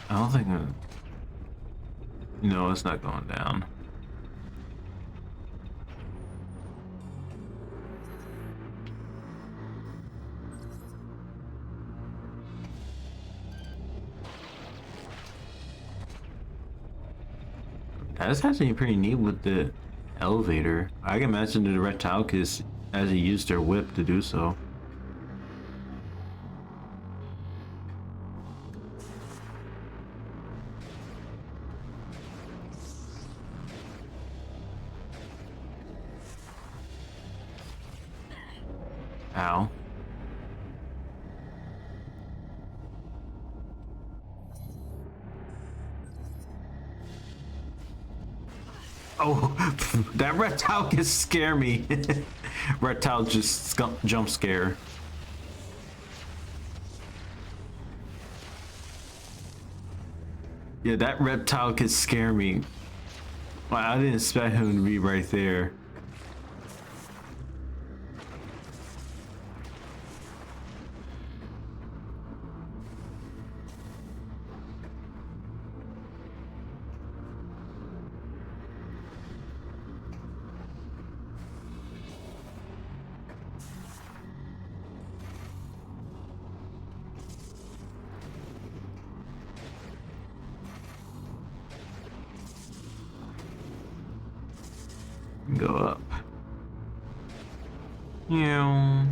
I don't think no, it's not going down. That's actually pretty neat with the elevator. I can imagine the Reptilicus as he used their whip to do so. Ow. Oh, that reptile can scare me. Reptile just jump scare. Yeah, that reptile could scare me. Well, I didn't expect him to be right there. Go up. Yeah.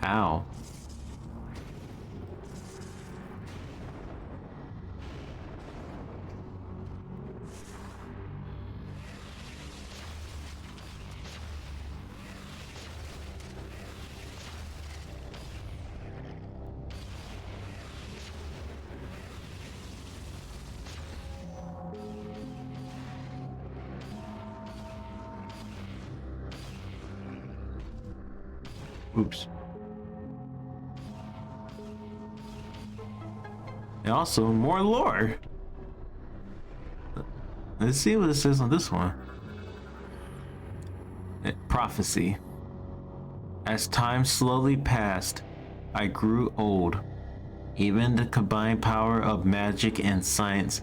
Ow. Oops. And also more lore. Let's see what it says on this one. Prophecy. As time slowly passed, I grew old. Even the combined power of magic and science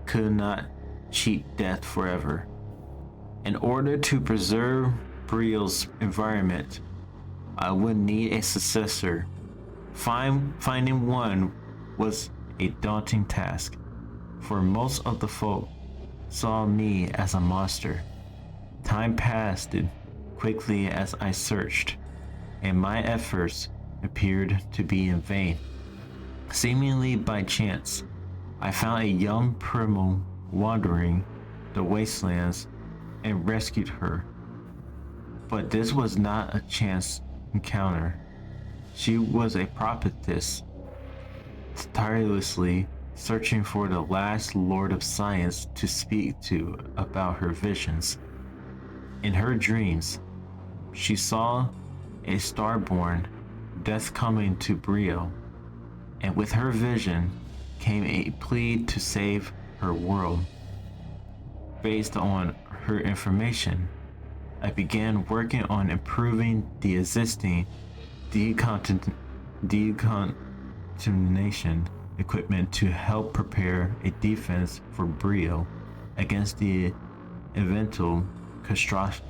could not cheat death forever. In order to preserve Brio's environment, I would need a successor. Finding one was a daunting task. for most of the folk saw me as a monster. Time passed quickly as I searched, and my efforts appeared to be in vain. Seemingly by chance, I found a young primal wandering the wastelands and rescued her. But this was not a chance encounter. She was a prophetess, tirelessly searching for the last Lord of Science to speak to about her visions. In her dreams, she saw a starborn death coming to Brio, and with her vision came a plea to save her world. Based on her information, I began working on improving the existing decontamination equipment to help prepare a defense for Brio against the eventual catastrophe.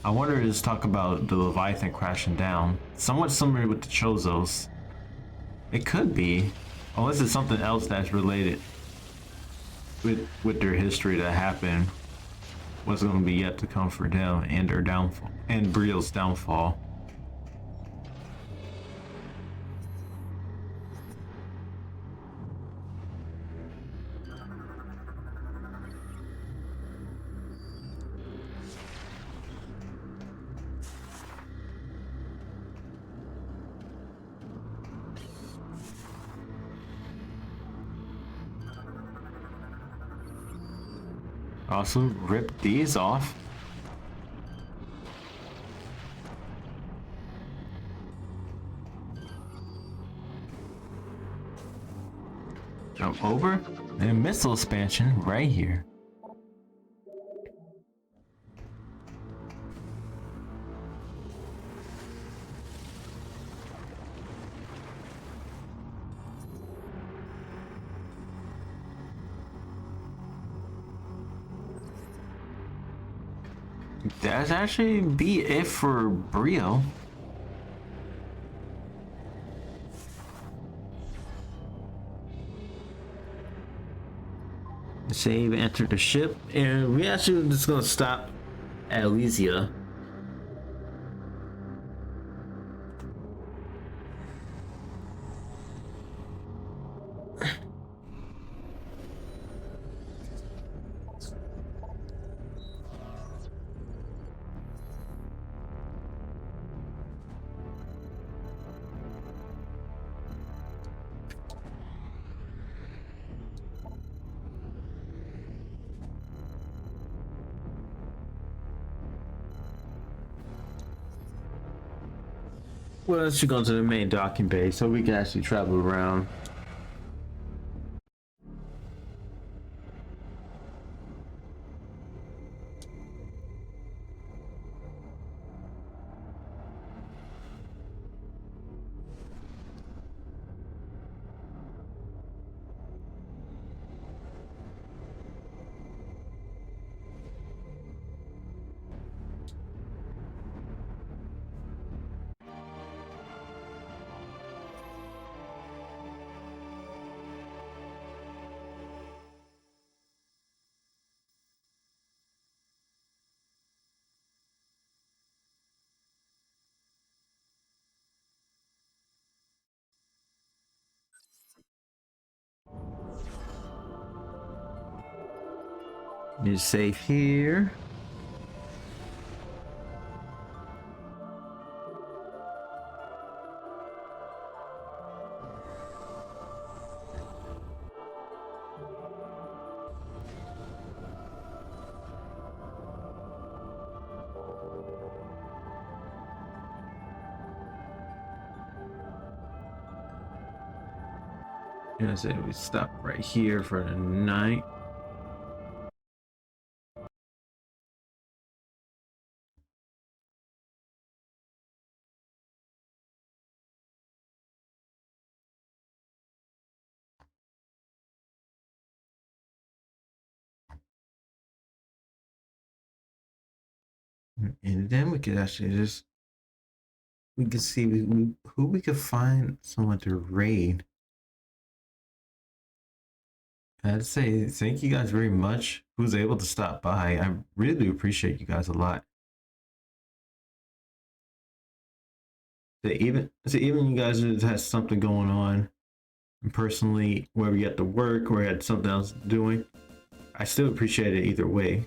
I wonder if this talk about the Leviathan crashing down, somewhat similar with the Chozos. It could be, unless it's something else that's related with their history that happened. What's going to be yet to come for them and their downfall, and Brio's downfall. Also, rip these off. Jump over, and missile expansion right here. That's actually be it for Brio. Save, enter the ship, and we actually just gonna stop at Elysia. Well, let's just go to the main docking bay so we can actually travel around. You're safe here. Gonna say we stop right here for the night. And then we could actually just we could see who we could find someone to raid. I had to say thank you guys very much. Who's able to stop by? I really do appreciate you guys a lot. Even you guys that has something going on, and personally, whether you had to work or had something else doing, I still appreciate it either way.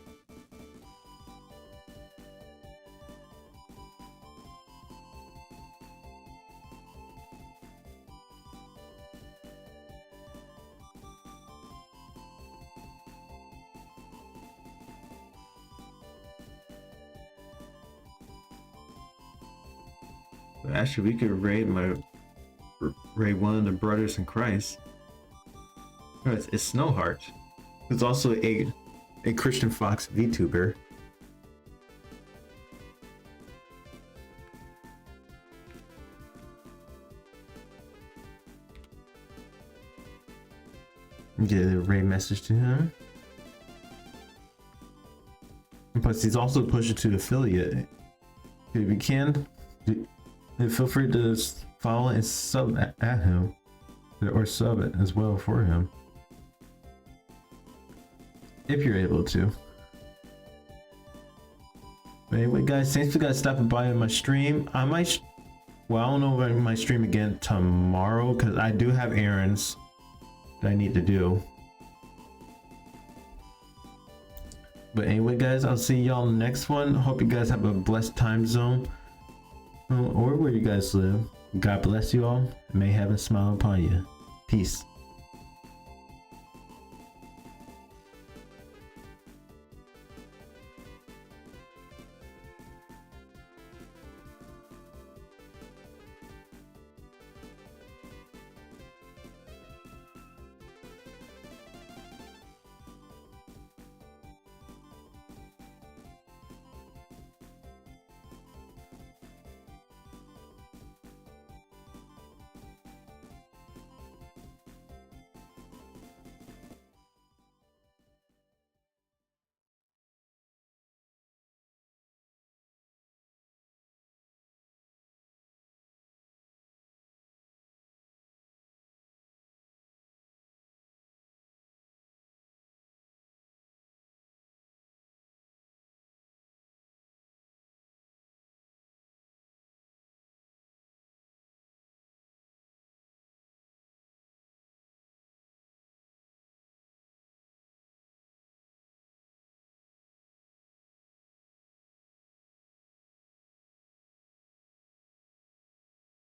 But actually, we could raid one of the brothers in Christ. It's Snowheart, who's also a Christian Fox VTuber. Get a raid message to him. Plus, he's also pushing to affiliate. If you can, feel free to follow and sub at him, or sub it as well for him, if you're able to. But anyway, guys, thanks for guys stopping by on my stream. I might, well, I don't know if I might stream again tomorrow because I do have errands that I need to do. But anyway, guys, I'll see y'all next one. Hope you guys have a blessed time zone, or where you guys live. God bless you all. May heaven smile upon you. Peace.